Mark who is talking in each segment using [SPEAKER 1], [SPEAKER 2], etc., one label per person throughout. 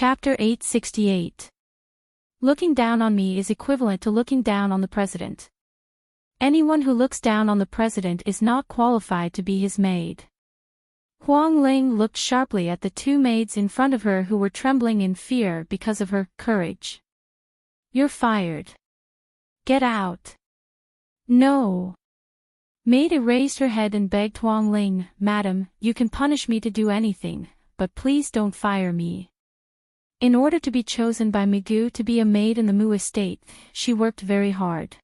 [SPEAKER 1] Chapter 868. Looking down on me is equivalent to looking down on the president. Anyone who looks down on the president is not qualified to be his maid. Huang Ling looked sharply at the two maids in front of her who were trembling in fear because of her courage. "You're fired. Get out." "No." Maid raised her head and begged Huang Ling, "Madam, you can punish me to do anything, but please don't fire me." In order to be chosen by Migu to be a maid in the Mu estate, she worked very hard.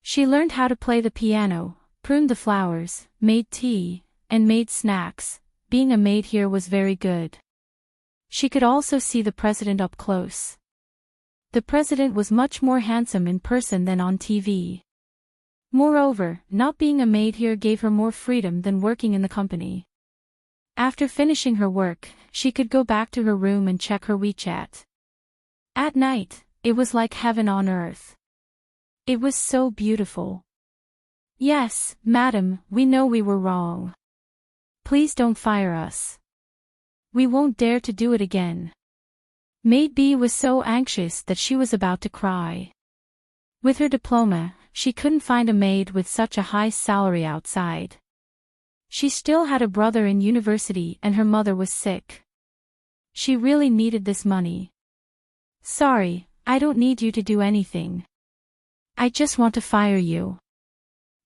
[SPEAKER 1] She learned how to play the piano, pruned the flowers, made tea, and made snacks. Being a maid here was very good. She could also see the president up close. The president was much more handsome in person than on TV. Moreover, not being a maid here gave her more freedom than working in the company. After finishing her work, she could go back to her room and check her WeChat. At night, it was like heaven on earth. It was so beautiful. "Yes, madam, we know we were wrong. Please don't fire us. We won't dare to do it again." Maid B was so anxious that she was about to cry. With her diploma, she couldn't find a maid with such a high salary outside. She still had a brother in university and her mother was sick. She really needed this money. "Sorry, I don't need you to do anything. I just want to fire you."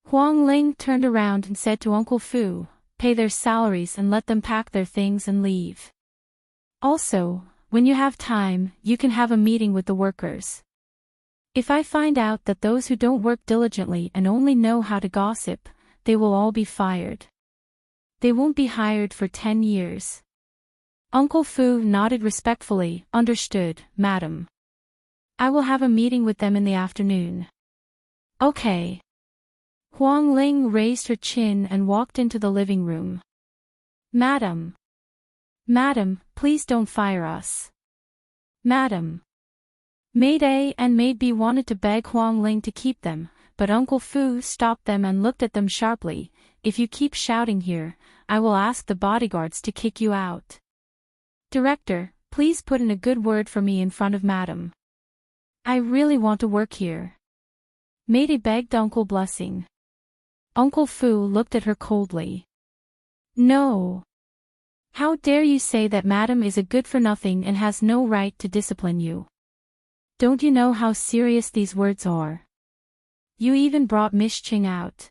[SPEAKER 1] Huang Ling turned around and said to Uncle Fu, "Pay their salaries and let them pack their things and leave. Also, when you have time, you can have a meeting with the workers. If I find out that those who don't work diligently and only know how to gossip, they will all be fired. They won't be hired for 10 years. Uncle Fu nodded respectfully. "Understood, madam. I will have a meeting with them in the afternoon." "Okay." Huang Ling raised her chin and walked into the living room. "Madam. Madam, please don't fire us. Madam." Maid A and Maid B wanted to beg Huang Ling to keep them, but Uncle Fu stopped them and looked at them sharply. "If you keep shouting here, I will ask the bodyguards to kick you out. Director, please put in a good word for me in front of madam. I really want to work here." Maid A begged Uncle blessing. Uncle Fu looked at her coldly. "No. How dare you say that madam is a good-for-nothing and has no right to discipline you? Don't you know how serious these words are? You even brought Miss Ching out.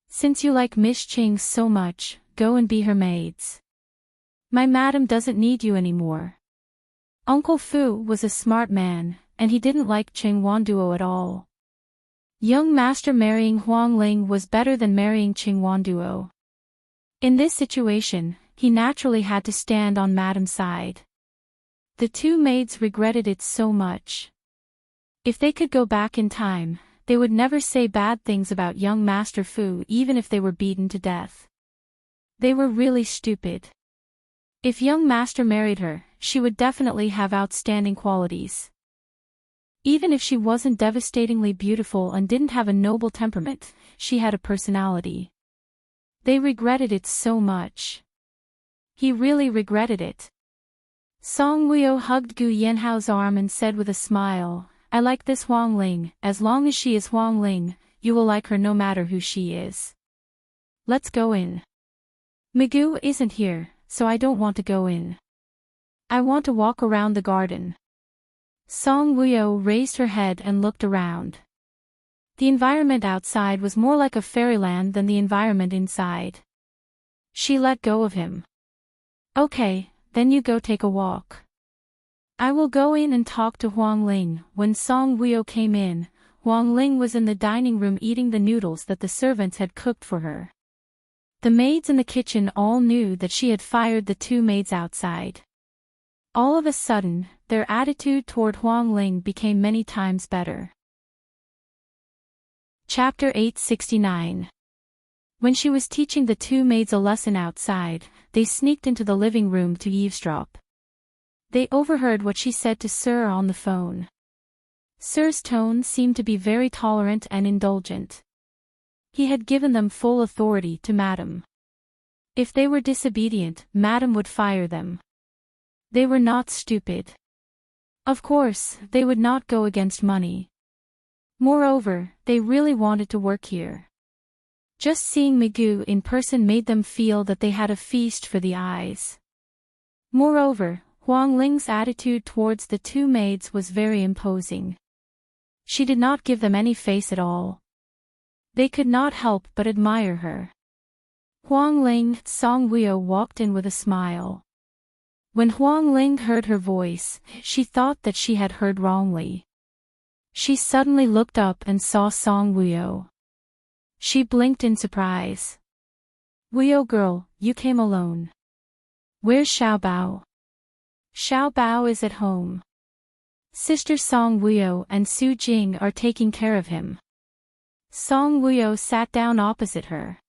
[SPEAKER 1] Since you like Miss Ching so much, go and be her maids. My madam doesn't need you anymore." Uncle Fu was a smart man, and he didn't like Ching Wanduo at all. Young master marrying Huang Ling was better than marrying Ching Wanduo. In this situation, he naturally had to stand on madam's side. The two maids regretted it so much. If they could go back in time, they would never say bad things about young Master Fu even if they were beaten to death. They were really stupid. If young master married her, she would definitely have outstanding qualities. Even if she wasn't devastatingly beautiful and didn't have a noble temperament, she had a personality. They regretted it so much. He really regretted it. Song Wuyo hugged Gu Yanhao's arm and said with a smile, "I like this Huang Ling. As long as she is Huang Ling, you will like her no matter who she is. Let's go in. Migu isn't here, so I don't want to go in. I want to walk around the garden." Song Wuyo raised her head and looked around. The environment outside was more like a fairyland than the environment inside. She let go of him. "Okay, then you go take a walk. I will go in and talk to Huang Ling." When Song Wuyo came in, Huang Ling was in the dining room eating the noodles that the servants had cooked for her. The maids in the kitchen all knew that she had fired the two maids outside. All of a sudden, their attitude toward Huang Ling became many times better. Chapter 869. When she was teaching the two maids a lesson outside, they sneaked into the living room to eavesdrop. They overheard what she said to Sir on the phone. Sir's tone seemed to be very tolerant and indulgent. He had given them full authority to madam. If they were disobedient, madam would fire them. They were not stupid. Of course, they would not go against money. Moreover, they really wanted to work here. Just seeing Magoo in person made them feel that they had a feast for the eyes. Moreover, Huang Ling's attitude towards the two maids was very imposing. She did not give them any face at all. They could not help but admire her. Huang Ling, Song Wuyo walked in with a smile. When Huang Ling heard her voice, she thought that she had heard wrongly. She suddenly looked up and saw Song Wuyo. She blinked in surprise. Wuyo girl, you came alone. Where's Xiao Bao? Xiao Bao is at home. Sister Song Wuyo and Su Jing are taking care of him. Song Wuyo sat down opposite her.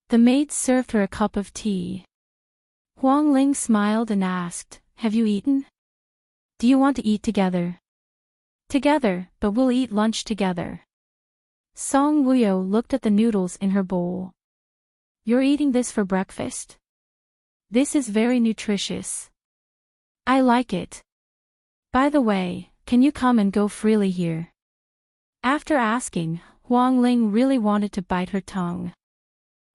[SPEAKER 1] The maid served her a cup of tea. Huang Ling smiled and asked, have you eaten? Do you want to eat together? Together, but we'll eat lunch together. Song Wuyo looked at the noodles in her bowl. You're eating this for breakfast? This is very nutritious. I like it. By the way, can you come and go freely here? After asking, Huang Ling really wanted to bite her tongue.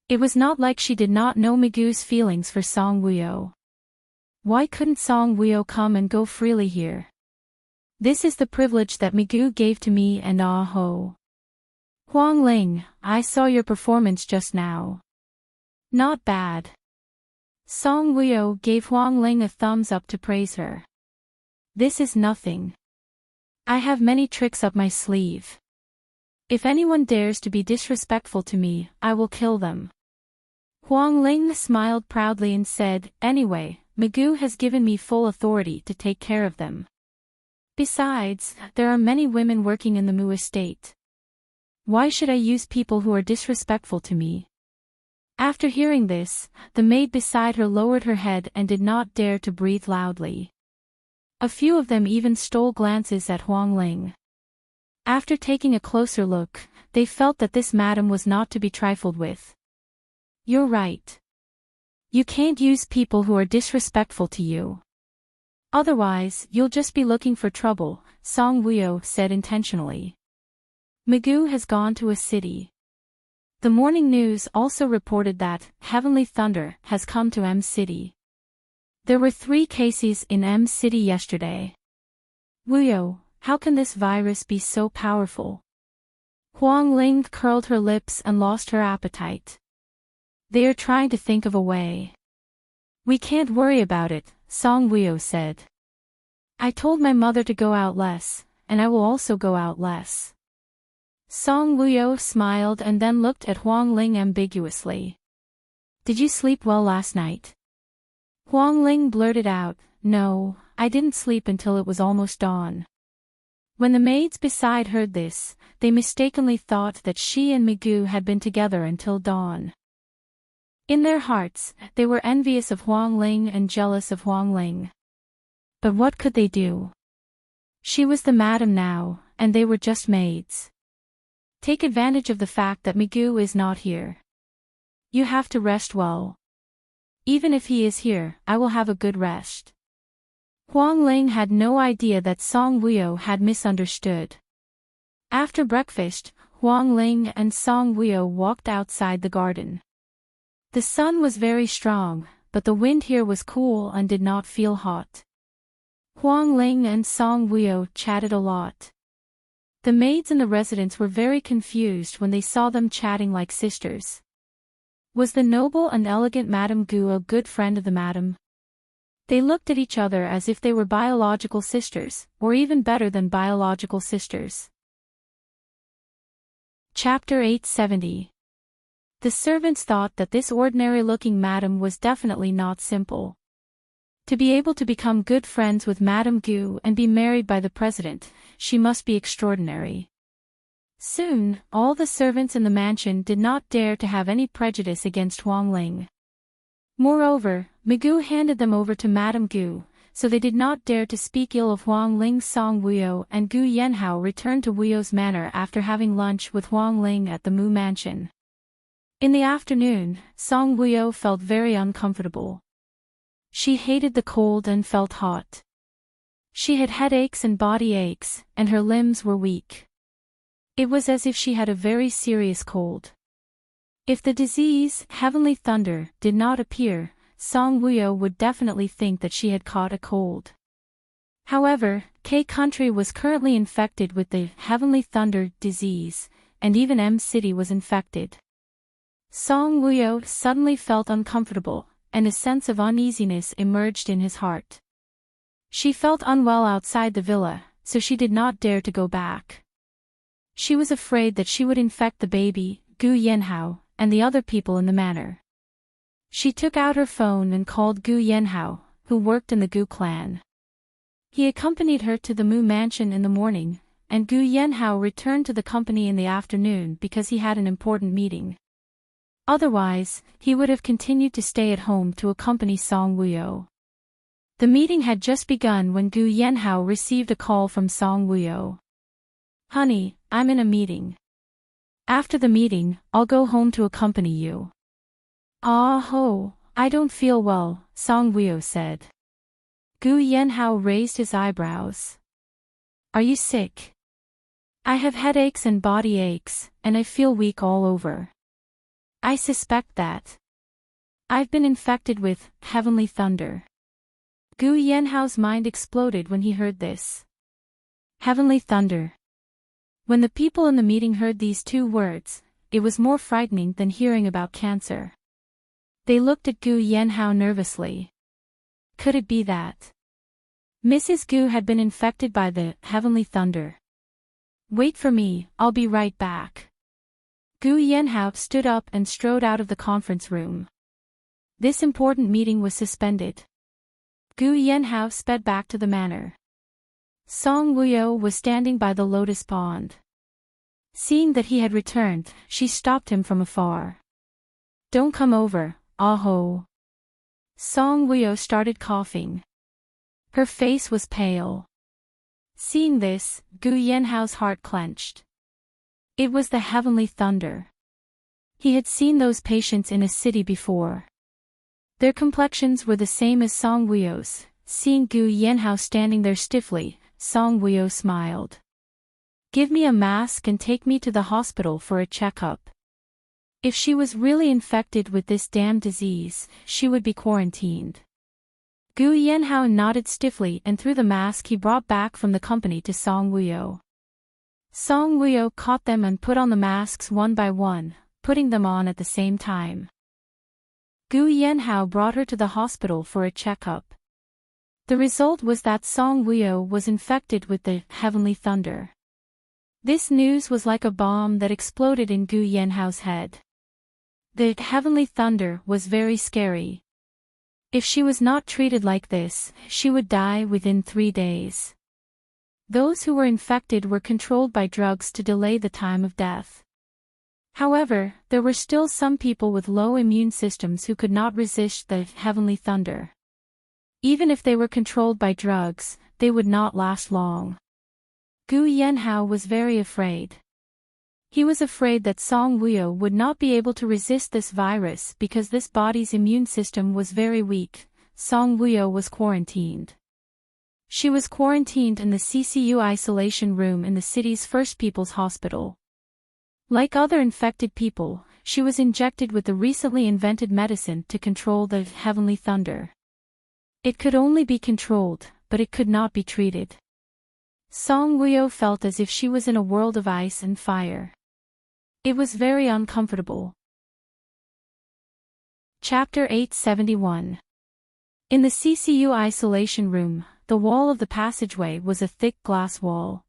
[SPEAKER 1] It was not like she did not know Magoo's feelings for Song Wuyo. Why couldn't Song Wuyo come and go freely here? This is the privilege that Magoo gave to me and Ah Ho. Huang Ling, I saw your performance just now. Not bad. Song Wuyo gave Huang Ling a thumbs up to praise her. This is nothing. I have many tricks up my sleeve. If anyone dares to be disrespectful to me, I will kill them. Huang Ling smiled proudly and said, anyway, Magoo has given me full authority to take care of them. Besides, there are many women working in the Mu estate. Why should I use people who are disrespectful to me? After hearing this, the maid beside her lowered her head and did not dare to breathe loudly. A few of them even stole glances at Huang Ling. After taking a closer look, they felt that this madam was not to be trifled with. You're right. You can't use people who are disrespectful to you. Otherwise, you'll just be looking for trouble, Song Wuyo said intentionally. Magoo has gone to a city. The morning news also reported that Heavenly Thunder has come to M City. There were 3 cases in M City yesterday. Wuyo, how can this virus be so powerful? Huang Ling curled her lips and lost her appetite. They are trying to think of a way. We can't worry about it, Song Wuyo said. I told my mother to go out less, and I will also go out less. Song Wuyo smiled and then looked at Huang Ling ambiguously. Did you sleep well last night? Huang Ling blurted out, no, I didn't sleep until it was almost dawn. When the maids beside heard this, they mistakenly thought that she and Magoo had been together until dawn. In their hearts, they were envious of Huang Ling and jealous of Huang Ling. But what could they do? She was the madam now, and they were just maids. Take advantage of the fact that Magoo is not here. You have to rest well. Even if he is here, I will have a good rest. Huang Ling had no idea that Song Wuyo had misunderstood. After breakfast, Huang Ling and Song Wuyo walked outside the garden. The sun was very strong, but the wind here was cool and did not feel hot. Huang Ling and Song Wuyo chatted a lot. The maids in the residence were very confused when they saw them chatting like sisters. Was the noble and elegant Madame Gu a good friend of the madam? They looked at each other as if they were biological sisters, or even better than biological sisters. Chapter 870. The servants thought that this ordinary-looking madam was definitely not simple. To be able to become good friends with Madame Gu and be married by the president, she must be extraordinary. Soon, all the servants in the mansion did not dare to have any prejudice against Huang Ling. Moreover, Magoo handed them over to Madame Gu, so they did not dare to speak ill of Huang Ling. Song Wuyo and Gu Yanhao returned to Wuyo's manor after having lunch with Huang Ling at the Mu mansion. In the afternoon, Song Wuyo felt very uncomfortable. She hated the cold and felt hot. She had headaches and body aches, and her limbs were weak. It was as if she had a very serious cold. If the disease, Heavenly Thunder, did not appear, Song Wuyo would definitely think that she had caught a cold. However, K Country was currently infected with the Heavenly Thunder disease, and even M City was infected. Song Wuyo suddenly felt uncomfortable, and a sense of uneasiness emerged in his heart. She felt unwell outside the villa, so she did not dare to go back. She was afraid that she would infect the baby, Gu Yanhao, and the other people in the manor. She took out her phone and called Gu Yanhao, who worked in the Gu clan. He accompanied her to the Mu mansion in the morning, and Gu Yanhao returned to the company in the afternoon because he had an important meeting. Otherwise, he would have continued to stay at home to accompany Song Wuyo. The meeting had just begun when Gu Yanhao received a call from Song Wuyo. "Honey, I'm in a meeting. After the meeting, I'll go home to accompany you." "Ah ho, I don't feel well," Song Wuyo said. Gu Yanhao raised his eyebrows. "Are you sick?" "I have headaches and body aches, and I feel weak all over." "I suspect that. I've been infected with Heavenly Thunder." Gu Yanhao's mind exploded when he heard this. Heavenly Thunder. When the people in the meeting heard these two words, it was more frightening than hearing about cancer. They looked at Gu Yanhao nervously. Could it be that Mrs. Gu had been infected by the Heavenly Thunder? "Wait for me, I'll be right back." Gu Yanhao stood up and strode out of the conference room. This important meeting was suspended. Gu Yanhao sped back to the manor. Song Wuyo was standing by the lotus pond. Seeing that he had returned, she stopped him from afar. "Don't come over, ah-ho." Song Wuyo started coughing. Her face was pale. Seeing this, Gu Yanhao's heart clenched. It was the Heavenly Thunder. He had seen those patients in a city before. Their complexions were the same as Song Wuyo's. Seeing Gu Yanhao standing there stiffly, Song Wuyo smiled. "Give me a mask and take me to the hospital for a checkup. If she was really infected with this damn disease, she would be quarantined." Gu Yanhao nodded stiffly and threw the mask he brought back from the company to Song Wuyo. Song Wuyo caught them and put on the masks one by one, putting them on at the same time. Gu Yanhao brought her to the hospital for a checkup. The result was that Song Wuyo was infected with the Heavenly Thunder. This news was like a bomb that exploded in Gu Yanhao's head. The Heavenly Thunder was very scary. If she was not treated like this, she would die within 3 days. Those who were infected were controlled by drugs to delay the time of death. However, there were still some people with low immune systems who could not resist the Heavenly Thunder. Even if they were controlled by drugs, they would not last long. Gu Yanhao was very afraid. He was afraid that Song Wuyo would not be able to resist this virus because this body's immune system was very weak. Song Wuyo was quarantined. She was quarantined in the CCU isolation room in the city's First People's Hospital. Like other infected people, she was injected with the recently invented medicine to control the Heavenly Thunder. It could only be controlled, but it could not be treated. Song Wuyo felt as if she was in a world of ice and fire. It was very uncomfortable. Chapter 871. In the CCU isolation room, the wall of the passageway was a thick glass wall.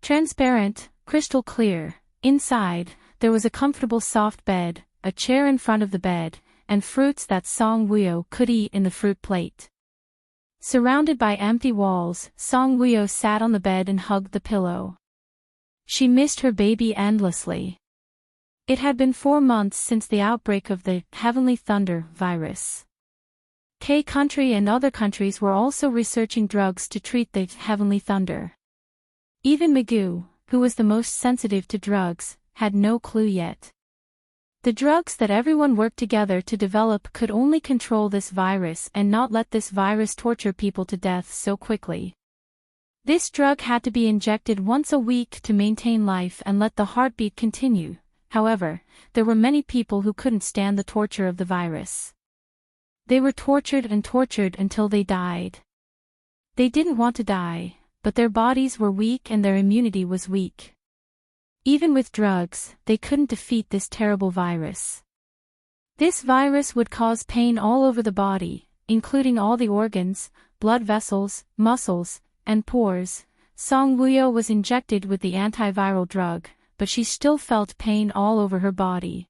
[SPEAKER 1] Transparent, crystal clear. Inside, there was a comfortable soft bed, a chair in front of the bed, and fruits that Song Wuyo could eat in the fruit plate. Surrounded by empty walls, Song Wuyo sat on the bed and hugged the pillow. She missed her baby endlessly. It had been 4 months since the outbreak of the Heavenly Thunder virus. K country and other countries were also researching drugs to treat the Heavenly Thunder. Even Migu, who was the most sensitive to drugs, had no clue yet. The drugs that everyone worked together to develop could only control this virus and not let this virus torture people to death so quickly. This drug had to be injected once a week to maintain life and let the heartbeat continue. However, there were many people who couldn't stand the torture of the virus. They were tortured and tortured until they died. They didn't want to die, but their bodies were weak and their immunity was weak. Even with drugs, they couldn't defeat this terrible virus. This virus would cause pain all over the body, including all the organs, blood vessels, muscles, and pores. Song Woo-yo was injected with the antiviral drug, but she still felt pain all over her body.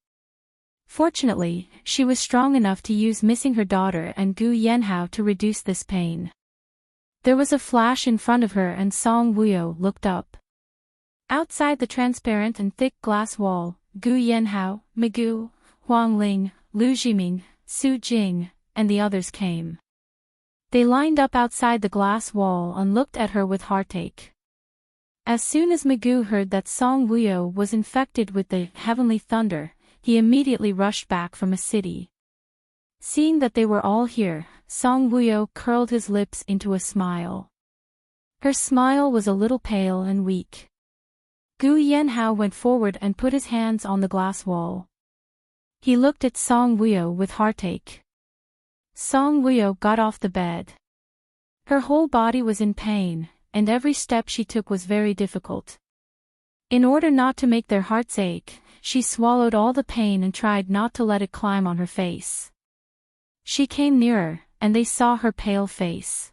[SPEAKER 1] Fortunately, she was strong enough to use missing her daughter and Gu Yenhao to reduce this pain. There was a flash in front of her and Song Woo-yo looked up. Outside the transparent and thick glass wall, Gu Yenhao, Migu, Huang Ling, Lu Jiming, Su Jing, and the others came. They lined up outside the glass wall and looked at her with heartache. As soon as Migu heard that Song Woo-yo was infected with the heavenly thunder, he immediately rushed back from a city. Seeing that they were all here, Song Woo-yo curled his lips into a smile. Her smile was a little pale and weak. Gu Yenhao went forward and put his hands on the glass wall. He looked at Song Woo-yo with heartache. Song Woo-yo got off the bed. Her whole body was in pain, and every step she took was very difficult. In order not to make their hearts ache, she swallowed all the pain and tried not to let it climb on her face. She came nearer, and they saw her pale face.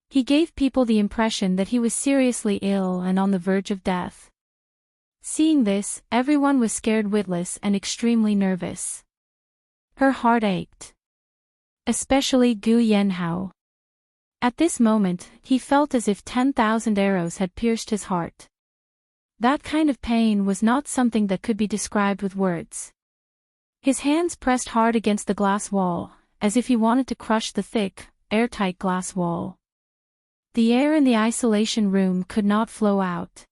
[SPEAKER 1] He gave people the impression that he was seriously ill and on the verge of death. Seeing this, everyone was scared witless and extremely nervous. Her heart ached. Especially Gu Yenhao. At this moment, he felt as if 10,000 arrows had pierced his heart. That kind of pain was not something that could be described with words. His hands pressed hard against the glass wall, as if he wanted to crush the thick, airtight glass wall. The air in the isolation room could not flow out.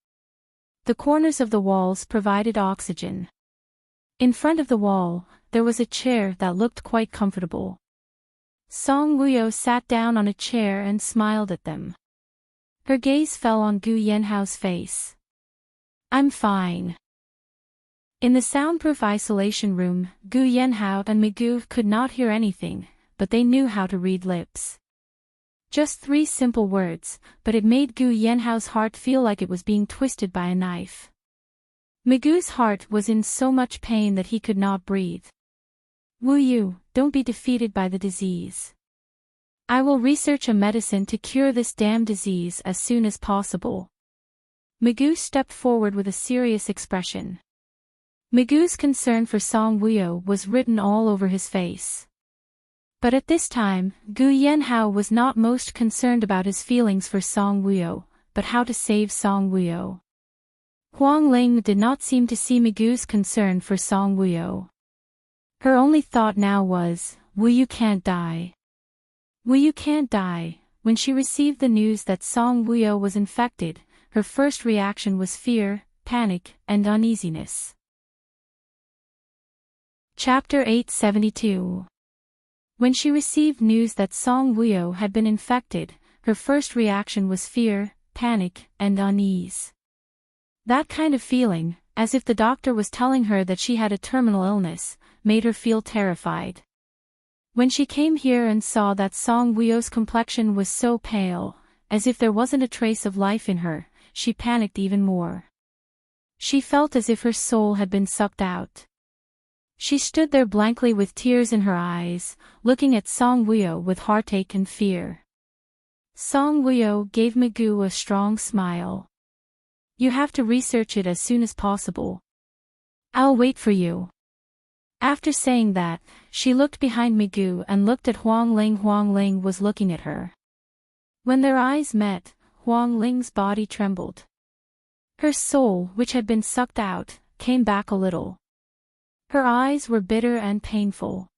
[SPEAKER 1] The corners of the walls provided oxygen. In front of the wall, there was a chair that looked quite comfortable. Song Woo-yo sat down on a chair and smiled at them. Her gaze fell on Gu Yenhao's face. "I'm fine." In the soundproof isolation room, Gu Yenhao and Migu could not hear anything, but they knew how to read lips. Just 3 simple words, but it made Gu Yenhao's heart feel like it was being twisted by a knife. Migu's heart was in so much pain that he could not breathe. "Woo-you, don't be defeated by the disease. I will research a medicine to cure this damn disease as soon as possible." Migu stepped forward with a serious expression. Migu's concern for Song Woo-yo was written all over his face. But at this time, Gu Yenhao was not most concerned about his feelings for Song Woo-yo, but how to save Song Woo-yo. Huang Ling did not seem to see Migu's concern for Song Woo-yo. Her only thought now was, Woo-you can't die. Woo-you can't die. When she received the news that Song Woo-yo was infected, her first reaction was fear, panic, and uneasiness. Chapter 872. When she received news that Song Woo-yo had been infected, her first reaction was fear, panic, and unease. That kind of feeling, as if the doctor was telling her that she had a terminal illness, made her feel terrified. When she came here and saw that Song Woo-yo's complexion was so pale, as if there wasn't a trace of life in her, she panicked even more. She felt as if her soul had been sucked out. She stood there blankly with tears in her eyes, looking at Song Woo-yo with heartache and fear. Song Woo-yo gave Migu a strong smile. "You have to research it as soon as possible. I'll wait for you." After saying that, she looked behind Migu and looked at Huang Ling. Huang Ling was looking at her. When their eyes met, Huang Ling's body trembled. Her soul, which had been sucked out, came back a little. Her eyes were bitter and painful.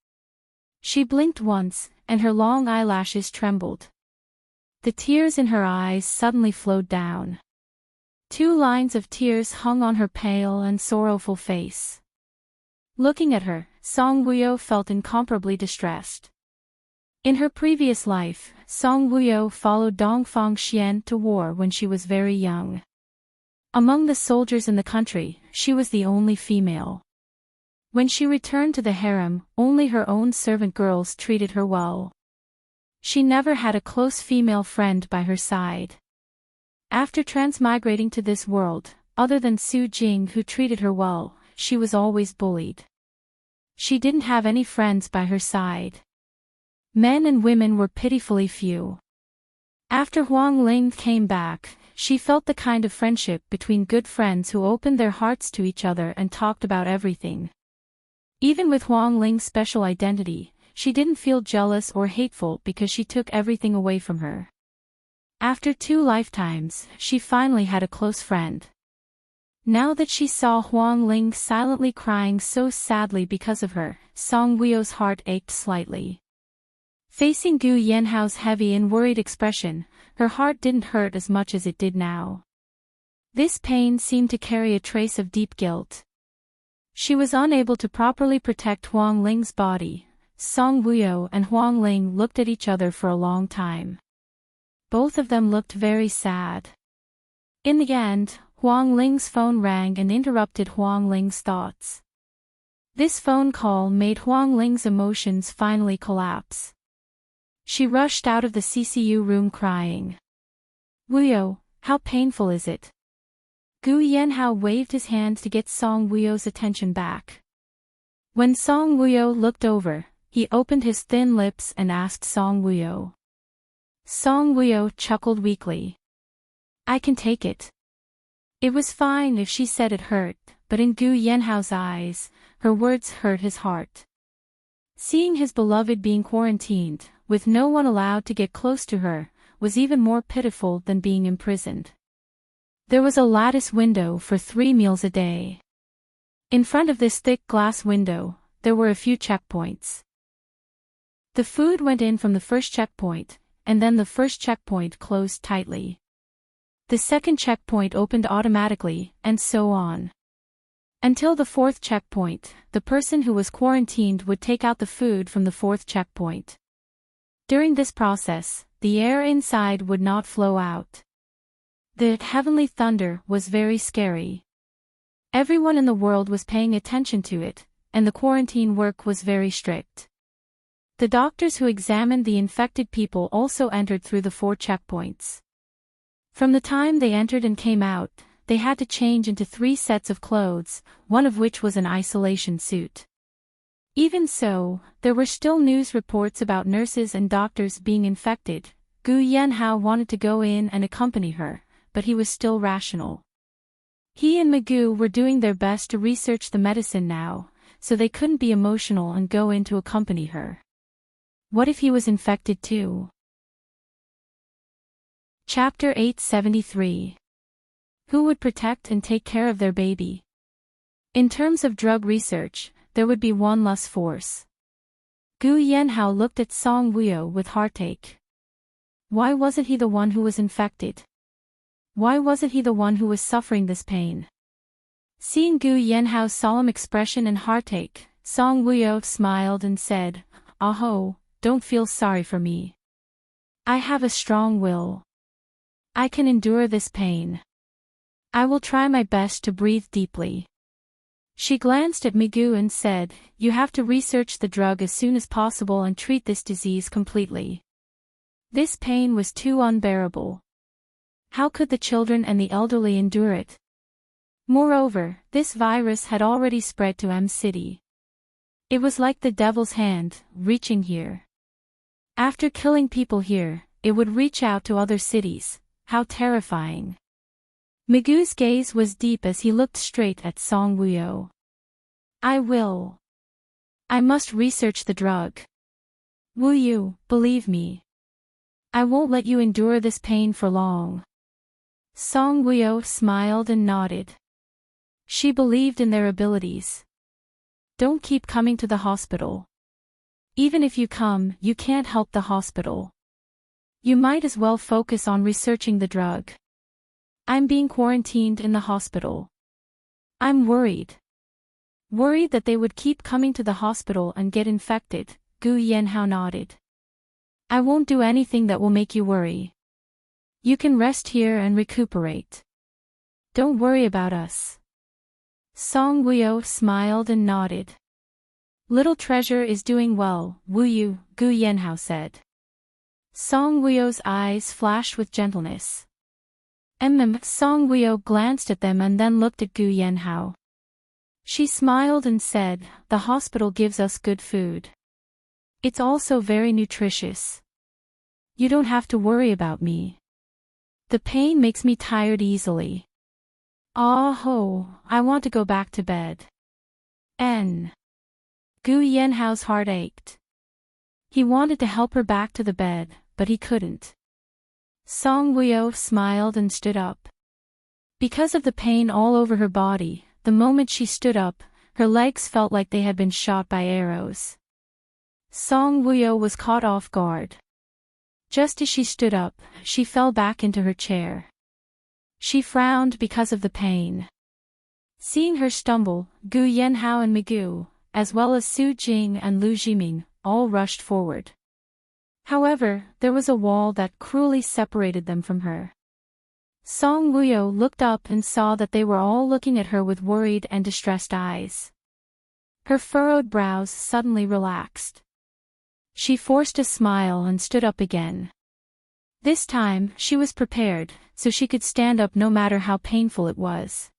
[SPEAKER 1] She blinked once, and her long eyelashes trembled. The tears in her eyes suddenly flowed down. 2 lines of tears hung on her pale and sorrowful face. Looking at her, Song Wuyo felt incomparably distressed. In her previous life, Song Wuyo followed Dongfang Xian to war when she was very young. Among the soldiers in the country, she was the only female. When she returned to the harem, only her own servant girls treated her well. She never had a close female friend by her side. After transmigrating to this world, other than Su Jing who treated her well, she was always bullied. She didn't have any friends by her side. Men and women were pitifully few. After Huang Ling came back, she felt the kind of friendship between good friends who opened their hearts to each other and talked about everything. Even with Huang Ling's special identity, she didn't feel jealous or hateful because she took everything away from her. After 2 lifetimes, she finally had a close friend. Now that she saw Huang Ling silently crying so sadly because of her, Song Wuyo's heart ached slightly. Facing Gu Yanhao's heavy and worried expression, her heart didn't hurt as much as it did now. This pain seemed to carry a trace of deep guilt. She was unable to properly protect Huang Ling's body. Song Wuyo and Huang Ling looked at each other for a long time. Both of them looked very sad. In the end, Huang Ling's phone rang and interrupted Huang Ling's thoughts. This phone call made Huang Ling's emotions finally collapse. She rushed out of the CCU room crying. "Wuyo, how painful is it?" Gu Yanhao waved his hand to get Song Wuyo's attention back. When Song Wuyo looked over, he opened his thin lips and asked Song Wuyo. Song Wuyo chuckled weakly. "I can take it." It was fine if she said it hurt, but in Gu Yanhao's eyes, her words hurt his heart. Seeing his beloved being quarantined, with no one allowed to get close to her, was even more pitiful than being imprisoned. There was a lattice window for 3 meals a day. In front of this thick glass window, there were a few checkpoints. The food went in from the first checkpoint, and then the first checkpoint closed tightly. The second checkpoint opened automatically, and so on. Until the 4th checkpoint, the person who was quarantined would take out the food from the 4th checkpoint. During this process, the air inside would not flow out. The heavenly thunder was very scary. Everyone in the world was paying attention to it, and the quarantine work was very strict. The doctors who examined the infected people also entered through the 4 checkpoints. From the time they entered and came out, they had to change into 3 sets of clothes, one of which was an isolation suit. Even so, there were still news reports about nurses and doctors being infected. Gu Yanhao wanted to go in and accompany her, but he was still rational. He and Magoo were doing their best to research the medicine now, so they couldn't be emotional and go in to accompany her. What if he was infected too? Chapter 873. Who would protect and take care of their baby? In terms of drug research, there would be one less force. Gu Yanhao looked at Song Wuyo with heartache. Why wasn't he the one who was infected? Why wasn't he the one who was suffering this pain? Seeing Gu Yanhao's solemn expression and heartache, Song Wuyo smiled and said, "Aho, don't feel sorry for me. I have a strong will. I can endure this pain. I will try my best to breathe deeply." She glanced at Magoo and said, "You have to research the drug as soon as possible and treat this disease completely. This pain was too unbearable. How could the children and the elderly endure it? Moreover, this virus had already spread to M City. It was like the devil's hand, reaching here. After killing people here, it would reach out to other cities. How terrifying." Magoo's gaze was deep as he looked straight at Song Wuyo. "I will. I must research the drug. Wuyo, believe me. I won't let you endure this pain for long." Song Wuyo smiled and nodded. She believed in their abilities. "Don't keep coming to the hospital. Even if you come, you can't help the hospital. You might as well focus on researching the drug. I'm being quarantined in the hospital. I'm worried." Worried that they would keep coming to the hospital and get infected, Gu Yanhao nodded. I won't do anything that will make you worry. You can rest here and recuperate. Don't worry about us. Song Wuyo smiled and nodded. Little treasure is doing well, Wuyu, Gu Yanhao said. Song Wuyo's eyes flashed with gentleness. Song Wuyo glanced at them and then looked at Gu Yanhao. She smiled and said, the hospital gives us good food. It's also very nutritious. You don't have to worry about me. The pain makes me tired easily. I want to go back to bed. Gu Yanhao's heart ached. He wanted to help her back to the bed, but he couldn't. Song Wuyo smiled and stood up. Because of the pain all over her body, the moment she stood up, her legs felt like they had been shot by arrows. Song Wuyo was caught off guard. Just as she stood up, she fell back into her chair. She frowned because of the pain. Seeing her stumble, Gu Yanhao and Migu, as well as Su Jing and Lu Jiming, all rushed forward. However, there was a wall that cruelly separated them from her. Song Wuyo looked up and saw that they were all looking at her with worried and distressed eyes. Her furrowed brows suddenly relaxed. She forced a smile and stood up again. This time, she was prepared, so she could stand up no matter how painful it was.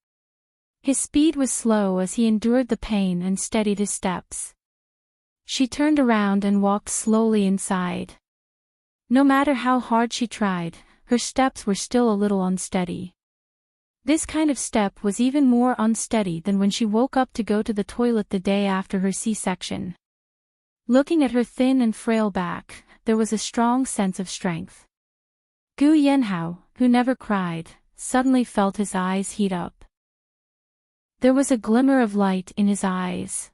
[SPEAKER 1] His speed was slow as he endured the pain and steadied his steps. She turned around and walked slowly inside. No matter how hard she tried, her steps were still a little unsteady. This kind of step was even more unsteady than when she woke up to go to the toilet the day after her C-section. Looking at her thin and frail back, there was a strong sense of strength. Gu Yanhao, who never cried, suddenly felt his eyes heat up. There was a glimmer of light in his eyes.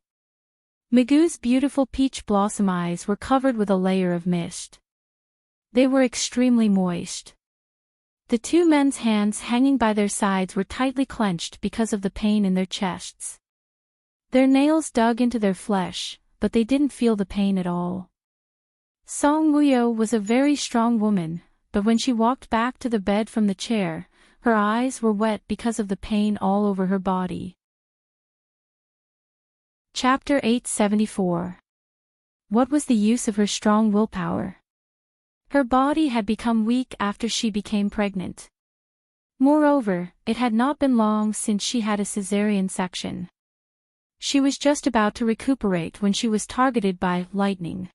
[SPEAKER 1] Migu's beautiful peach blossom eyes were covered with a layer of mist. They were extremely moist. The two men's hands hanging by their sides were tightly clenched because of the pain in their chests. Their nails dug into their flesh, but they didn't feel the pain at all. Song Wuyo was a very strong woman, but when she walked back to the bed from the chair, her eyes were wet because of the pain all over her body. Chapter 874. What was the use of her strong willpower? Her body had become weak after she became pregnant. Moreover, it had not been long since she had a cesarean section. She was just about to recuperate when she was targeted by lightning.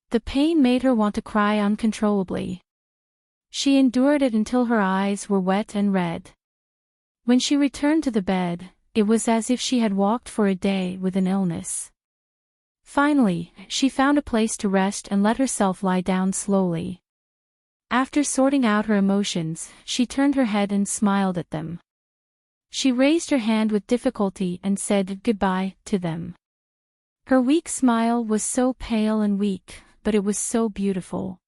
[SPEAKER 1] The pain made her want to cry uncontrollably. She endured it until her eyes were wet and red. When she returned to the bed, it was as if she had walked for a day with an illness. Finally, she found a place to rest and let herself lie down slowly. After sorting out her emotions, she turned her head and smiled at them. She raised her hand with difficulty and said goodbye to them. Her weak smile was so pale and weak, but it was so beautiful.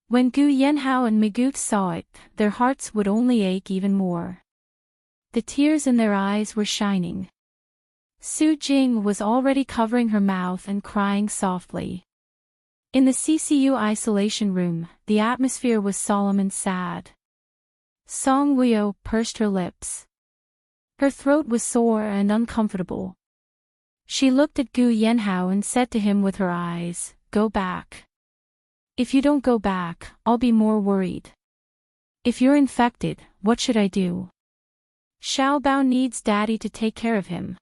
[SPEAKER 1] When Gu Yanhao and Migu saw it, their hearts would only ache even more. The tears in their eyes were shining. Su Jing was already covering her mouth and crying softly. In the CCU isolation room, the atmosphere was solemn and sad. Song Wuyo pursed her lips. Her throat was sore and uncomfortable. She looked at Gu Yanhao and said to him with her eyes, "Go back. If you don't go back, I'll be more worried. If you're infected, what should I do? Xiaobao needs Daddy to take care of him."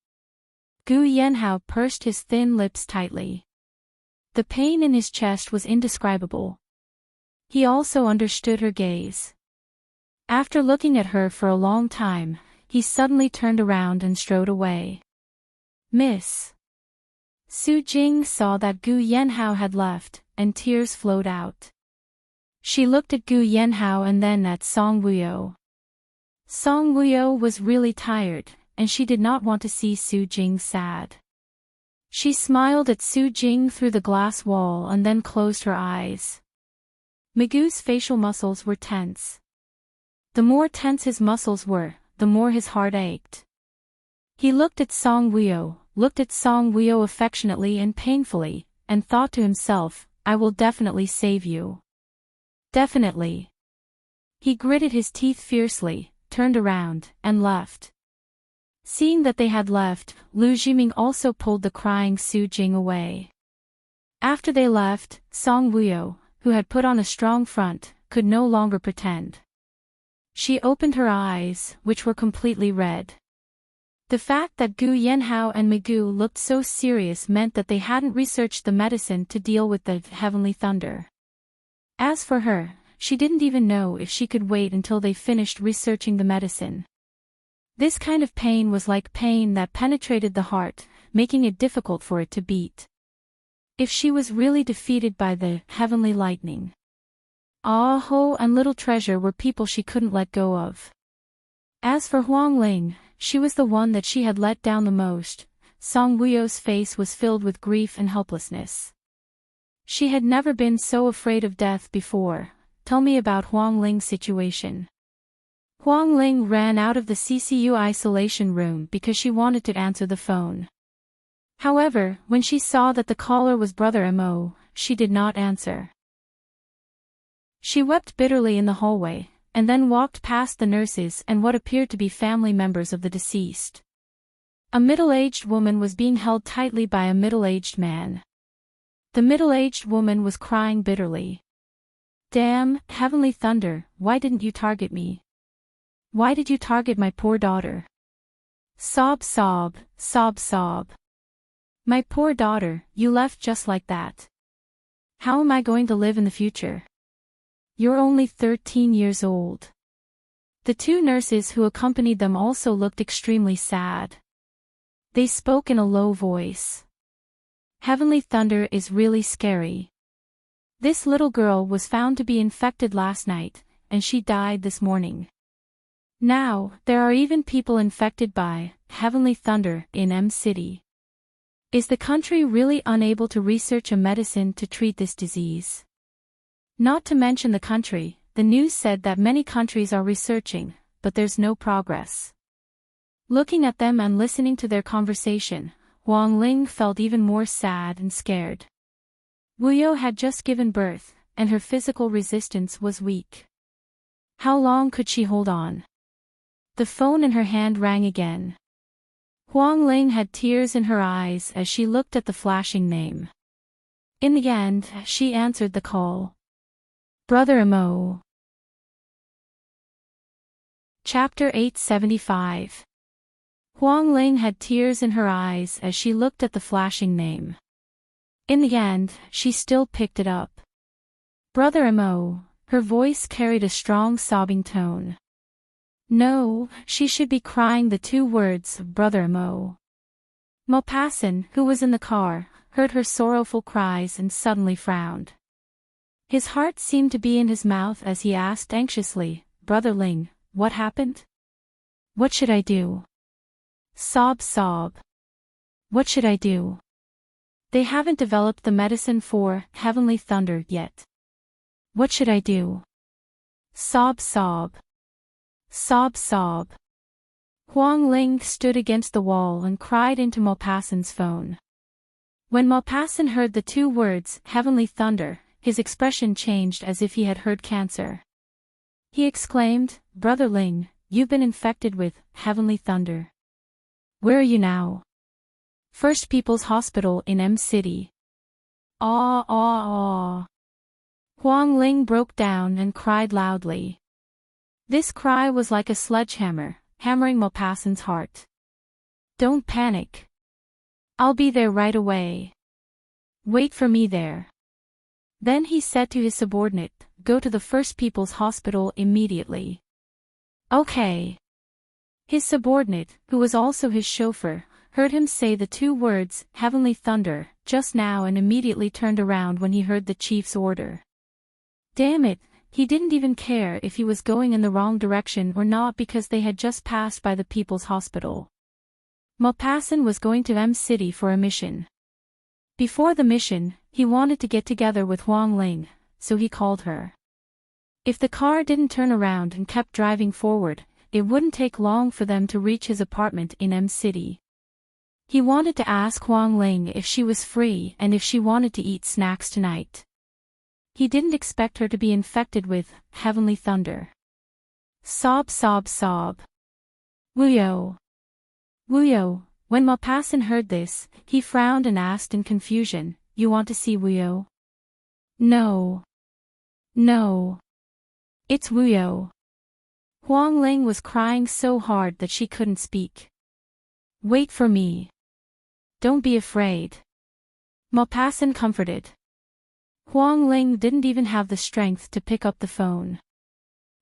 [SPEAKER 1] Gu Yanhao pursed his thin lips tightly. The pain in his chest was indescribable. He also understood her gaze. After looking at her for a long time, he suddenly turned around and strode away. "Miss." Su Jing saw that Gu Yanhao had left, and tears flowed out. She looked at Gu Yanhao and then at Song Wuyo. Song Wuyo was really tired, and she did not want to see Su Jing sad. She smiled at Su Jing through the glass wall and then closed her eyes. Migu's facial muscles were tense. The more tense his muscles were, the more his heart ached. He looked at Song Wuyo affectionately and painfully, and thought to himself, I will definitely save you. Definitely. He gritted his teeth fiercely, turned around, and left. Seeing that they had left, Lu Jiming also pulled the crying Su Jing away. After they left, Song Wuyo, who had put on a strong front, could no longer pretend. She opened her eyes, which were completely red. The fact that Gu Yanhao and Migu looked so serious meant that they hadn't researched the medicine to deal with the heavenly thunder. As for her, she didn't even know if she could wait until they finished researching the medicine. This kind of pain was like pain that penetrated the heart, making it difficult for it to beat. If she was really defeated by the heavenly lightning. Ah Ho and Little Treasure were people she couldn't let go of. As for Huang Ling, she was the one that she had let down the most. Song Wuyo's face was filled with grief and helplessness. She had never been so afraid of death before. Tell me about Huang Ling's situation. Huang Ling ran out of the CCU isolation room because she wanted to answer the phone. However, when she saw that the caller was Brother Mo, she did not answer. She wept bitterly in the hallway, and then walked past the nurses and what appeared to be family members of the deceased. A middle-aged woman was being held tightly by a middle-aged man. The middle-aged woman was crying bitterly. Damn, heavenly thunder, why didn't you target me? Why did you target my poor daughter? Sob, sob, sob, sob. My poor daughter, you left just like that. How am I going to live in the future? You're only 13 years old. The two nurses who accompanied them also looked extremely sad. They spoke in a low voice. Heavenly thunder is really scary. This little girl was found to be infected last night, and she died this morning. Now, there are even people infected by heavenly thunder in M City. Is the country really unable to research a medicine to treat this disease? Not to mention the country, the news said that many countries are researching, but there's no progress. Looking at them and listening to their conversation, Huang Ling felt even more sad and scared. Wuyo had just given birth, and her physical resistance was weak. How long could she hold on? The phone in her hand rang again. Huang Ling had tears in her eyes as she looked at the flashing name. In the end, she answered the call. Brother Mo. Chapter 875. Huang Ling had tears in her eyes as she looked at the flashing name. In the end, she still picked it up. Brother Mo, her voice carried a strong sobbing tone. No, she should be crying the two words, Brother Mo. Maupassant, who was in the car, heard her sorrowful cries and suddenly frowned. His heart seemed to be in his mouth as he asked anxiously, Brother Ling, what happened? What should I do? Sob, sob. What should I do? They haven't developed the medicine for heavenly thunder yet. What should I do? Sob, sob. Sob, sob. Huang Ling stood against the wall and cried into Maupassant's phone. When Maupassant heard the two words, heavenly thunder, his expression changed as if he had heard cancer. He exclaimed, Brother Ling, you've been infected with heavenly thunder. Where are you now? First People's Hospital in M City. Ah, ah, ah. Huang Ling broke down and cried loudly. This cry was like a sledgehammer, hammering Maupassant's heart. Don't panic. I'll be there right away. Wait for me there. Then he said to his subordinate, go to the First People's Hospital immediately. Okay. His subordinate, who was also his chauffeur, heard him say the two words, heavenly thunder, just now and immediately turned around when he heard the chief's order. Damn it, he didn't even care if he was going in the wrong direction or not because they had just passed by the People's Hospital. Maupassant was going to M City for a mission. Before the mission, he wanted to get together with Huang Ling, so he called her. If the car didn't turn around and kept driving forward, it wouldn't take long for them to reach his apartment in M City. He wanted to ask Huang Ling if she was free and if she wanted to eat snacks tonight. He didn't expect her to be infected with heavenly thunder. Sob, sob, sob. Wuyo. Wuyo. When Maupassant heard this, he frowned and asked in confusion, "You want to see Wuyo?" "No. No. It's Wuyo." Huang Ling was crying so hard that she couldn't speak. "Wait for me. Don't be afraid." Maupassant comforted. Huang Ling didn't even have the strength to pick up the phone.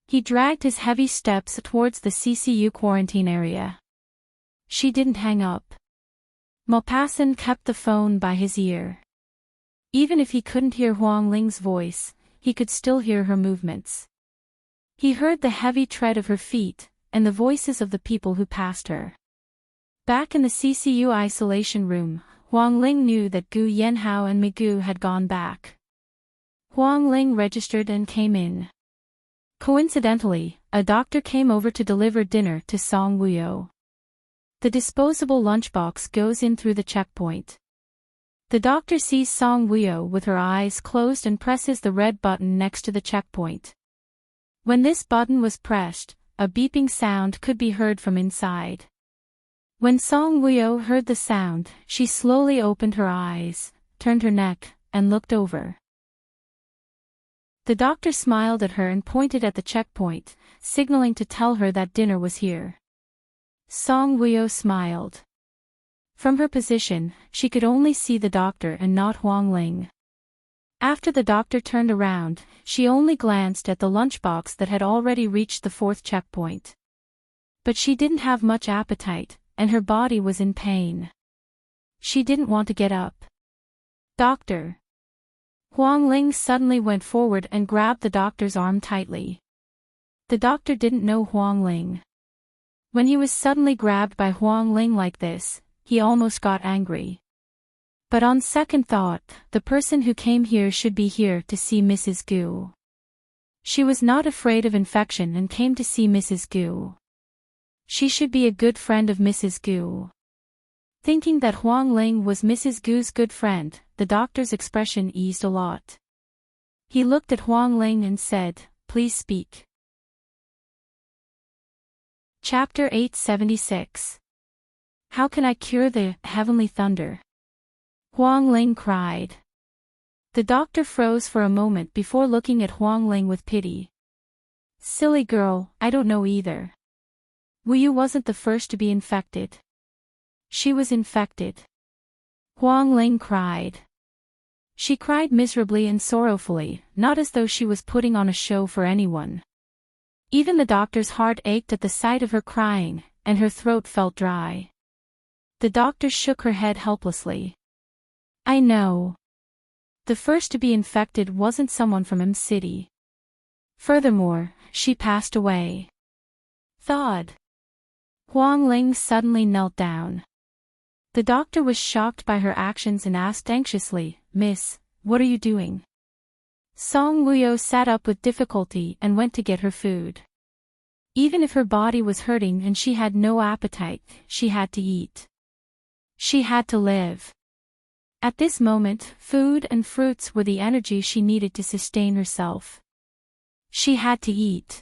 [SPEAKER 1] He dragged his heavy steps towards the CCU quarantine area. She didn't hang up. Maupassant kept the phone by his ear. Even if he couldn't hear Huang Ling's voice, he could still hear her movements. He heard the heavy tread of her feet, and the voices of the people who passed her. Back in the CCU isolation room, Huang Ling knew that Gu Yanhao and Migu had gone back. Huang Ling registered and came in. Coincidentally, a doctor came over to deliver dinner to Song Wuyo. The disposable lunchbox goes in through the checkpoint. The doctor sees Song Wuyo with her eyes closed and presses the red button next to the checkpoint. When this button was pressed, a beeping sound could be heard from inside. When Song Wuyo heard the sound, she slowly opened her eyes, turned her neck, and looked over. The doctor smiled at her and pointed at the checkpoint, signaling to tell her that dinner was here. Song Wuyo smiled. From her position, she could only see the doctor and not Huang Ling. After the doctor turned around, she only glanced at the lunchbox that had already reached the fourth checkpoint. But she didn't have much appetite, and her body was in pain. She didn't want to get up. "Doctor." Huang Ling suddenly went forward and grabbed the doctor's arm tightly. The doctor didn't know Huang Ling. When he was suddenly grabbed by Huang Ling like this, he almost got angry. But on second thought, the person who came here should be here to see Mrs. Gu. She was not afraid of infection and came to see Mrs. Gu. She should be a good friend of Mrs. Gu. Thinking that Huang Ling was Mrs. Gu's good friend, the doctor's expression eased a lot. He looked at Huang Ling and said, "Please speak." Chapter 876. How can I cure the heavenly thunder? Huang Ling cried. The doctor froze for a moment before looking at Huang Ling with pity. "Silly girl, I don't know either. Wuyu wasn't the first to be infected." "She was infected." Huang Ling cried. She cried miserably and sorrowfully, not as though she was putting on a show for anyone. Even the doctor's heart ached at the sight of her crying, and her throat felt dry. The doctor shook her head helplessly. "I know. The first to be infected wasn't someone from M City. Furthermore, she passed away." Thawed. Huang Ling suddenly knelt down. The doctor was shocked by her actions and asked anxiously, "Miss, what are you doing?" Song Wuyo sat up with difficulty and went to get her food. Even if her body was hurting and she had no appetite, she had to eat. She had to live. At this moment, food and fruits were the energy she needed to sustain herself. She had to eat.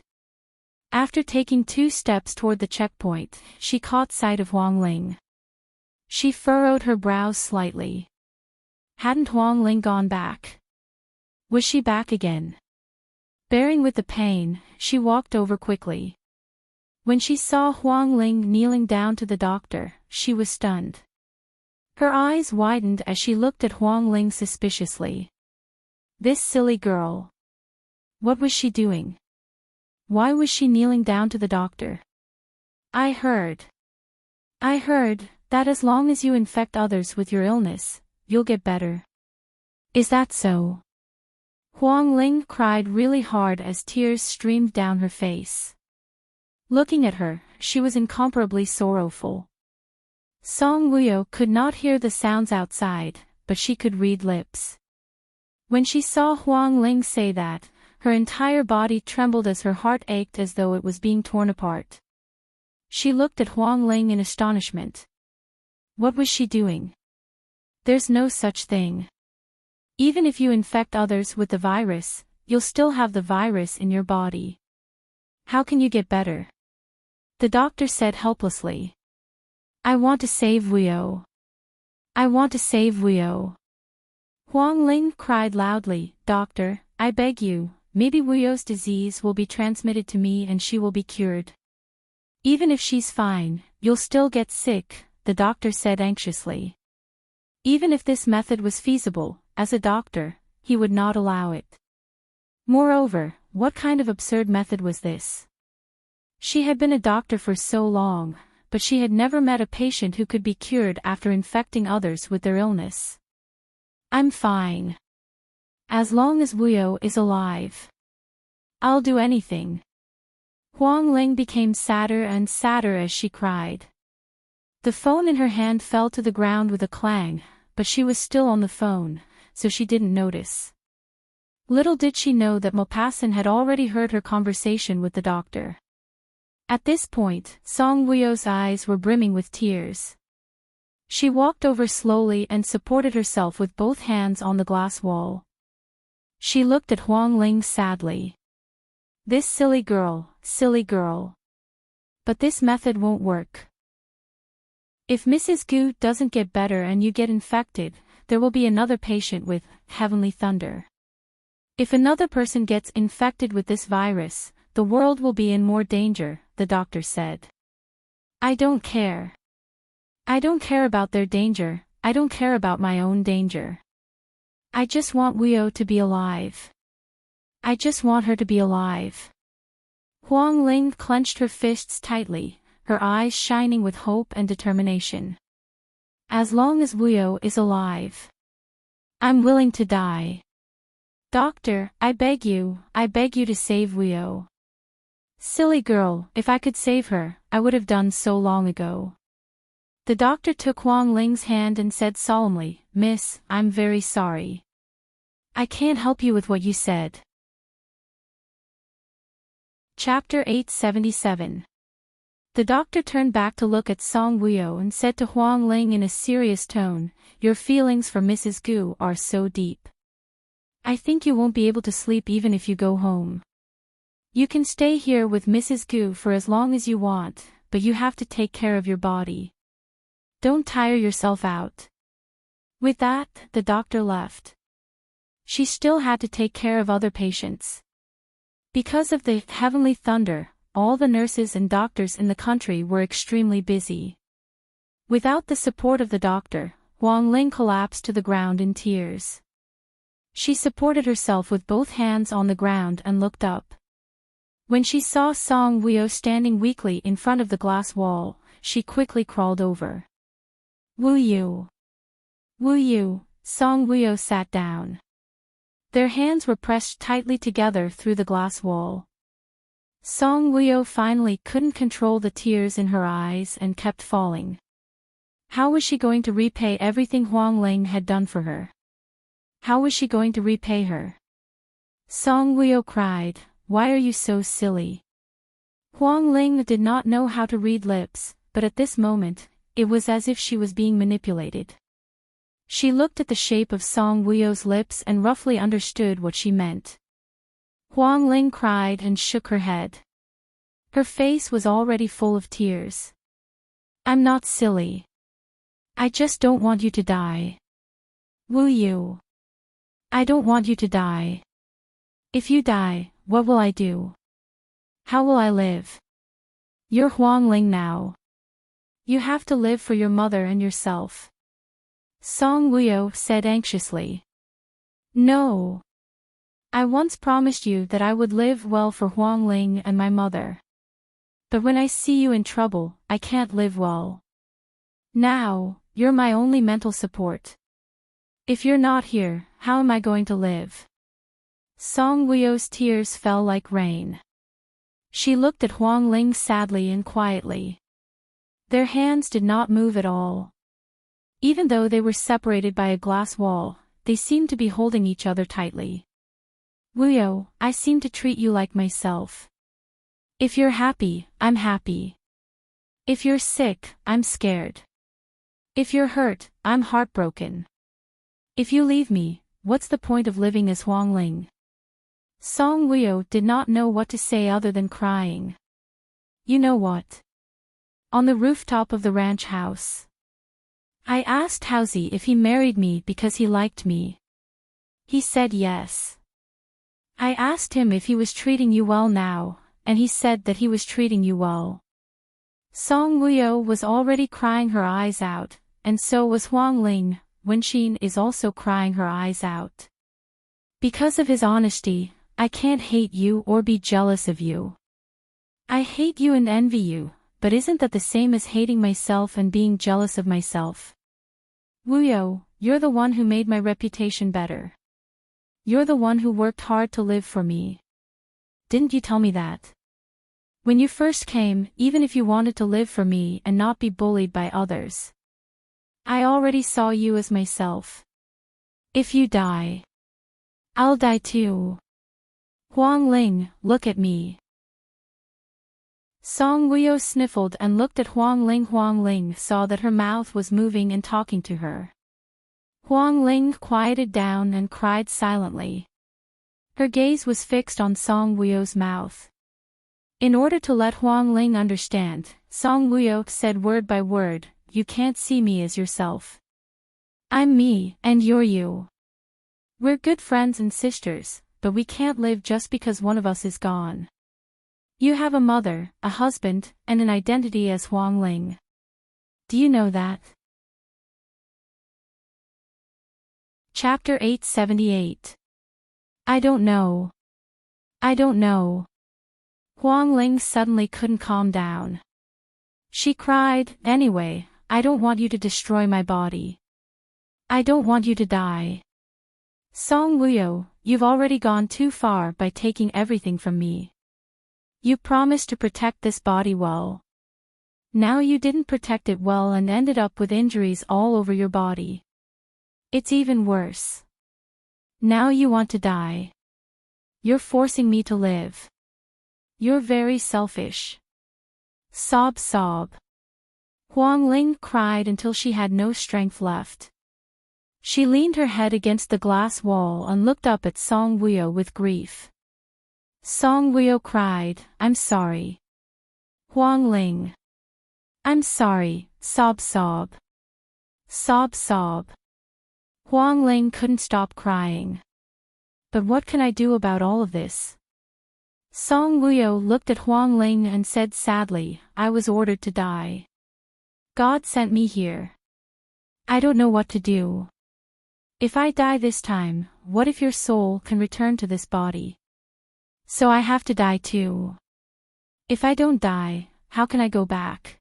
[SPEAKER 1] After taking 2 steps toward the checkpoint, she caught sight of Huang Ling. She furrowed her brows slightly. Hadn't Huang Ling gone back? Was she back again? Bearing with the pain, she walked over quickly. When she saw Huang Ling kneeling down to the doctor, she was stunned. Her eyes widened as she looked at Huang Ling suspiciously. This silly girl. What was she doing? Why was she kneeling down to the doctor? I heard that as long as you infect others with your illness, you'll get better. Is that so? Huang Ling cried really hard as tears streamed down her face. Looking at her, she was incomparably sorrowful. Song Wuyo could not hear the sounds outside, but she could read lips. When she saw Huang Ling say that, her entire body trembled as her heart ached as though it was being torn apart. She looked at Huang Ling in astonishment. What was she doing? There's no such thing. Even if you infect others with the virus, you'll still have the virus in your body. How can you get better? The doctor said helplessly. I want to save Wuyo. I want to save Wuyo. Huang Ling cried loudly, Doctor, I beg you, maybe Wuyo's disease will be transmitted to me and she will be cured. Even if she's fine, you'll still get sick, the doctor said anxiously. Even if this method was feasible, as a doctor, he would not allow it. Moreover, what kind of absurd method was this? She had been a doctor for so long, but she had never met a patient who could be cured after infecting others with their illness. I'm fine. As long as Wuyo is alive. I'll do anything. Huang Ling became sadder and sadder as she cried. The phone in her hand fell to the ground with a clang, but she was still on the phone, so she didn't notice. Little did she know that Maupassant had already heard her conversation with the doctor. At this point, Song Wuyo's eyes were brimming with tears. She walked over slowly and supported herself with both hands on the glass wall. She looked at Huang Ling sadly. This silly girl, silly girl. But this method won't work. If Mrs. Gu doesn't get better and you get infected, there will be another patient with heavenly thunder. If another person gets infected with this virus, the world will be in more danger, the doctor said. I don't care. I don't care about their danger, I don't care about my own danger. I just want Wuyo to be alive. I just want her to be alive. Huang Ling clenched her fists tightly, her eyes shining with hope and determination. As long as Wuyo is alive. I'm willing to die. Doctor, I beg you to save Wuyo. Silly girl, if I could save her, I would have done so long ago. The doctor took Huang Ling's hand and said solemnly, Miss, I'm very sorry. I can't help you with what you said. Chapter 877. The doctor turned back to look at Song Wuyo and said to Huang Ling in a serious tone, Your feelings for Mrs. Gu are so deep. I think you won't be able to sleep even if you go home. You can stay here with Mrs. Gu for as long as you want, but you have to take care of your body. Don't tire yourself out. With that, the doctor left. She still had to take care of other patients. Because of the heavenly thunder, all the nurses and doctors in the country were extremely busy. Without the support of the doctor, Huang Ling collapsed to the ground in tears. She supported herself with both hands on the ground and looked up. When she saw Song Wuyo standing weakly in front of the glass wall, she quickly crawled over. Wuyo. Wuyo, Song Wuyo sat down. Their hands were pressed tightly together through the glass wall. Song Wuyo finally couldn't control the tears in her eyes and kept falling. How was she going to repay everything Huang Ling had done for her? How was she going to repay her? Song Wuyo cried, Why are you so silly? Huang Ling did not know how to read lips, but at this moment, it was as if she was being manipulated. She looked at the shape of Song Wuyo's lips and roughly understood what she meant. Huang Ling cried and shook her head. Her face was already full of tears. I'm not silly. I just don't want you to die. Wuyo. I don't want you to die. If you die, what will I do? How will I live? You're Huang Ling now. You have to live for your mother and yourself. Song Wuyo said anxiously. No. I once promised you that I would live well for Huang Ling and my mother. But when I see you in trouble, I can't live well. Now, you're my only mental support. If you're not here, how am I going to live? Song Wuyo's tears fell like rain. She looked at Huang Ling sadly and quietly. Their hands did not move at all. Even though they were separated by a glass wall, they seemed to be holding each other tightly. Wuyo, I seem to treat you like myself. If you're happy, I'm happy. If you're sick, I'm scared. If you're hurt, I'm heartbroken. If you leave me, what's the point of living as Huang Ling? Song Wuyo did not know what to say other than crying. You know what? On the rooftop of the ranch house. I asked Housie if he married me because he liked me. He said yes. I asked him if he was treating you well now, and he said that he was treating you well. Song Wuyo was already crying her eyes out, and so was Huang Ling. Wenxin is also crying her eyes out. Because of his honesty, I can't hate you or be jealous of you. I hate you and envy you, but isn't that the same as hating myself and being jealous of myself? Wuyo, you're the one who made my reputation better. You're the one who worked hard to live for me. Didn't you tell me that? When you first came, even if you wanted to live for me and not be bullied by others. I already saw you as myself. If you die, I'll die too. Huang Ling, look at me. Song Wuyo sniffled and looked at Huang Ling. Huang Ling saw that her mouth was moving and talking to her. Huang Ling quieted down and cried silently. Her gaze was fixed on Song Wuyo's mouth. In order to let Huang Ling understand, Song Wuyo said word by word, you can't see me as yourself. I'm me, and you're you. We're good friends and sisters, but we can't live just because one of us is gone. You have a mother, a husband, and an identity as Huang Ling. Do you know that? Chapter 878. I don't know. I don't know. Huang Ling suddenly couldn't calm down. She cried, anyway, I don't want you to destroy my body. I don't want you to die. Song Wuyo, you've already gone too far by taking everything from me. You promised to protect this body well. Now you didn't protect it well and ended up with injuries all over your body. It's even worse. Now you want to die. You're forcing me to live. You're very selfish. Sob, sob. Huang Ling cried until she had no strength left. She leaned her head against the glass wall and looked up at Song Wuyo with grief. Song Wuyo cried, I'm sorry. Huang Ling. I'm sorry, sob, sob. Sob, sob. Huang Ling couldn't stop crying. But what can I do about all of this? Song Wuyo looked at Huang Ling and said sadly, I was ordered to die. God sent me here. I don't know what to do. If I die this time, what if your soul can return to this body? So I have to die too. If I don't die, how can I go back?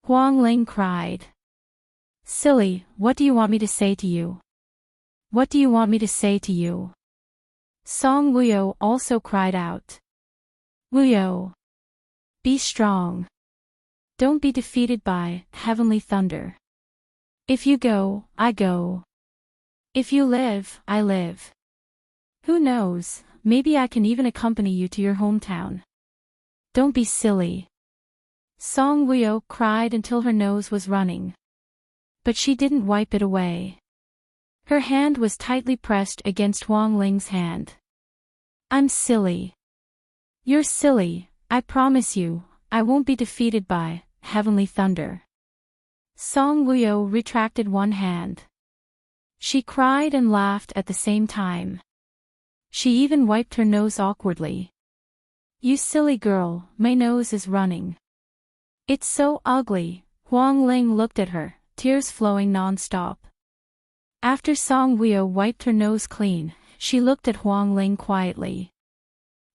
[SPEAKER 1] Huang Ling cried. Silly, what do you want me to say to you? What do you want me to say to you? Song Wuyo also cried out. Wuyo. Be strong. Don't be defeated by heavenly thunder. If you go, I go. If you live, I live. Who knows, maybe I can even accompany you to your hometown. Don't be silly. Song Wuyo cried until her nose was running. But she didn't wipe it away. Her hand was tightly pressed against Huang Ling's hand. I'm silly. You're silly, I promise you, I won't be defeated by heavenly thunder. Song Wuyo retracted one hand. She cried and laughed at the same time. She even wiped her nose awkwardly. You silly girl, my nose is running. It's so ugly. Huang Ling looked at her, tears flowing non-stop. After Song Wuyo wiped her nose clean, she looked at Huang Ling quietly.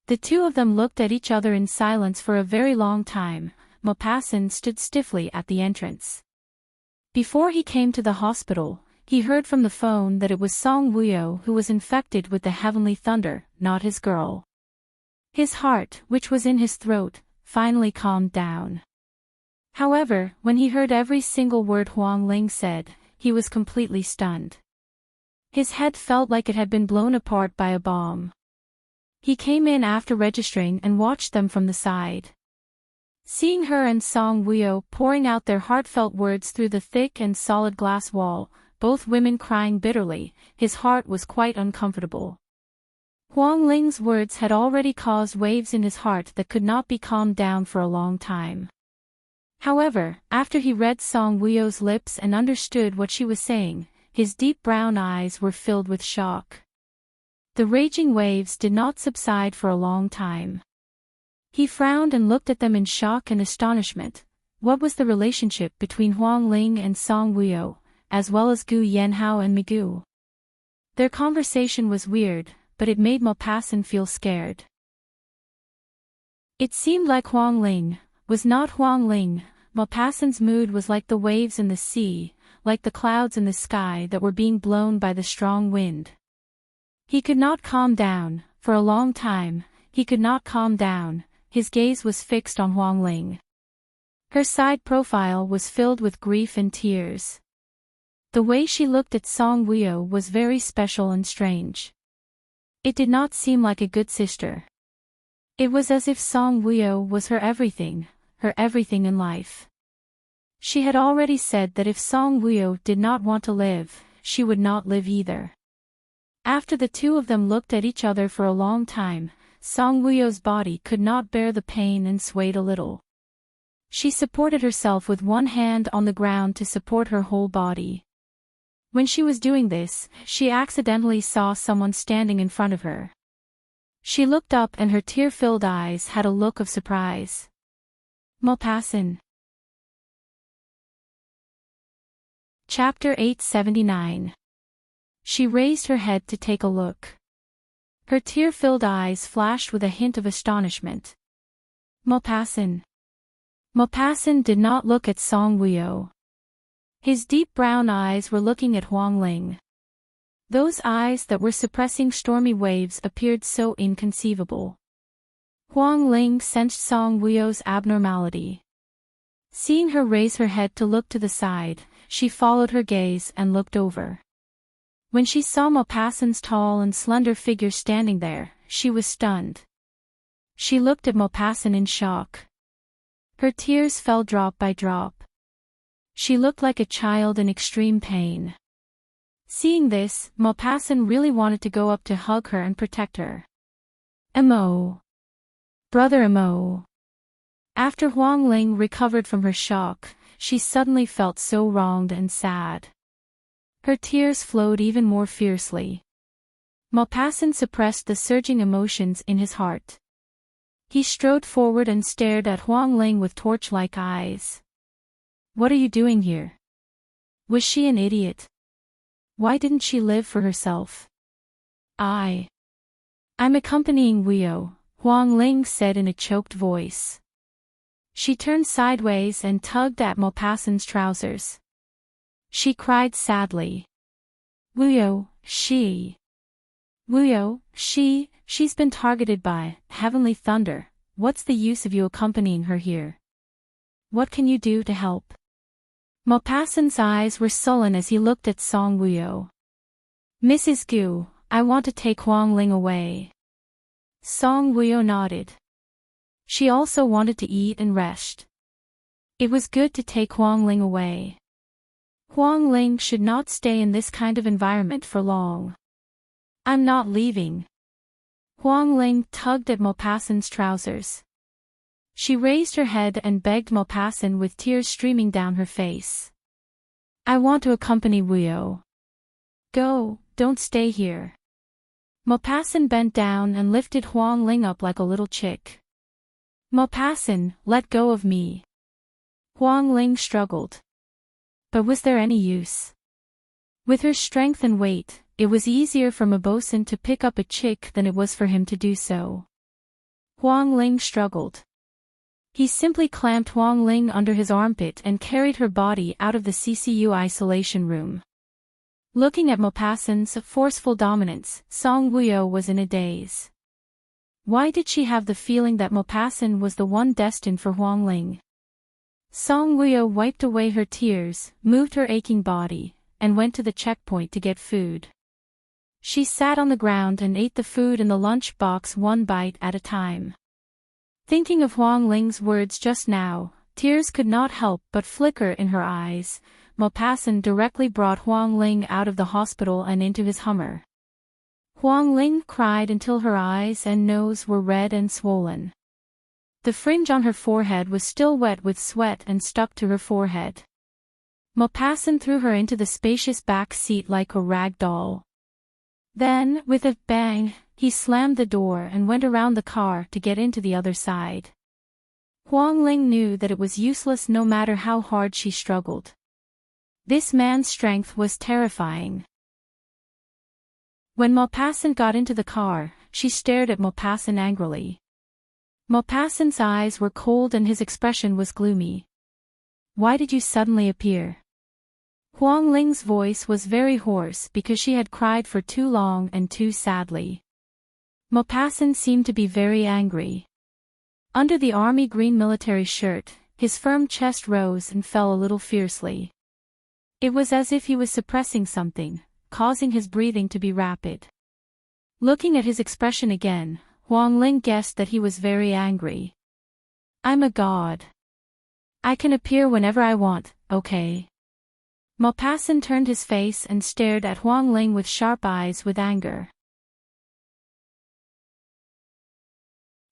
[SPEAKER 1] The two of them looked at each other in silence for a very long time. Maupassant stood stiffly at the entrance. Before he came to the hospital, he heard from the phone that it was Song Wuyo who was infected with the heavenly thunder, not his girl. His heart, which was in his throat, finally calmed down. However, when he heard every single word Huang Ling said, he was completely stunned. His head felt like it had been blown apart by a bomb. He came in after registering and watched them from the side. Seeing her and Song Wuyo pouring out their heartfelt words through the thick and solid glass wall, both women crying bitterly, his heart was quite uncomfortable. Huang Ling's words had already caused waves in his heart that could not be calmed down for a long time. However, after he read Song Wuyo's lips and understood what she was saying, his deep brown eyes were filled with shock. The raging waves did not subside for a long time. He frowned and looked at them in shock and astonishment. What was the relationship between Huang Ling and Song Wuyo, as well as Gu Yanhao and Migu? Their conversation was weird, but it made Maupassant feel scared. It seemed like Huang Ling was not Huang Ling. Maupassant's mood was like the waves in the sea, like the clouds in the sky that were being blown by the strong wind. He could not calm down, for a long time, he could not calm down. His gaze was fixed on Huang Ling. Her side profile was filled with grief and tears. The way she looked at Song Wuyo was very special and strange. It did not seem like a good sister. It was as if Song Wuyo was her everything in life. She had already said that if Song Wuyo did not want to live, she would not live either. After the two of them looked at each other for a long time, Song Wuyo's body could not bear the pain and swayed a little. She supported herself with one hand on the ground to support her whole body. When she was doing this, she accidentally saw someone standing in front of her. She looked up and her tear-filled eyes had a look of surprise. Maupassant. Chapter 879. She raised her head to take a look. Her tear-filled eyes flashed with a hint of astonishment. Maupassant. Maupassant did not look at Song Wuyo. His deep brown eyes were looking at Huang Ling. Those eyes that were suppressing stormy waves appeared so inconceivable. Huang Ling sensed Song Wuyo's abnormality. Seeing her raise her head to look to the side, she followed her gaze and looked over. When she saw Maupassant's tall and slender figure standing there, she was stunned. She looked at Maupassant in shock. Her tears fell drop by drop. She looked like a child in extreme pain. Seeing this, Maupassant really wanted to go up to hug her and protect her. Emo. Brother Emo. After Huang Ling recovered from her shock, she suddenly felt so wronged and sad. Her tears flowed even more fiercely. Maupassant suppressed the surging emotions in his heart. He strode forward and stared at Huang Ling with torch-like eyes. What are you doing here? Was she an idiot? Why didn't she live for herself? I'm accompanying Wuyo, Huang Ling said in a choked voice. She turned sideways and tugged at Maupassant's trousers. She cried sadly. She's been targeted by heavenly thunder. What's the use of you accompanying her here? What can you do to help? Maupassant's eyes were sullen as he looked at Song Wuyo. Mrs. Gu, I want to take Huang Ling away. Song Wuyo nodded. She also wanted to eat and rest. It was good to take Huang Ling away. Huang Ling should not stay in this kind of environment for long. I'm not leaving. Huang Ling tugged at Maupassant's trousers. She raised her head and begged Maupassant with tears streaming down her face. I want to accompany Wuyo. Go, don't stay here. Maupassant bent down and lifted Huang Ling up like a little chick. Maupassant, let go of me. Huang Ling struggled. But was there any use? With her strength and weight, it was easier for Maupassant to pick up a chick than it was for him to do so. Huang Ling struggled. He simply clamped Huang Ling under his armpit and carried her body out of the CCU isolation room. Looking at Maupassant's forceful dominance, Song Wuyo was in a daze. Why did she have the feeling that Maupassant was the one destined for Huang Ling? Song Wuyo wiped away her tears, moved her aching body, and went to the checkpoint to get food. She sat on the ground and ate the food in the lunch box one bite at a time. Thinking of Huang Ling's words just now, tears could not help but flicker in her eyes. Maupassant directly brought Huang Ling out of the hospital and into his Hummer. Huang Ling cried until her eyes and nose were red and swollen. The fringe on her forehead was still wet with sweat and stuck to her forehead. Maupassant threw her into the spacious back seat like a rag doll. Then, with a bang, he slammed the door and went around the car to get into the other side. Huang Ling knew that it was useless no matter how hard she struggled. This man's strength was terrifying. When Maupassant got into the car, she stared at Maupassant angrily. Maupassant's eyes were cold and his expression was gloomy. "Why did you suddenly appear?" Huang Ling's voice was very hoarse because she had cried for too long and too sadly. Maupassant seemed to be very angry. Under the army green military shirt, his firm chest rose and fell a little fiercely. It was as if he was suppressing something, causing his breathing to be rapid. Looking at his expression again, Huang Ling guessed that he was very angry. "I'm a god. I can appear whenever I want, okay?" Maupassant turned his face and stared at Huang Ling with sharp eyes with anger.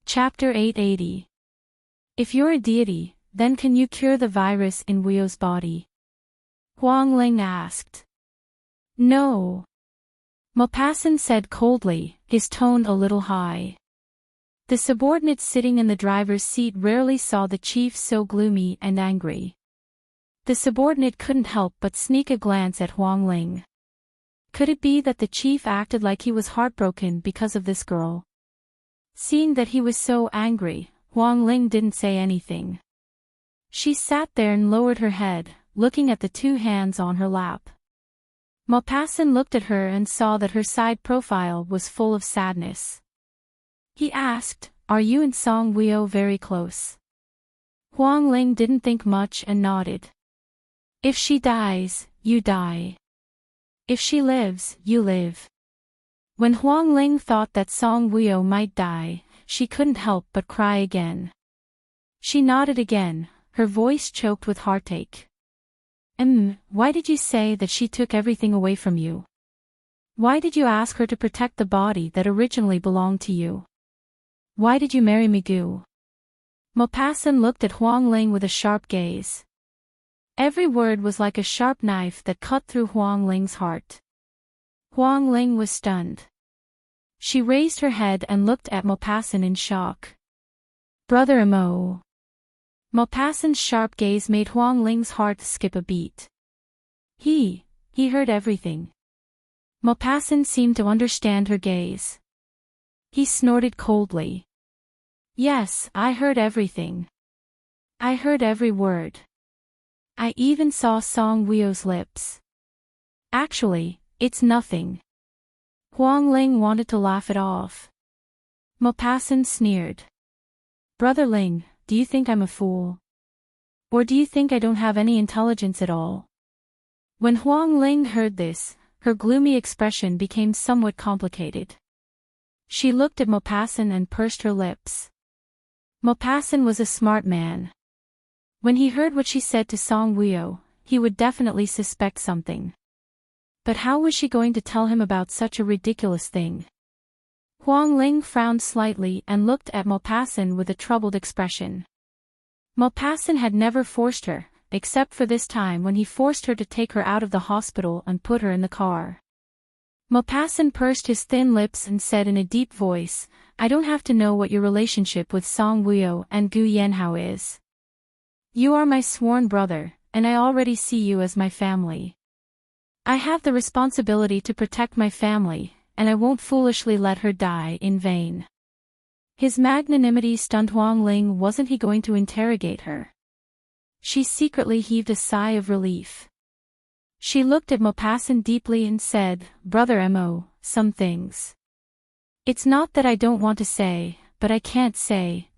[SPEAKER 1] Chapter 880. If you're a deity, then can you cure the virus in Wuyo's body? Huang Ling asked. No. Maupassant said coldly, his tone a little high. The subordinates sitting in the driver's seat rarely saw the chief so gloomy and angry. The subordinate couldn't help but sneak a glance at Huang Ling. Could it be that the chief acted like he was heartbroken because of this girl? Seeing that he was so angry, Huang Ling didn't say anything. She sat there and lowered her head, looking at the two hands on her lap. Maupassant looked at her and saw that her side profile was full of sadness. He asked, "Are you and Song Wuyo very close?" Huang Ling didn't think much and nodded. "If she dies, you die. If she lives, you live." When Huang Ling thought that Song Wuyo might die, she couldn't help but cry again. She nodded again, her voice choked with heartache. Why did you say that she took everything away from you? Why did you ask her to protect the body that originally belonged to you? Why did you marry Migu?" Maupassant looked at Huang Ling with a sharp gaze. Every word was like a sharp knife that cut through Huang Ling's heart. Huang Ling was stunned. She raised her head and looked at Maupassant in shock. "Brother Mo." Maupassant's sharp gaze made Huang Ling's heart skip a beat. He heard everything. Maupassant seemed to understand her gaze. He snorted coldly. "Yes, I heard everything. I heard every word. I even saw Song Wuyo's lips. Actually, it's nothing." Huang Ling wanted to laugh it off. Maupassant sneered. "Brother Ling, do you think I'm a fool? Or do you think I don't have any intelligence at all?" When Huang Ling heard this, her gloomy expression became somewhat complicated. She looked at Maupassant and pursed her lips. Maupassant was a smart man. When he heard what she said to Song Wuyo, he would definitely suspect something. But how was she going to tell him about such a ridiculous thing? Huang Ling frowned slightly and looked at Maupassant with a troubled expression. Maupassant had never forced her, except for this time when he forced her to take her out of the hospital and put her in the car. Maupassant pursed his thin lips and said in a deep voice, "I don't have to know what your relationship with Song Wuyo and Gu Yanhao is. You are my sworn brother, and I already see you as my family. I have the responsibility to protect my family, and I won't foolishly let her die in vain." His magnanimity stunned Huang Ling. Wasn't he going to interrogate her? She secretly heaved a sigh of relief. She looked at Maupassant deeply and said, "Brother Mo, some things. It's not that I don't want to say, but I can't say.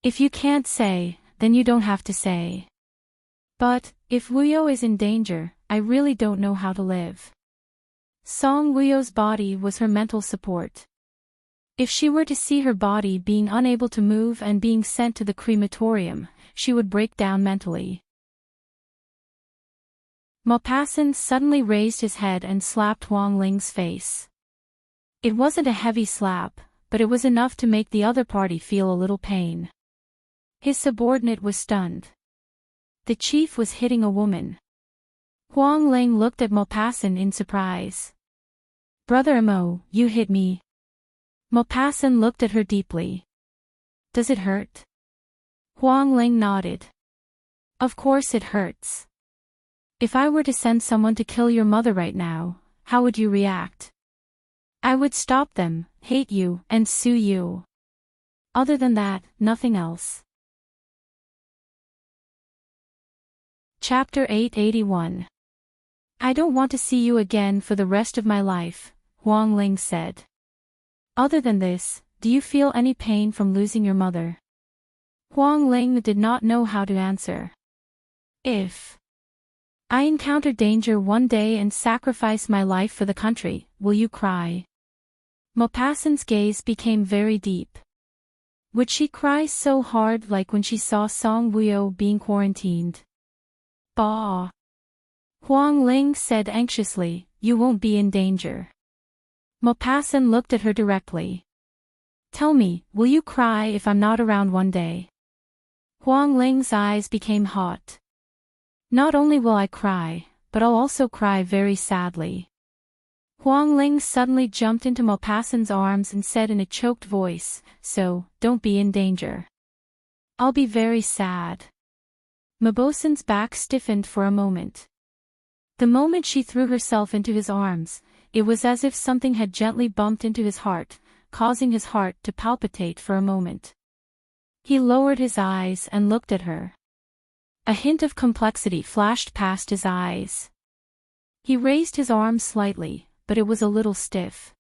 [SPEAKER 1] If you can't say, then you don't have to say. But, if Wuyo is in danger, I really don't know how to live." Song Wuyo's body was her mental support. If she were to see her body being unable to move and being sent to the crematorium, she would break down mentally. Maupassant suddenly raised his head and slapped Huang Ling's face. It wasn't a heavy slap, but it was enough to make the other party feel a little pain. His subordinate was stunned. The chief was hitting a woman. Huang Ling looked at Maupassant in surprise. "Brother Mo, you hit me." Maupassant looked at her deeply. "Does it hurt?" Huang Ling nodded. "Of course it hurts. If I were to send someone to kill your mother right now, how would you react?" "I would stop them, hate you, and sue you. Other than that, nothing else." Chapter 881. "I don't want to see you again for the rest of my life," Huang Ling said. "Other than this, do you feel any pain from losing your mother?" Huang Ling did not know how to answer. "If I encounter danger one day and sacrifice my life for the country, will you cry?" Maupassant's gaze became very deep. Would she cry so hard like when she saw Song Wuyo being quarantined? "Bah." Huang Ling said anxiously, "You won't be in danger." Maupassant looked at her directly. "Tell me, will you cry if I'm not around one day?" Huang Ling's eyes became hot. "Not only will I cry, but I'll also cry very sadly." Huang Ling suddenly jumped into Maupassant's arms and said in a choked voice, "So, don't be in danger." "I'll be very sad." Maupassant's back stiffened for a moment. The moment she threw herself into his arms, it was as if something had gently bumped into his heart, causing his heart to palpitate for a moment. He lowered his eyes and looked at her. A hint of complexity flashed past his eyes. He raised his arms slightly, but it was a little stiff.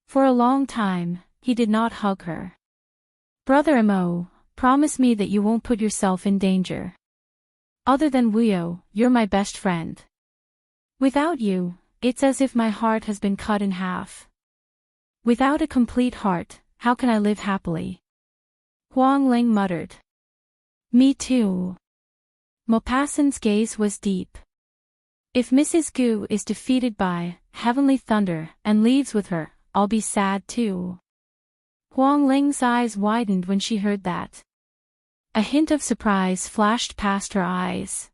[SPEAKER 1] For a long time, he did not hug her. "Brother Mo, promise me that you won't put yourself in danger. Other than Wuyo, you're my best friend. Without you, it's as if my heart has been cut in half. Without a complete heart, how can I live happily?" Huang Ling muttered. "Me too." Maupassant's gaze was deep. "If Mrs. Gu is defeated by Heavenly Thunder and leaves with her, I'll be sad too." Huang Ling's eyes widened when she heard that. A hint of surprise flashed past her eyes.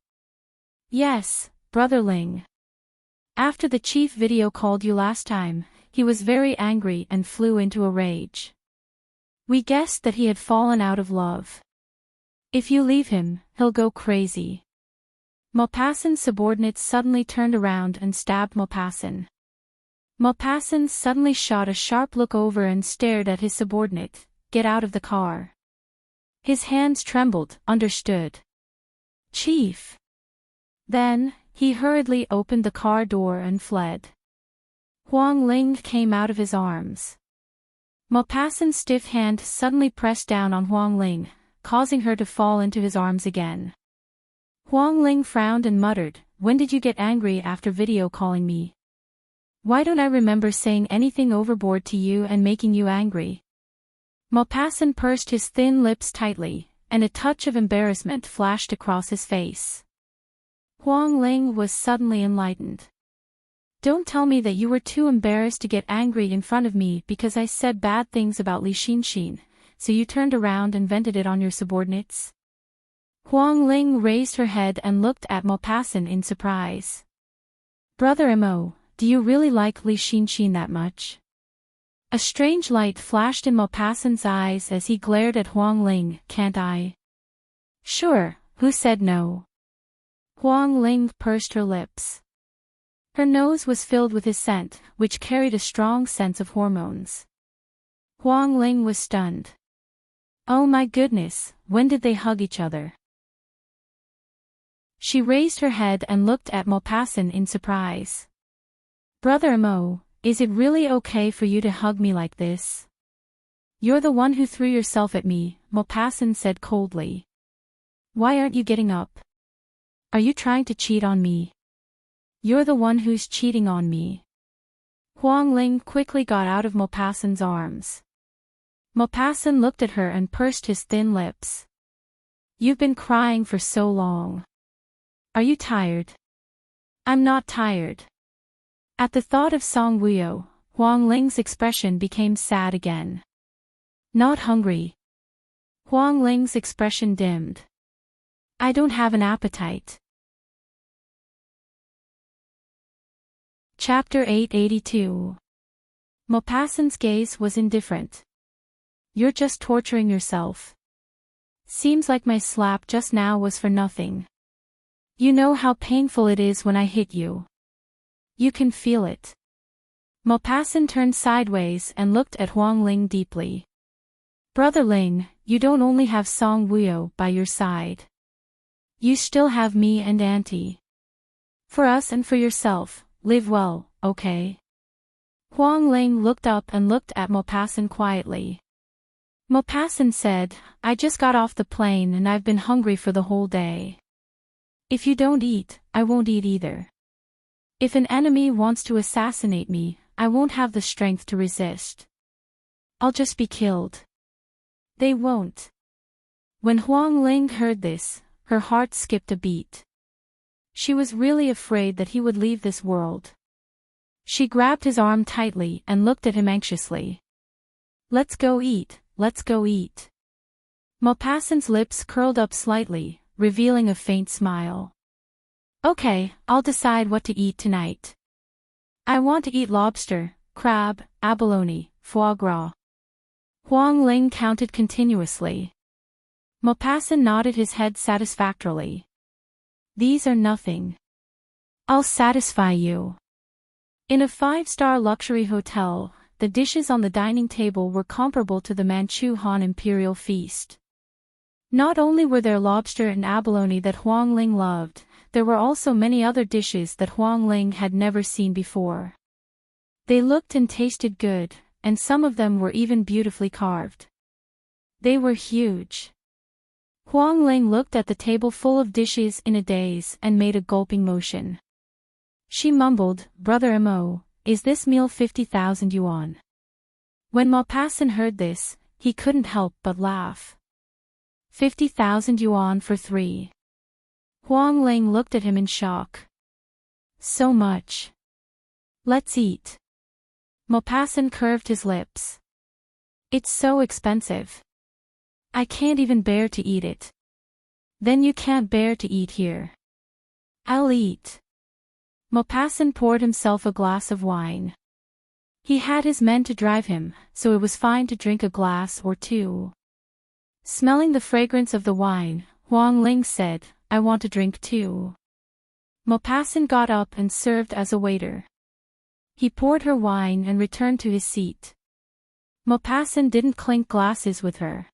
[SPEAKER 1] "Yes, Brother Ling. After the chief video called you last time, he was very angry and flew into a rage. We guessed that he had fallen out of love. If you leave him, he'll go crazy." Maupassant's subordinate suddenly turned around and stabbed Maupassant. Maupassant suddenly shot a sharp look over and stared at his subordinate. "Get out of the car." His hands trembled. "Understood, Chief." Then, he hurriedly opened the car door and fled. Huang Ling came out of his arms. Maupassant's stiff hand suddenly pressed down on Huang Ling, causing her to fall into his arms again. Huang Ling frowned and muttered, "When did you get angry after video calling me? Why don't I remember saying anything overboard to you and making you angry?" Maupassant pursed his thin lips tightly, and a touch of embarrassment flashed across his face. Huang Ling was suddenly enlightened. "Don't tell me that you were too embarrassed to get angry in front of me because I said bad things about Li Xinxin, so you turned around and vented it on your subordinates?" Huang Ling raised her head and looked at Maupassant in surprise. "Brother Mo, do you really like Li Xinxin that much?" A strange light flashed in Maupassant's eyes as he glared at Huang Ling. "Can't I?" "Sure, who said no?" Huang Ling pursed her lips. Her nose was filled with his scent, which carried a strong sense of hormones. Huang Ling was stunned. Oh my goodness, when did they hug each other? She raised her head and looked at Maupassant in surprise. "Brother Mo, is it really okay for you to hug me like this?" "You're the one who threw yourself at me," Maupassant said coldly. "Why aren't you getting up? Are you trying to cheat on me?" "You're the one who's cheating on me." Huang Ling quickly got out of Maupassant's arms. Maupassant looked at her and pursed his thin lips. You've been crying for so long. Are you tired? I'm not tired. At the thought of Song Wuyo, Huang Ling's expression became sad again. Not hungry. Huang Ling's expression dimmed. I don't have an appetite. Chapter 882. Maupassant's gaze was indifferent. You're just torturing yourself. Seems like my slap just now was for nothing. You know how painful it is when I hit you. You can feel it. Maupassant turned sideways and looked at Huang Ling deeply. Brother Ling, you don't only have Song Wuyo by your side. You still have me and Auntie. For us and for yourself, live well, okay? Huang Ling looked up and looked at Maupassant quietly. Maupassant said, I just got off the plane and I've been hungry for the whole day. If you don't eat, I won't eat either. If an enemy wants to assassinate me, I won't have the strength to resist. I'll just be killed. They won't. When Huang Ling heard this, her heart skipped a beat. She was really afraid that he would leave this world. She grabbed his arm tightly and looked at him anxiously. Let's go eat, let's go eat. Maupassant's lips curled up slightly, revealing a faint smile. Okay, I'll decide what to eat tonight. I want to eat lobster, crab, abalone, foie gras. Huang Ling counted continuously. Maupassant nodded his head satisfactorily. These are nothing. I'll satisfy you. In a 5-star luxury hotel, the dishes on the dining table were comparable to the Manchu Han imperial feast. Not only were there lobster and abalone that Huang Ling loved, there were also many other dishes that Huang Ling had never seen before. They looked and tasted good, and some of them were even beautifully carved. They were huge. Huang Ling looked at the table full of dishes in a daze and made a gulping motion. She mumbled, Brother Mo, is this meal 50,000 yuan? When Maupassant heard this, he couldn't help but laugh. 50,000 yuan for 3. Huang Ling looked at him in shock. So much. Let's eat. Maupassant curved his lips. It's so expensive. I can't even bear to eat it. Then you can't bear to eat here. I'll eat. Maupassant poured himself a glass of wine. He had his men to drive him, so it was fine to drink a glass or two. Smelling the fragrance of the wine, Huang Ling said, I want to drink too. Maupassant got up and served as a waiter. He poured her wine and returned to his seat. Maupassant didn't clink glasses with her.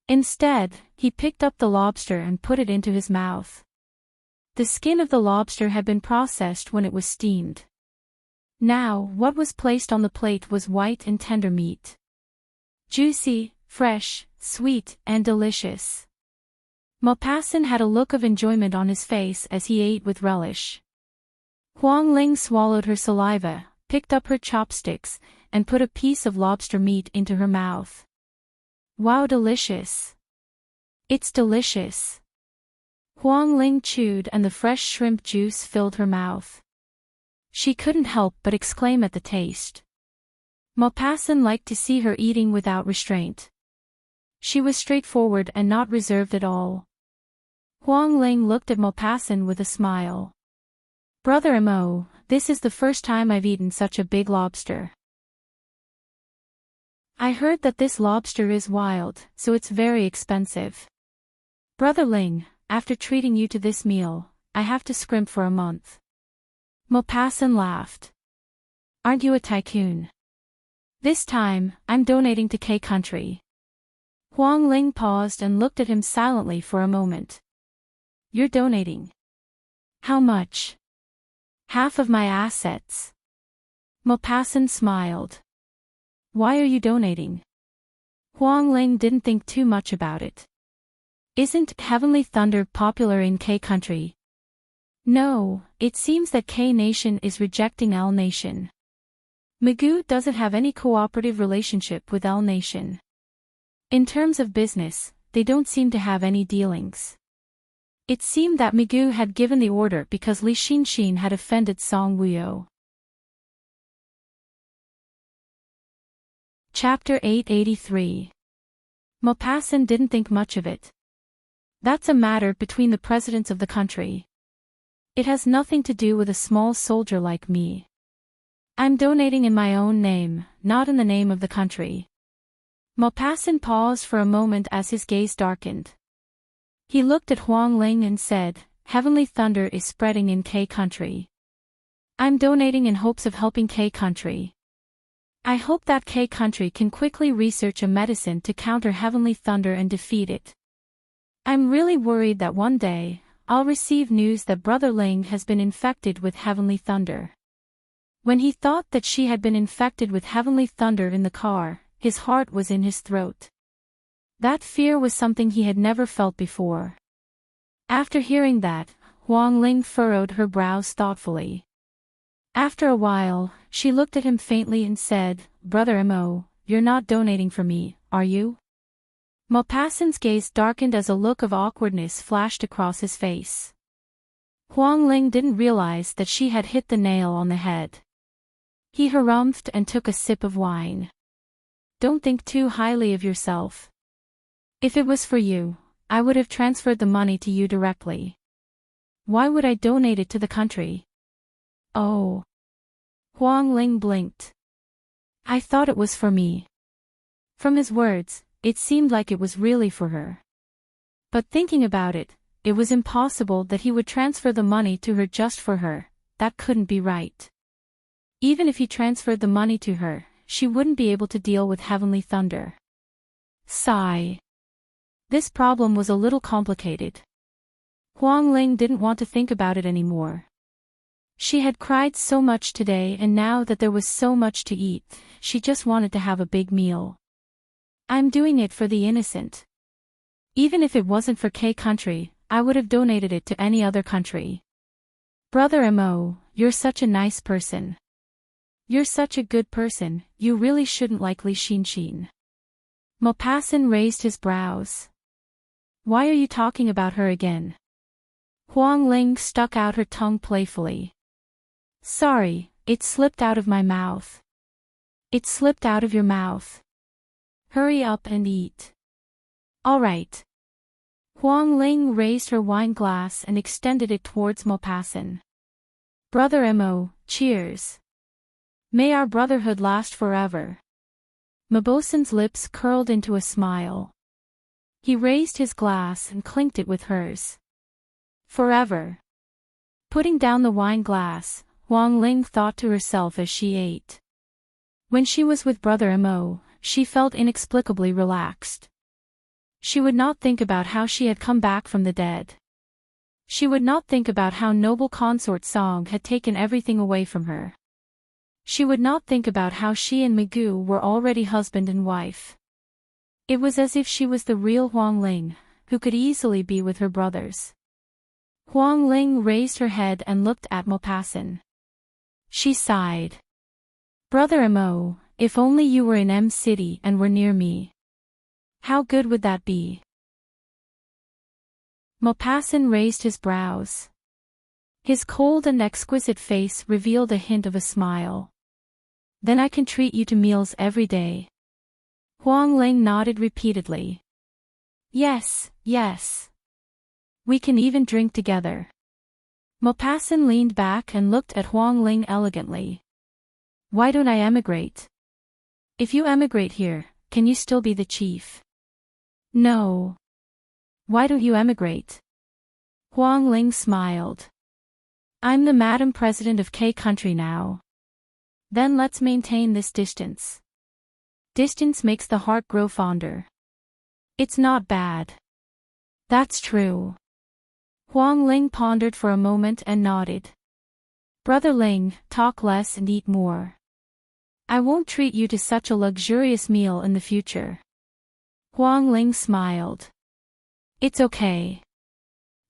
[SPEAKER 1] Instead, he picked up the lobster and put it into his mouth. The skin of the lobster had been processed when it was steamed. Now, what was placed on the plate was white and tender meat. Juicy, fresh, sweet, and delicious. Maupassant had a look of enjoyment on his face as he ate with relish. Huang Ling swallowed her saliva, picked up her chopsticks, and put a piece of lobster meat into her mouth. Wow, delicious. It's delicious. Huang Ling chewed and the fresh shrimp juice filled her mouth. She couldn't help but exclaim at the taste. Maupassant liked to see her eating without restraint. She was straightforward and not reserved at all. Huang Ling looked at Maupassant with a smile. Brother Mo, this is the first time I've eaten such a big lobster. I heard that this lobster is wild, so it's very expensive. Brother Ling, after treating you to this meal, I have to scrimp for a month. Maupassant laughed. Aren't you a tycoon? This time, I'm donating to K Country. Huang Ling paused and looked at him silently for a moment. You're donating? How much? Half of my assets. Maupassant smiled. Why are you donating? Huang Ling didn't think too much about it. Isn't Heavenly Thunder popular in K Country? No, it seems that K Nation is rejecting L Nation. Magoo doesn't have any cooperative relationship with L Nation. In terms of business, they don't seem to have any dealings. It seemed that Migu had given the order because Li Xinxin had offended Song Wuyo. Chapter 883. Maupassant didn't think much of it. That's a matter between the presidents of the country. It has nothing to do with a small soldier like me. I'm donating in my own name, not in the name of the country. Maupassant paused for a moment as his gaze darkened. He looked at Huang Ling and said, "Heavenly thunder is spreading in K country. I'm donating in hopes of helping K country. I hope that K country can quickly research a medicine to counter heavenly thunder and defeat it. I'm really worried that one day, I'll receive news that Brother Ling has been infected with heavenly thunder." When he thought that she had been infected with heavenly thunder in the car, his heart was in his throat. That fear was something he had never felt before. After hearing that, Huang Ling furrowed her brows thoughtfully. After a while, she looked at him faintly and said, "Brother Mo, you're not donating for me, are you?" Maupassant's gaze darkened as a look of awkwardness flashed across his face. Huang Ling didn't realize that she had hit the nail on the head. He harumphed and took a sip of wine. "Don't think too highly of yourself. If it was for you, I would have transferred the money to you directly. Why would I donate it to the country?" "Oh." Huang Ling blinked. "I thought it was for me." From his words, it seemed like it was really for her. But thinking about it, it was impossible that he would transfer the money to her just for her. That couldn't be right. Even if he transferred the money to her, she wouldn't be able to deal with heavenly thunder. Sigh. This problem was a little complicated. Huang Ling didn't want to think about it anymore. She had cried so much today, and now that there was so much to eat, she just wanted to have a big meal. "I'm doing it for the innocent. Even if it wasn't for K country, I would have donated it to any other country. Brother Mo, you're such a nice person. You're such a good person, you really shouldn't like Li Xinxin." Maupassant raised his brows. "Why are you talking about her again?" Huang Ling stuck out her tongue playfully. "Sorry, it slipped out of my mouth." "It slipped out of your mouth. Hurry up and eat." "All right." Huang Ling raised her wine glass and extended it towards Maupassant. "Brother Mo, cheers. May our brotherhood last forever." Maupassant's lips curled into a smile. He raised his glass and clinked it with hers. "Forever." Putting down the wine glass, Huang Ling thought to herself as she ate. When she was with Brother Mo, she felt inexplicably relaxed. She would not think about how she had come back from the dead. She would not think about how noble consort Song had taken everything away from her. She would not think about how she and Migu were already husband and wife. It was as if she was the real Huang Ling, who could easily be with her brothers. Huang Ling raised her head and looked at Maupassant. She sighed. "Brother Mo, if only you were in M City and were near me. How good would that be?" Maupassant raised his brows. His cold and exquisite face revealed a hint of a smile. "Then I can treat you to meals every day." Huang Ling nodded repeatedly. "Yes, yes. We can even drink together." Maupassant leaned back and looked at Huang Ling elegantly. "Why don't I emigrate? If you emigrate here, can you still be the chief?" "No." "Why don't you emigrate?" Huang Ling smiled. "I'm the Madam President of K country now. Then let's maintain this distance. Distance makes the heart grow fonder. It's not bad." "That's true." Huang Ling pondered for a moment and nodded. "Brother Ling, talk less and eat more. I won't treat you to such a luxurious meal in the future." Huang Ling smiled. "It's okay.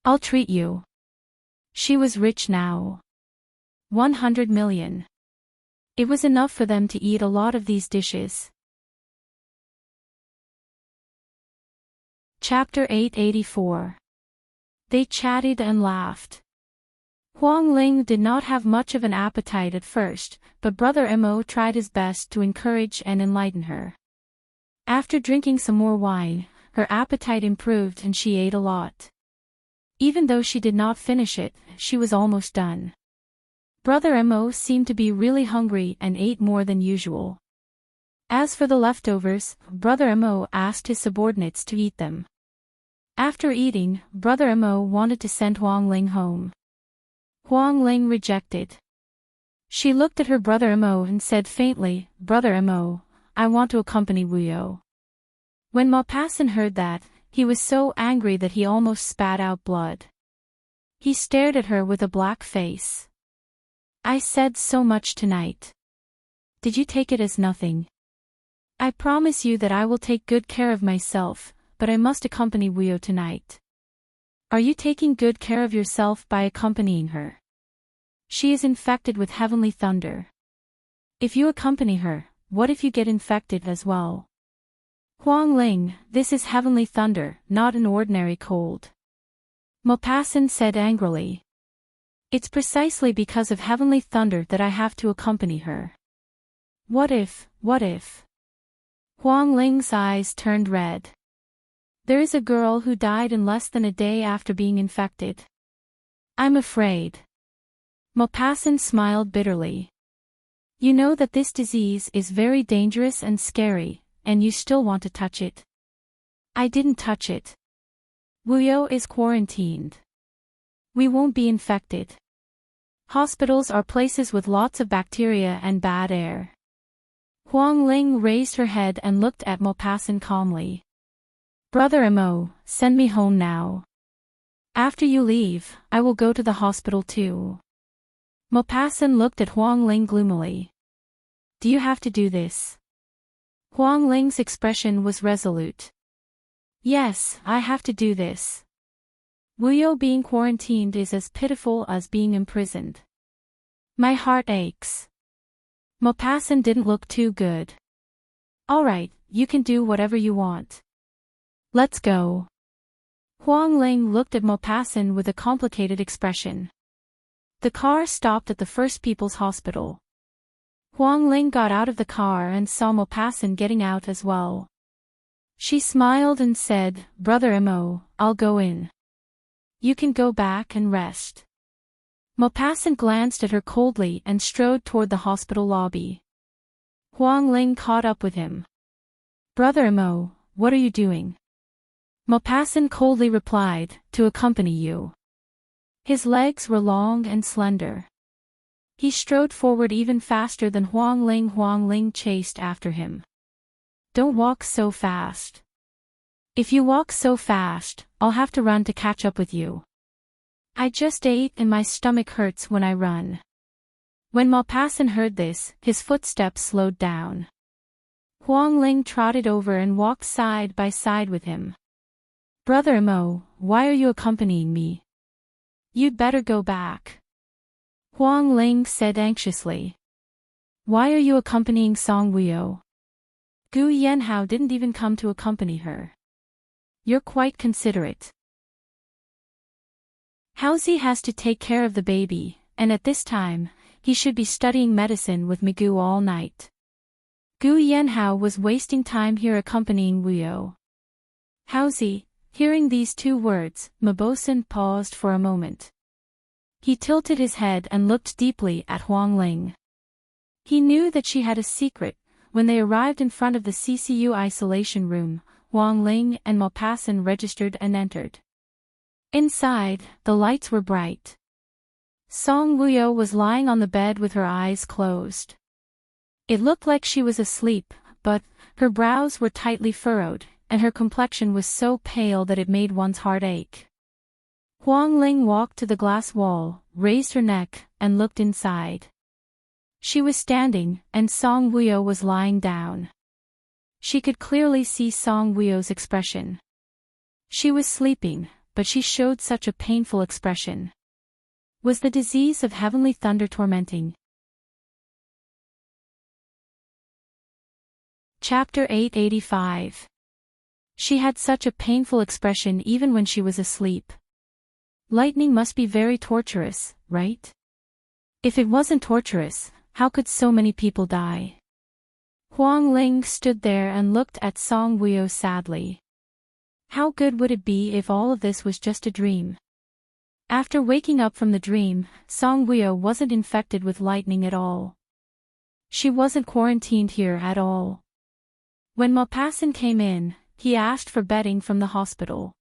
[SPEAKER 1] I'll treat you." She was rich now. 100 million. It was enough for them to eat a lot of these dishes. Chapter 884. They chatted and laughed. Huang Ling did not have much of an appetite at first, but Brother Mo tried his best to encourage and enlighten her. After drinking some more wine, her appetite improved and she ate a lot. Even though she did not finish it, she was almost done. Brother Mo seemed to be really hungry and ate more than usual. As for the leftovers, Brother Mo asked his subordinates to eat them. After eating, Brother Mo wanted to send Huang Ling home. Huang Ling rejected. She looked at her Brother Mo and said faintly, "Brother Mo, I want to accompany Wuyo." When Maupassant heard that, he was so angry that he almost spat out blood. He stared at her with a black face. "I said so much tonight. Did you take it as nothing? I promise you that I will take good care of myself, but I must accompany Wuyo tonight." "Are you taking good care of yourself by accompanying her? She is infected with heavenly thunder. If you accompany her, what if you get infected as well?" "Huang Ling, this is heavenly thunder, not an ordinary cold," Maupassant said angrily. "It's precisely because of heavenly thunder that I have to accompany her." What if? Huang Ling's eyes turned red. "There is a girl who died in less than a day after being infected. I'm afraid." Maupassant smiled bitterly. "You know that this disease is very dangerous and scary, and you still want to touch it." "I didn't touch it. Wuyo is quarantined. We won't be infected. Hospitals are places with lots of bacteria and bad air." Huang Ling raised her head and looked at Maupassant calmly. "Brother Mo, send me home now. After you leave, I will go to the hospital too." Maupassant looked at Huang Ling gloomily. "Do you have to do this?" Huang Ling's expression was resolute. "Yes, I have to do this. Wuyo being quarantined is as pitiful as being imprisoned. My heart aches." Maupassant didn't look too good. "All right, you can do whatever you want. Let's go." Huang Ling looked at Maupassant with a complicated expression. The car stopped at the First People's Hospital. Huang Ling got out of the car and saw Maupassant getting out as well. She smiled and said, "Brother Mo, I'll go in. You can go back and rest." Maupassant glanced at her coldly and strode toward the hospital lobby. Huang Ling caught up with him. "Brother Mo, what are you doing?" Maupassant coldly replied, "To accompany you." His legs were long and slender. He strode forward even faster than Huang Ling. Huang Ling chased after him. "Don't walk so fast. If you walk so fast, I'll have to run to catch up with you. I just ate and my stomach hurts when I run." When Maupassant heard this, his footsteps slowed down. Huang Ling trotted over and walked side by side with him. "Brother Mo, why are you accompanying me? You'd better go back," Huang Ling said anxiously. "Why are you accompanying Song Wuyo? Gu Yanhao didn't even come to accompany her. You're quite considerate. Haozi has to take care of the baby, and at this time, he should be studying medicine with Migu all night. Gu Yanhao was wasting time here accompanying Wuyo." Haozi, hearing these two words, Maupassant paused for a moment. He tilted his head and looked deeply at Huang Ling. He knew that she had a secret. When they arrived in front of the CCU isolation room, Huang Ling and Maupassant registered and entered. Inside, the lights were bright. Song Wuyo was lying on the bed with her eyes closed. It looked like she was asleep, but her brows were tightly furrowed, and her complexion was so pale that it made one's heart ache. Huang Ling walked to the glass wall, raised her neck, and looked inside. She was standing, and Song Wuyo was lying down. She could clearly see Song Wuyo's expression. She was sleeping, but she showed such a painful expression. Was the disease of heavenly thunder tormenting? Chapter 885. She had such a painful expression even when she was asleep. Lightning must be very torturous, right? If it wasn't torturous, how could so many people die? Huang Ling stood there and looked at Song Wuyo sadly. How good would it be if all of this was just a dream? After waking up from the dream, Song Wuyo wasn't infected with lightning at all. She wasn't quarantined here at all. When Maupassant came in, he asked for bedding from the hospital.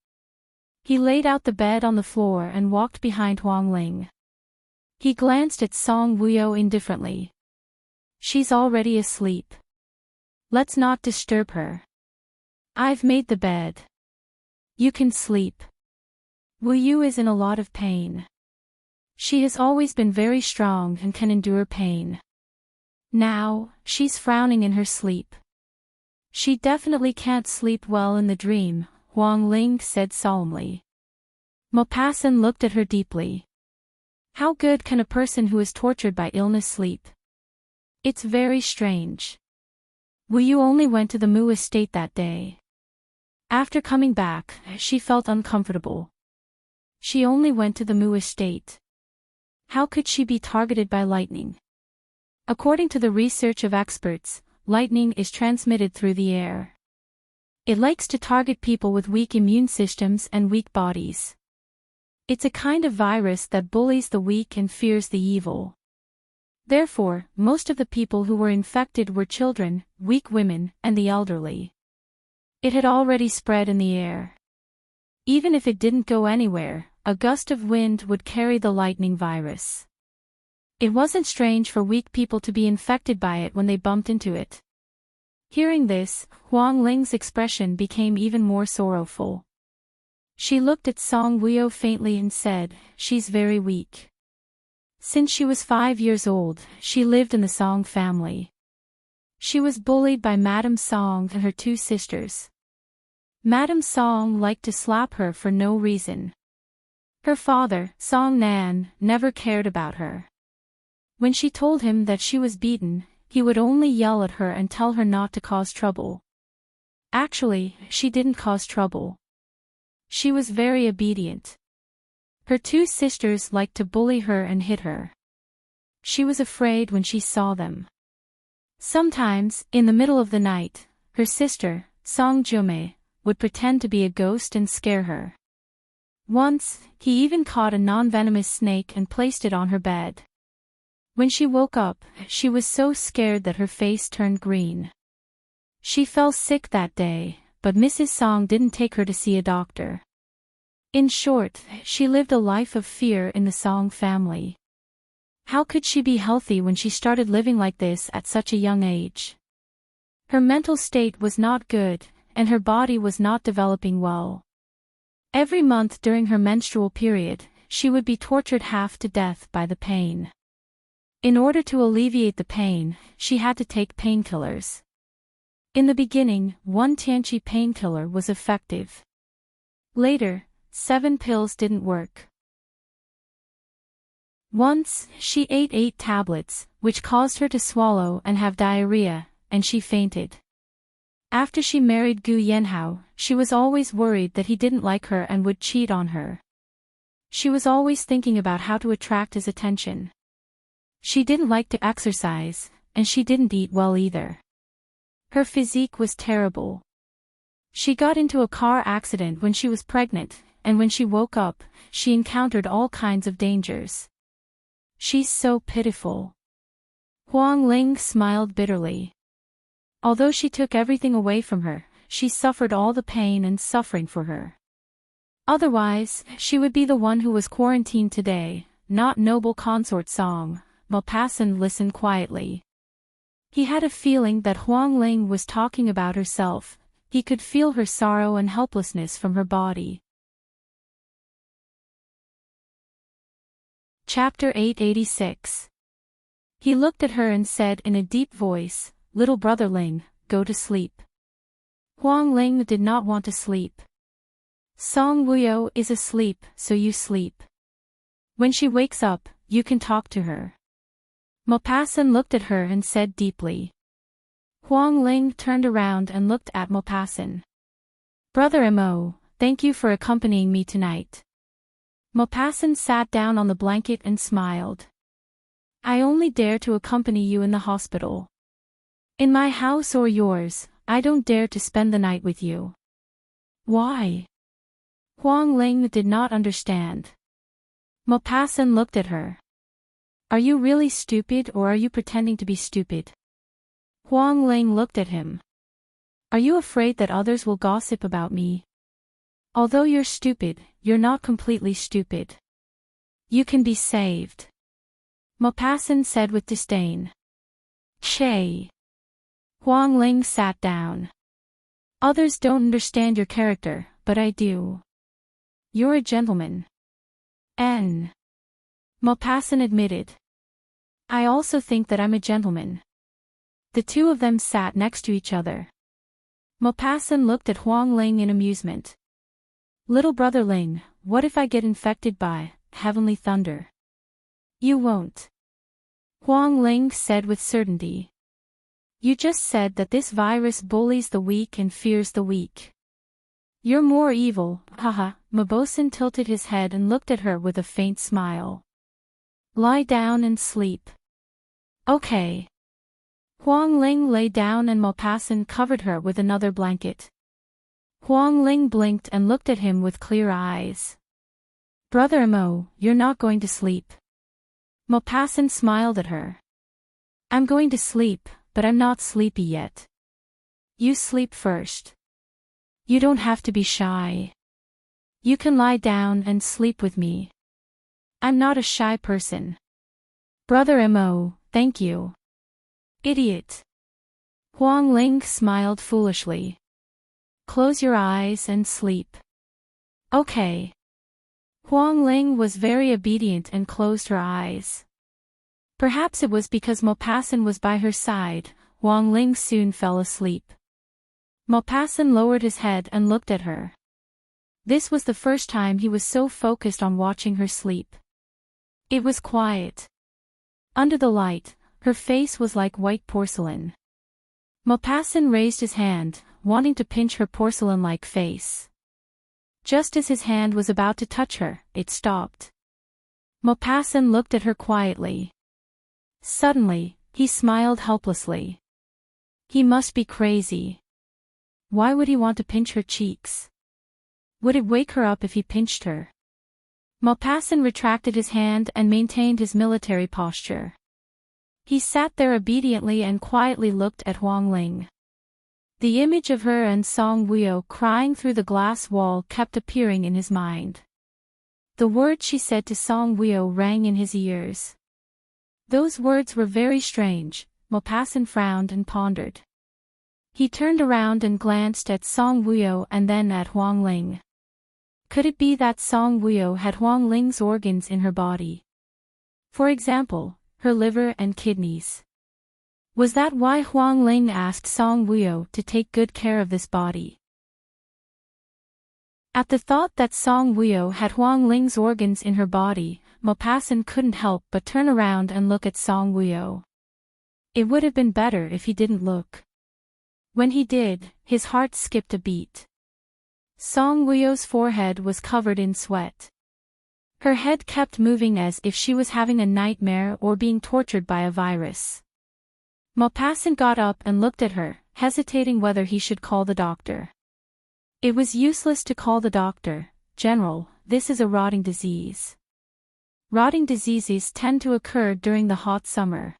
[SPEAKER 1] He laid out the bed on the floor and walked behind Huang Ling. He glanced at Song Wuyo indifferently. She's already asleep. Let's not disturb her. I've made the bed. You can sleep. Wuyu is in a lot of pain. She has always been very strong and can endure pain. Now, she's frowning in her sleep. She definitely can't sleep well in the dream, Huang Ling said solemnly. Maupassant looked at her deeply. How good can a person who is tortured by illness sleep? It's very strange. Wuyu only went to the Mu estate that day. After coming back, she felt uncomfortable. She only went to the Mu estate. How could she be targeted by lightning? According to the research of experts, lightning is transmitted through the air. It likes to target people with weak immune systems and weak bodies. It's a kind of virus that bullies the weak and fears the evil. Therefore, most of the people who were infected were children, weak women, and the elderly. It had already spread in the air. Even if it didn't go anywhere, a gust of wind would carry the lightning virus. It wasn't strange for weak people to be infected by it when they bumped into it. Hearing this, Huang Ling's expression became even more sorrowful. She looked at Song Wuyo faintly and said, "She's very weak." Since she was 5 years old, she lived in the Song family. She was bullied by Madame Song and her 2 sisters. Madame Song liked to slap her for no reason. Her father, Song Nan, never cared about her. When she told him that she was beaten, he would only yell at her and tell her not to cause trouble. Actually, she didn't cause trouble. She was very obedient. Her 2 sisters liked to bully her and hit her. She was afraid when she saw them. Sometimes, in the middle of the night, her sister, Song Jume, would pretend to be a ghost and scare her. Once, he even caught a non-venomous snake and placed it on her bed. When she woke up, she was so scared that her face turned green. She fell sick that day, but Mrs. Song didn't take her to see a doctor. In short, she lived a life of fear in the Song family. How could she be healthy when she started living like this at such a young age? Her mental state was not good, and her body was not developing well. Every month during her menstrual period, she would be tortured half to death by the pain. In order to alleviate the pain, she had to take painkillers. In the beginning, 1 Tianqi painkiller was effective. Later, 7 pills didn't work. Once, she ate 8 tablets, which caused her to swallow and have diarrhea, and she fainted. After she married Gu Yanhao, she was always worried that he didn't like her and would cheat on her. She was always thinking about how to attract his attention. She didn't like to exercise, and she didn't eat well either. Her physique was terrible. She got into a car accident when she was pregnant, and when she woke up, she encountered all kinds of dangers. She's so pitiful. Huang Ling smiled bitterly. Although she took everything away from her, she suffered all the pain and suffering for her. Otherwise, she would be the one who was quarantined today, not noble consort Song. Maupassant listened quietly. He had a feeling that Huang Ling was talking about herself. He could feel her sorrow and helplessness from her body. Chapter 886. He looked at her and said in a deep voice, "Little brother Ling, go to sleep." Huang Ling did not want to sleep. Song Wuyo is asleep, so you sleep. When she wakes up, you can talk to her. Maupassant looked at her and said deeply. Huang Ling turned around and looked at Maupassant. Brother Mo, thank you for accompanying me tonight. Maupassant sat down on the blanket and smiled. I only dare to accompany you in the hospital. In my house or yours, I don't dare to spend the night with you. Why? Huang Ling did not understand. Maupassant looked at her. Are you really stupid or are you pretending to be stupid? Huang Ling looked at him. Are you afraid that others will gossip about me? Although you're stupid, you're not completely stupid. You can be saved. Maupassant said with disdain. Che. Huang Ling sat down. Others don't understand your character, but I do. You're a gentleman. N. Maupassant admitted. I also think that I'm a gentleman. The two of them sat next to each other. Maupassant looked at Huang Ling in amusement. Little brother Ling, what if I get infected by heavenly thunder? You won't. Huang Ling said with certainty. You just said that this virus bullies the weak and fears the weak. You're more evil, haha. Maupassant tilted his head and looked at her with a faint smile. Lie down and sleep. Okay. Huang Ling lay down and Maupassant covered her with another blanket. Huang Ling blinked and looked at him with clear eyes. Brother Mo, you're not going to sleep. Maupassant smiled at her. I'm going to sleep, but I'm not sleepy yet. You sleep first. You don't have to be shy. You can lie down and sleep with me. I'm not a shy person. Brother Mo, thank you. Idiot. Huang Ling smiled foolishly. Close your eyes and sleep. Okay. Huang Ling was very obedient and closed her eyes. Perhaps it was because Maupassant was by her side, Huang Ling soon fell asleep. Maupassant lowered his head and looked at her. This was the first time he was so focused on watching her sleep. It was quiet. Under the light, her face was like white porcelain. Maupassant raised his hand, wanting to pinch her porcelain-like face. Just as his hand was about to touch her, it stopped. Maupassant looked at her quietly. Suddenly, he smiled helplessly. He must be crazy. Why would he want to pinch her cheeks? Would it wake her up if he pinched her? Maupassant retracted his hand and maintained his military posture. He sat there obediently and quietly looked at Huang Ling. The image of her and Song Wuyo crying through the glass wall kept appearing in his mind. The words she said to Song Wuyo rang in his ears. Those words were very strange. Maupassant frowned and pondered. He turned around and glanced at Song Wuyo and then at Huang Ling. Could it be that Song Wuyo had Huang Ling's organs in her body? For example, her liver and kidneys. Was that why Huang Ling asked Song Wuyo to take good care of this body? At the thought that Song Wuyo had Huang Ling's organs in her body, Maupassant couldn't help but turn around and look at Song Wuyo. It would have been better if he didn't look. When he did, his heart skipped a beat. Song Wuyo's forehead was covered in sweat. Her head kept moving as if she was having a nightmare or being tortured by a virus. Maupassant got up and looked at her, hesitating whether he should call the doctor. It was useless to call the doctor. General, this is a rotting disease. Rotting diseases tend to occur during the hot summer.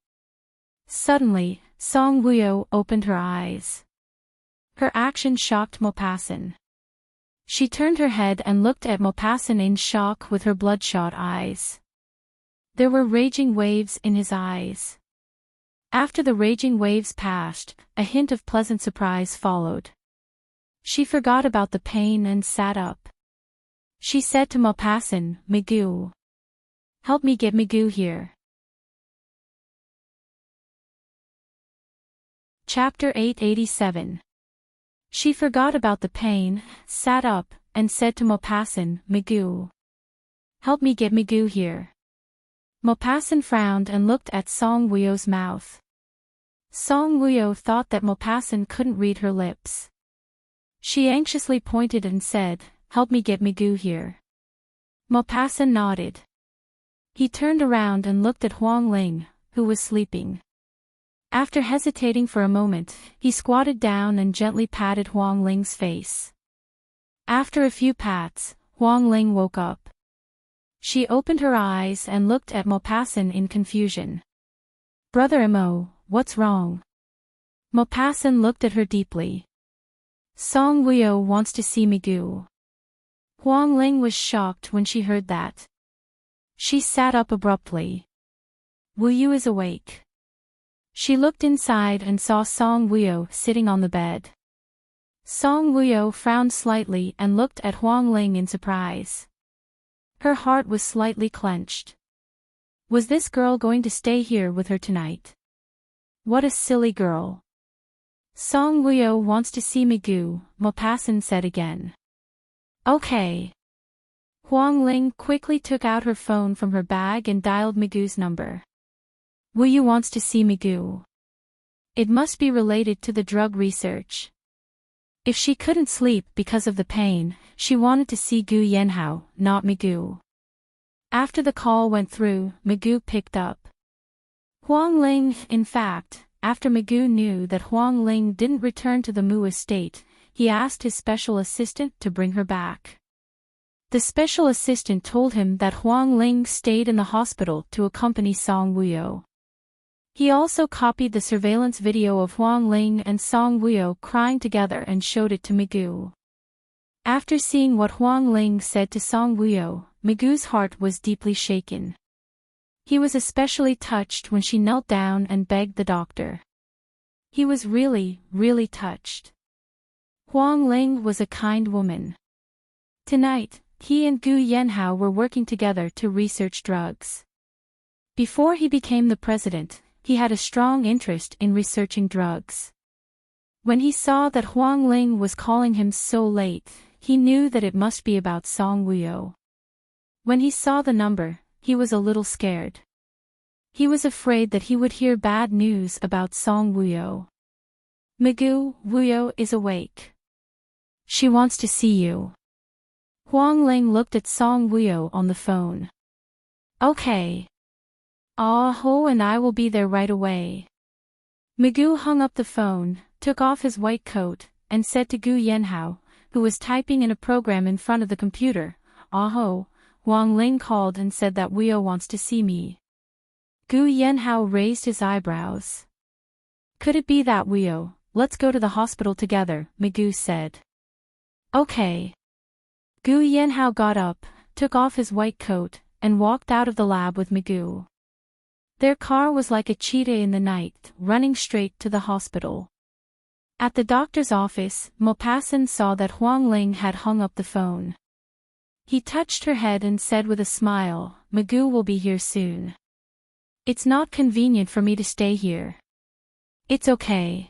[SPEAKER 1] Suddenly, Song Wuyo opened her eyes. Her action shocked Maupassant. She turned her head and looked at Maupassant in shock with her bloodshot eyes. There were raging waves in his eyes. After the raging waves passed, a hint of pleasant surprise followed. She forgot about the pain and sat up. She said to Maupassant, Magoo. Help me get Magoo here. Chapter 887. She forgot about the pain, sat up, and said to Maupassant, Magoo. Help me get Magoo here. Maupassant frowned and looked at Song Wuyo's mouth. Song Wuyo thought that Maupassant couldn't read her lips. She anxiously pointed and said, "Help me get Migu here." Maupassant nodded. He turned around and looked at Huang Ling, who was sleeping. After hesitating for a moment, he squatted down and gently patted Huang Ling's face. After a few pats, Huang Ling woke up. She opened her eyes and looked at Maupassant in confusion. "Brother Mo, what's wrong?" Maupassant looked at her deeply. "Song Wuyo wants to see Migu." Huang Ling was shocked when she heard that. She sat up abruptly. "Wuyu is awake." She looked inside and saw Song Wuyo sitting on the bed. Song Wuyo frowned slightly and looked at Huang Ling in surprise. Her heart was slightly clenched. Was this girl going to stay here with her tonight? What a silly girl. "Song Wuyo wants to see Migu," Maupassant said again. "Okay." Huang Ling quickly took out her phone from her bag and dialed Migu's number. "Wuyu wants to see Migu." It must be related to the drug research. If she couldn't sleep because of the pain, she wanted to see Gu Yanhao, not Migu. After the call went through, Migu picked up. Huang Ling, in fact, after Migu knew that Huang Ling didn't return to the Mu estate, he asked his special assistant to bring her back. The special assistant told him that Huang Ling stayed in the hospital to accompany Song Wuyo. He also copied the surveillance video of Huang Ling and Song Wuyo crying together and showed it to Migu. After seeing what Huang Ling said to Song Wuyo, Migu's heart was deeply shaken. He was especially touched when she knelt down and begged the doctor. He was really, really touched. Huang Ling was a kind woman. Tonight, he and Gu Yanhao were working together to research drugs. Before he became the president, he had a strong interest in researching drugs. When he saw that Huang Ling was calling him so late, he knew that it must be about Song Wuyo. When he saw the number, he was a little scared. He was afraid that he would hear bad news about Song Wuyo. "Migu, Wuyo is awake. She wants to see you." Huang Ling looked at Song Wuyo on the phone. "Okay. Ho and I will be there right away." Migu hung up the phone, took off his white coat, and said to Gu Yanhao, who was typing in a program in front of the computer, "Ho, Huang Ling called and said that Wuyo wants to see me." Gu Yanhao raised his eyebrows. "Could it be that Wuyo? Let's go to the hospital together," Migu said. "Okay." Gu Yanhao got up, took off his white coat, and walked out of the lab with Migu. Their car was like a cheetah in the night, running straight to the hospital. At the doctor's office, Maupassant saw that Huang Ling had hung up the phone. He touched her head and said with a smile, "Migu will be here soon. It's not convenient for me to stay here." "It's okay.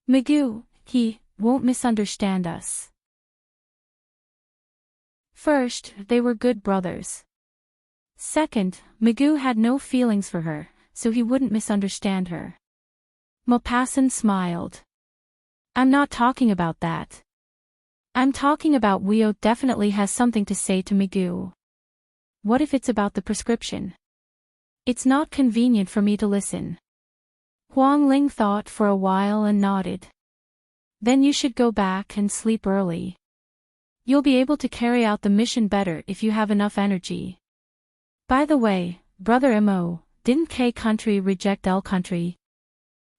[SPEAKER 1] Migu, he won't misunderstand us." First, they were good brothers. Second, Migu had no feelings for her, so he wouldn't misunderstand her. Maupassant smiled. "I'm not talking about that. I'm talking about Wuyo definitely has something to say to Migu. What if it's about the prescription? It's not convenient for me to listen." Huang Ling thought for a while and nodded. "Then you should go back and sleep early. You'll be able to carry out the mission better if you have enough energy. By the way, Brother Mo, didn't K Country reject L Country?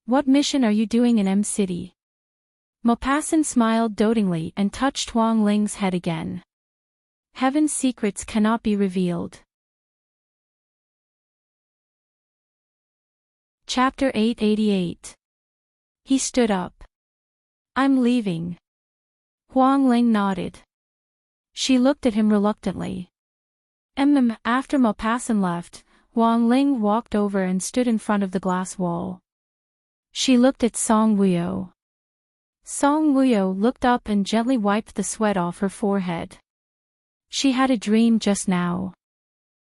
[SPEAKER 1] What mission are you doing in M City?" Maupassant smiled dotingly and touched Huang Ling's head again. "Heaven's secrets cannot be revealed." Chapter 888. He stood up. "I'm leaving." Huang Ling nodded. She looked at him reluctantly. After Maupassant left, Huang Ling walked over and stood in front of the glass wall. She looked at Song Wuyo. Song Wuyo looked up and gently wiped the sweat off her forehead. She had a dream just now.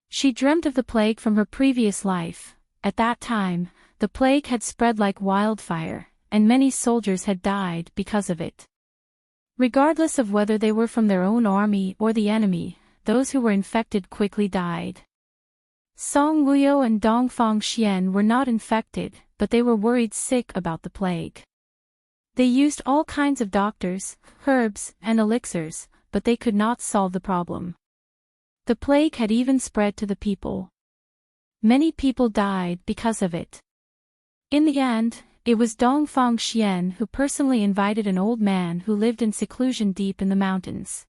[SPEAKER 1] She dreamt of the plague from her previous life. At that time, the plague had spread like wildfire, and many soldiers had died because of it. Regardless of whether they were from their own army or the enemy, those who were infected quickly died. Song Wuyo and Dongfang Xian were not infected, but they were worried sick about the plague. They used all kinds of doctors, herbs, and elixirs, but they could not solve the problem. The plague had even spread to the people. Many people died because of it. In the end, it was Dongfang Xian who personally invited an old man who lived in seclusion deep in the mountains.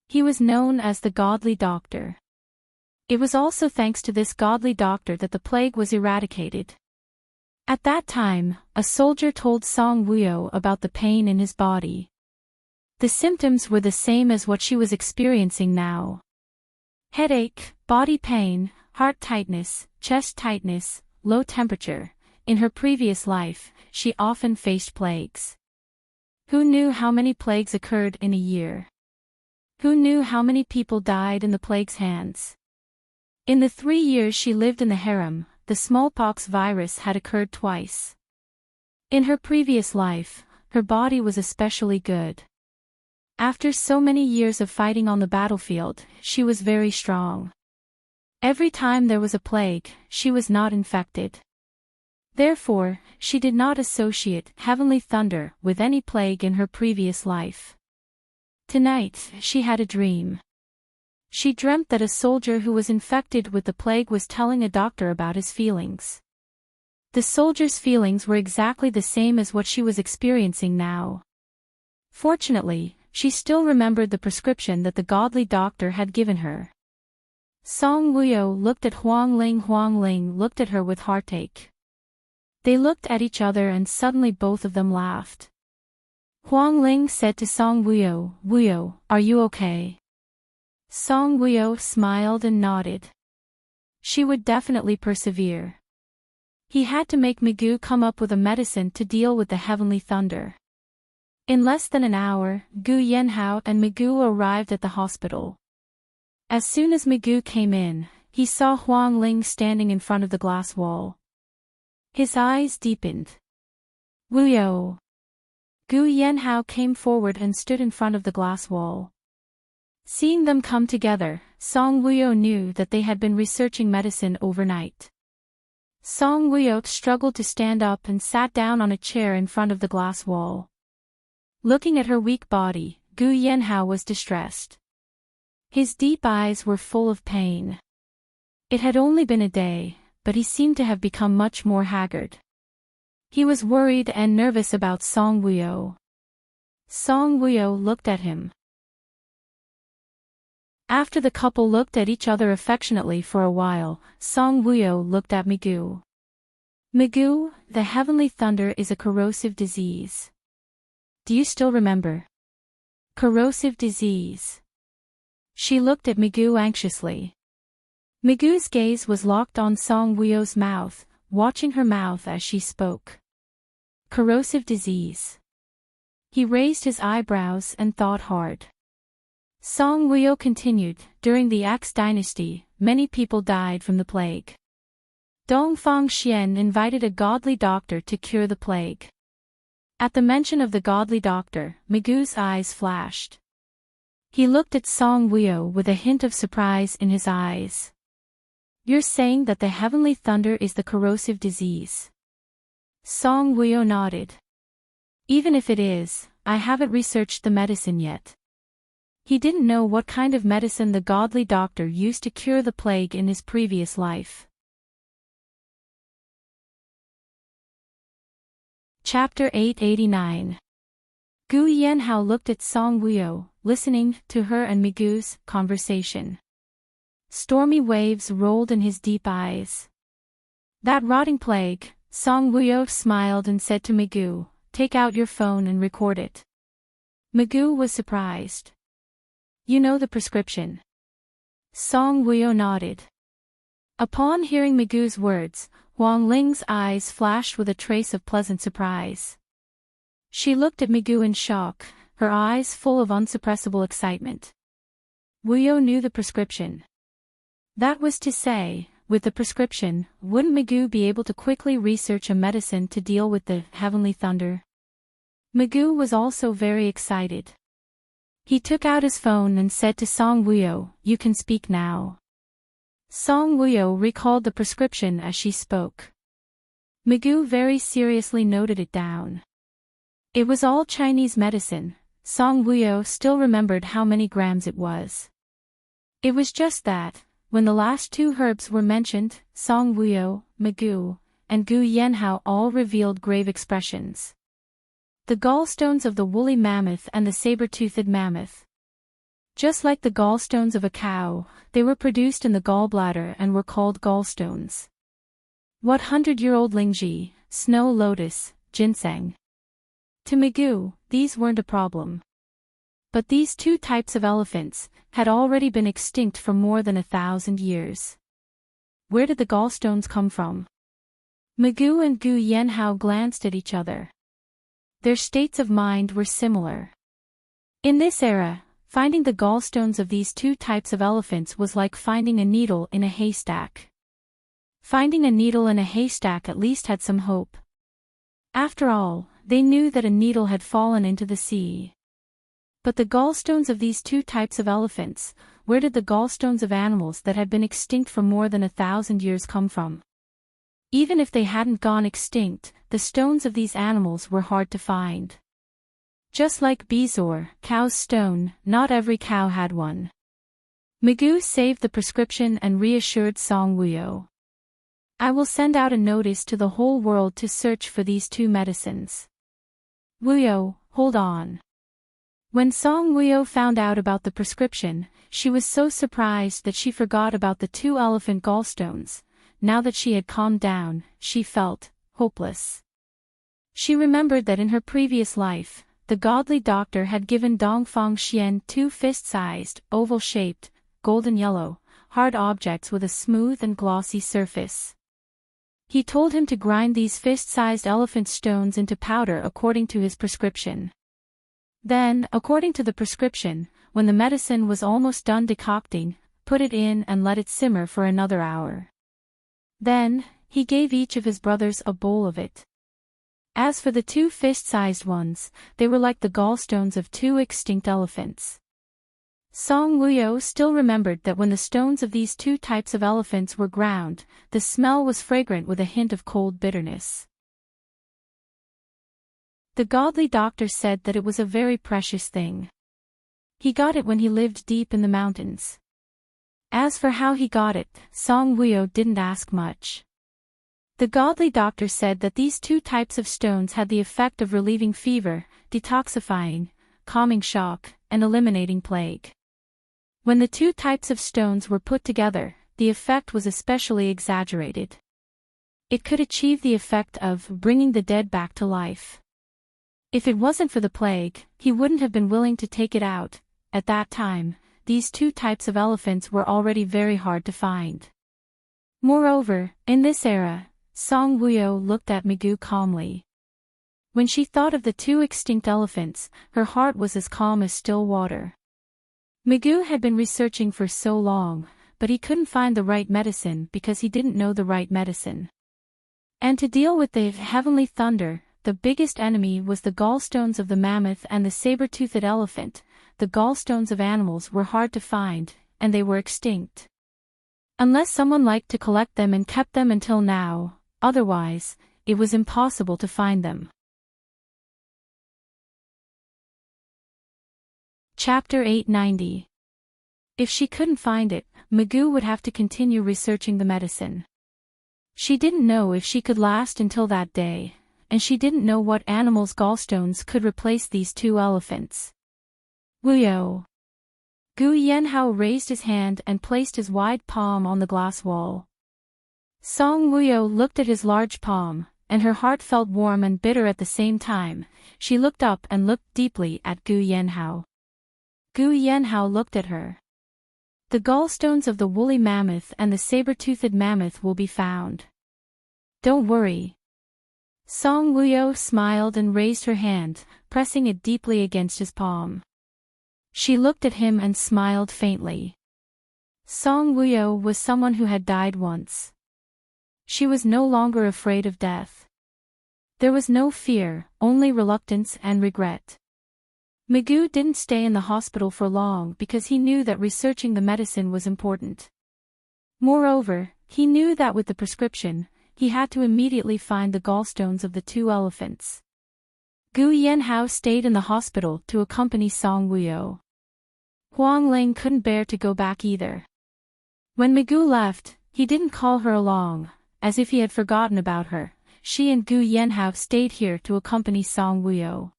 [SPEAKER 1] He was known as the Godly Doctor. It was also thanks to this godly doctor that the plague was eradicated. At that time, a soldier told Song Wuyo about the pain in his body. The symptoms were the same as what she was experiencing now. Headache, body pain, heart tightness, chest tightness, low temperature. In her previous life, she often faced plagues. Who knew how many plagues occurred in a year? Who knew how many people died in the plague's hands? In the 3 years she lived in the harem, the smallpox virus had occurred twice. In her previous life, her body was especially good. After so many years of fighting on the battlefield, she was very strong. Every time there was a plague, she was not infected. Therefore, she did not associate heavenly thunder with any plague in her previous life. Tonight, she had a dream. She dreamt that a soldier who was infected with the plague was telling a doctor about his feelings. The soldier's feelings were exactly the same as what she was experiencing now. Fortunately, she still remembered the prescription that the godly doctor had given her. Song Wuyo looked at Huang Ling looked at her with heartache. They looked at each other and suddenly both of them laughed. Huang Ling said to Song Wuyo, "Wuyo, are you okay?" Song Wuyo smiled and nodded. She would definitely persevere. He had to make Migu come up with a medicine to deal with the heavenly thunder. In less than an hour, Gu Yanhao and Migu arrived at the hospital. As soon as Migu came in, he saw Huang Ling standing in front of the glass wall. His eyes deepened. "Wuyo." Gu Yanhao came forward and stood in front of the glass wall. Seeing them come together, Song Wuyo knew that they had been researching medicine overnight. Song Wuyo struggled to stand up and sat down on a chair in front of the glass wall. Looking at her weak body, Gu Yanhao was distressed. His deep eyes were full of pain. It had only been a day, but he seemed to have become much more haggard. He was worried and nervous about Song Wuyo. Song Wuyo looked at him. After the couple looked at each other affectionately for a while, Song Wuyo looked at Migu. "Migu, the heavenly thunder is a corrosive disease. Do you still remember?" "Corrosive disease." She looked at Migu anxiously. Migu's gaze was locked on Song Wuyo's mouth, watching her mouth as she spoke. "Corrosive disease." He raised his eyebrows and thought hard. Song Wuyo continued, "During the Axe dynasty, many people died from the plague. Dongfang Xian invited a godly doctor to cure the plague." At the mention of the godly doctor, Migu's eyes flashed. He looked at Song Wuyo with a hint of surprise in his eyes. "You're saying that the heavenly thunder is the corrosive disease?" Song Wuyo nodded. "Even if it is, I haven't researched the medicine yet." He didn't know what kind of medicine the godly doctor used to cure the plague in his previous life. Chapter 889. Gu Yanhao looked at Song Wuyo, listening to her and Migu's conversation. Stormy waves rolled in his deep eyes. "That rotting plague," Song Wuyo smiled and said to Migu, "Take out your phone and record it." Migu was surprised. "You know the prescription?" Song Wuyo nodded. Upon hearing Migu's words, Huang Ling's eyes flashed with a trace of pleasant surprise. She looked at Migu in shock, her eyes full of unsuppressible excitement. Wuyo knew the prescription. That was to say, with the prescription, wouldn't Migu be able to quickly research a medicine to deal with the heavenly thunder? Magoo was also very excited. He took out his phone and said to Song Wuyo, "You can speak now." Song Wuyo recalled the prescription as she spoke. Magoo very seriously noted it down. It was all Chinese medicine. Song Wuyo still remembered how many grams it was. It was just that, when the last two herbs were mentioned, Song Wuyo, Magoo, and Gu Yanhao all revealed grave expressions. The gallstones of the woolly mammoth and the saber-toothed mammoth. Just like the gallstones of a cow, they were produced in the gallbladder and were called gallstones. What 100-year-old Lingji, snow lotus, ginseng? To Magoo, these weren't a problem. But these two types of elephants had already been extinct for more than 1,000 years. Where did the gallstones come from? Magoo and Gu Yanhao glanced at each other. Their states of mind were similar. In this era, finding the gallstones of these two types of elephants was like finding a needle in a haystack. Finding a needle in a haystack at least had some hope. After all, they knew that a needle had fallen into the sea. But the gallstones of these two types of elephants, where did the gallstones of animals that had been extinct for more than 1,000 years come from? Even if they hadn't gone extinct, the stones of these animals were hard to find. Just like Bezoar, cow's stone, not every cow had one. Magoo saved the prescription and reassured Song Wuyo. "I will send out a notice to the whole world to search for these two medicines." Wuyo, hold on. When Song Wuyo found out about the prescription, she was so surprised that she forgot about the two elephant gallstones. Now that she had calmed down, she felt hopeless. She remembered that in her previous life, the godly doctor had given Dongfang Xian two fist-sized, oval-shaped, golden yellow, hard objects with a smooth and glossy surface. He told him to grind these fist-sized elephant stones into powder according to his prescription. Then, according to the prescription, when the medicine was almost done decocting, put it in and let it simmer for another hour. Then, he gave each of his brothers a bowl of it. As for the two fist-sized ones, they were like the gallstones of two extinct elephants. Song Wuyo still remembered that when the stones of these two types of elephants were ground, the smell was fragrant with a hint of cold bitterness. The godly doctor said that it was a very precious thing. He got it when he lived deep in the mountains. As for how he got it, Song Wuyo didn't ask much. The godly doctor said that these two types of stones had the effect of relieving fever, detoxifying, calming shock, and eliminating plague. When the two types of stones were put together, the effect was especially exaggerated. It could achieve the effect of bringing the dead back to life. If it wasn't for the plague, he wouldn't have been willing to take it out. At that time, these two types of elephants were already very hard to find. Moreover, in this era, Song Wuyo looked at Magoo calmly. When she thought of the two extinct elephants, her heart was as calm as still water. Magoo had been researching for so long, but he couldn't find the right medicine because he didn't know the right medicine. And to deal with the heavenly thunder, the biggest enemy was the gallstones of the mammoth and the saber-toothed elephant. The gallstones of animals were hard to find, and they were extinct. Unless someone liked to collect them and kept them until now, otherwise, it was impossible to find them. Chapter 890. If she couldn't find it, Magoo would have to continue researching the medicine. She didn't know if she could last until that day, and she didn't know what animal's gallstones could replace these two elephants. Wuyo. Gu Yanhao raised his hand and placed his wide palm on the glass wall. Song Wuyo looked at his large palm, and her heart felt warm and bitter at the same time. She looked up and looked deeply at Gu Yanhao. Gu Yanhao looked at her. The gallstones of the woolly mammoth and the saber-toothed mammoth will be found. Don't worry. Song Wuyo smiled and raised her hand, pressing it deeply against his palm. She looked at him and smiled faintly. Song Wuyo was someone who had died once. She was no longer afraid of death. There was no fear, only reluctance and regret. Magoo didn't stay in the hospital for long because he knew that researching the medicine was important. Moreover, he knew that with the prescription, he had to immediately find the gallstones of the two elephants. Gu Yanhao stayed in the hospital to accompany Song Wuyo. Huang Ling couldn't bear to go back either. When Magoo left, he didn't call her along, as if he had forgotten about her. She and Gu Yanhao stayed here to accompany Song Wuyo.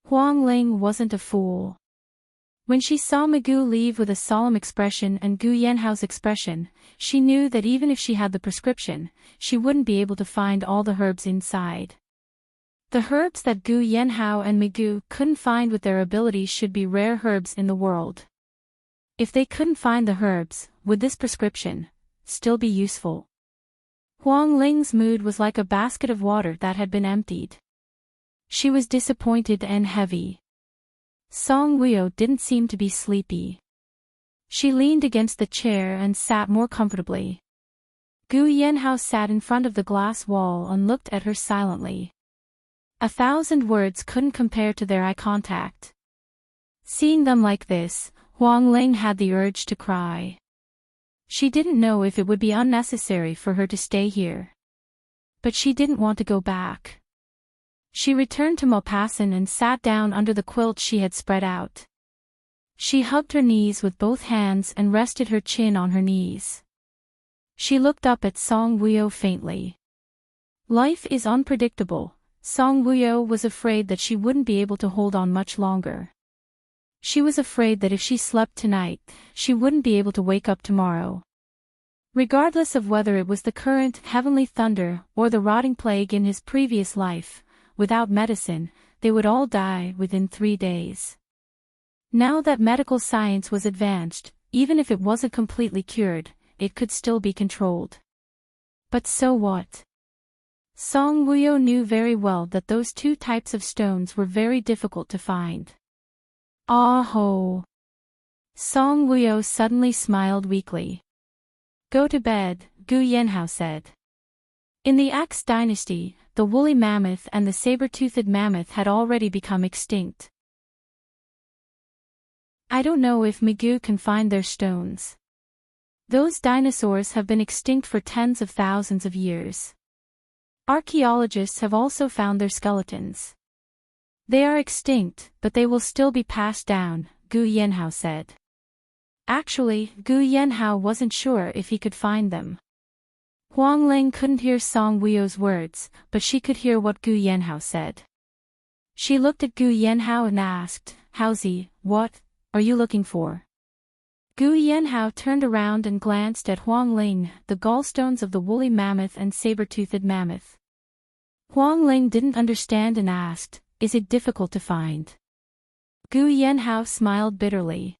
[SPEAKER 1] Huang Ling wasn't a fool. When she saw Magoo leave with a solemn expression and Gu Yanhao's expression, she knew that even if she had the prescription, she wouldn't be able to find all the herbs inside. The herbs that Gu Yanhao and Magoo couldn't find with their abilities should be rare herbs in the world. If they couldn't find the herbs, would this prescription still be useful? Huang Ling's mood was like a basket of water that had been emptied. She was disappointed and heavy. Song Wuyo didn't seem to be sleepy. She leaned against the chair and sat more comfortably. Gu Yanhao sat in front of the glass wall and looked at her silently. 1,000 words couldn't compare to their eye contact. Seeing them like this, Huang Ling had the urge to cry. She didn't know if it would be unnecessary for her to stay here. But she didn't want to go back. She returned to Maupassant and sat down under the quilt she had spread out. She hugged her knees with both hands and rested her chin on her knees. She looked up at Song Wuyo faintly. Life is unpredictable. Song Wuyo was afraid that she wouldn't be able to hold on much longer. She was afraid that if she slept tonight, she wouldn't be able to wake up tomorrow. Regardless of whether it was the current heavenly thunder or the rotting plague in his previous life, without medicine, they would all die within 3 days. Now that medical science was advanced, even if it wasn't completely cured, it could still be controlled. But so what? Song Wuyo knew very well that those two types of stones were very difficult to find. Ah ho! Song Wuyo suddenly smiled weakly. Go to bed, Gu Yanhao said. In the Axe dynasty, the woolly mammoth and the saber-toothed mammoth had already become extinct. I don't know if Magoo can find their stones. Those dinosaurs have been extinct for tens of thousands of years. Archaeologists have also found their skeletons. They are extinct, but they will still be passed down, Gu Yanhao said. Actually, Gu Yanhao wasn't sure if he could find them. Huang Ling couldn't hear Song Wuyo's words, but she could hear what Gu Yanhao said. She looked at Gu Yanhao and asked, Howzy, what are you looking for? Gu Yanhao turned around and glanced at Huang Ling, the gallstones of the woolly mammoth and saber-toothed mammoth. Huang Ling didn't understand and asked, is it difficult to find? Gu Yanhao smiled bitterly.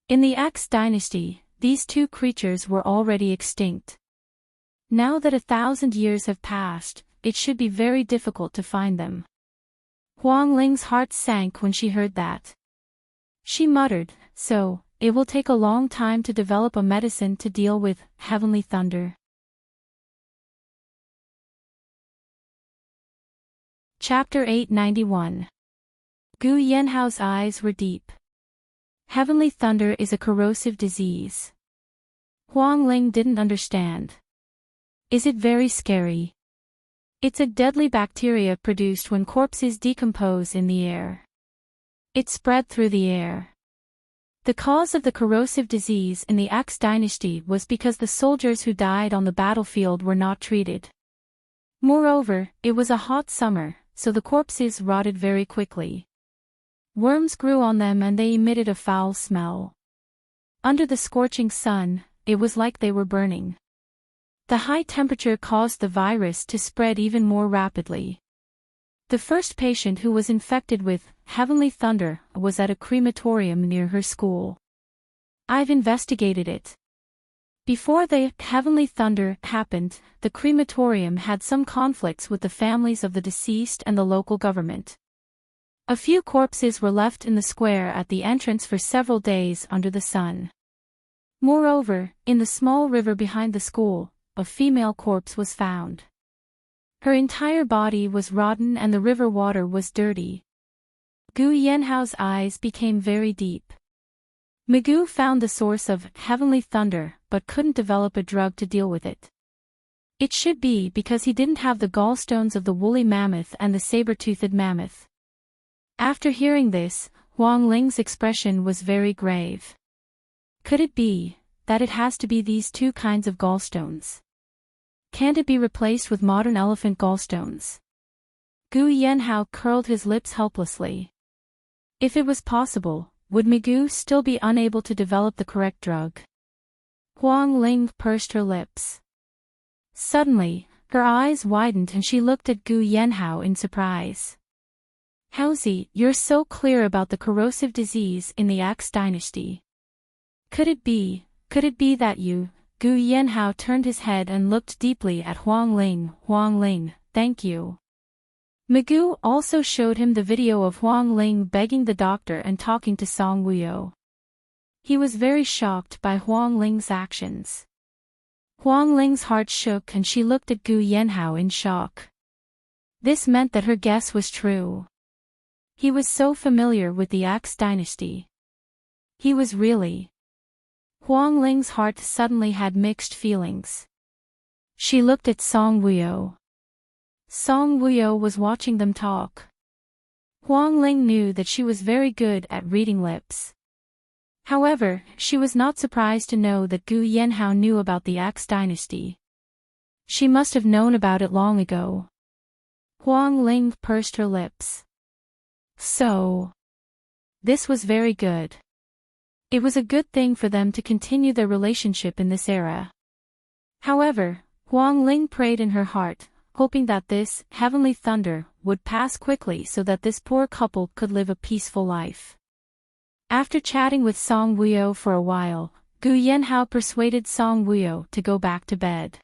[SPEAKER 1] In the Axe dynasty, these two creatures were already extinct. Now that 1,000 years have passed, it should be very difficult to find them. Huang Ling's heart sank when she heard that. She muttered, so, it will take a long time to develop a medicine to deal with heavenly thunder. Chapter 891. Gu Yanhao's eyes were deep. Heavenly thunder is a corrosive disease. Huang Ling didn't understand. Is it very scary? It's a deadly bacteria produced when corpses decompose in the air. It spread through the air. The cause of the corrosive disease in the Axe dynasty was because the soldiers who died on the battlefield were not treated. Moreover, it was a hot summer, so the corpses rotted very quickly. Worms grew on them and they emitted a foul smell. Under the scorching sun, it was like they were burning. The high temperature caused the virus to spread even more rapidly. The first patient who was infected with heavenly thunder was at a crematorium near her school. I've investigated it. Before the heavenly thunder happened, the crematorium had some conflicts with the families of the deceased and the local government. A few corpses were left in the square at the entrance for several days under the sun. Moreover, in the small river behind the school, a female corpse was found. Her entire body was rotten and the river water was dirty. Gu Yanhao's eyes became very deep. Magoo found the source of heavenly thunder but couldn't develop a drug to deal with it. It should be because he didn't have the gallstones of the woolly mammoth and the saber-toothed mammoth. After hearing this, Huang Ling's expression was very grave. Could it be that it has to be these two kinds of gallstones? Can't it be replaced with modern elephant gallstones? Gu Yanhao curled his lips helplessly. If it was possible, would Magoo still be unable to develop the correct drug? Huang Ling pursed her lips. Suddenly, her eyes widened and she looked at Gu Yanhao in surprise. Haozi, you're so clear about the corrosive disease in the Axe dynasty. Could it be that you? Gu Yanhao turned his head and looked deeply at Huang Ling. Huang Ling, thank you. Magoo also showed him the video of Huang Ling begging the doctor and talking to Song Wuyo. He was very shocked by Huang Ling's actions. Huang Ling's heart shook and she looked at Gu Yanhao in shock. This meant that her guess was true. He was so familiar with the Axe dynasty. He was really. Huang Ling's heart suddenly had mixed feelings. She looked at Song Wuyo. Song Wuyo was watching them talk. Huang Ling knew that she was very good at reading lips. However, she was not surprised to know that Gu Yanhao knew about the Axe dynasty. She must have known about it long ago. Huang Ling pursed her lips. So. This was very good. It was a good thing for them to continue their relationship in this era. However, Huang Ling prayed in her heart, hoping that this heavenly thunder would pass quickly so that this poor couple could live a peaceful life. After chatting with Song Wuyo for a while, Gu Yanhao persuaded Song Wuyo to go back to bed.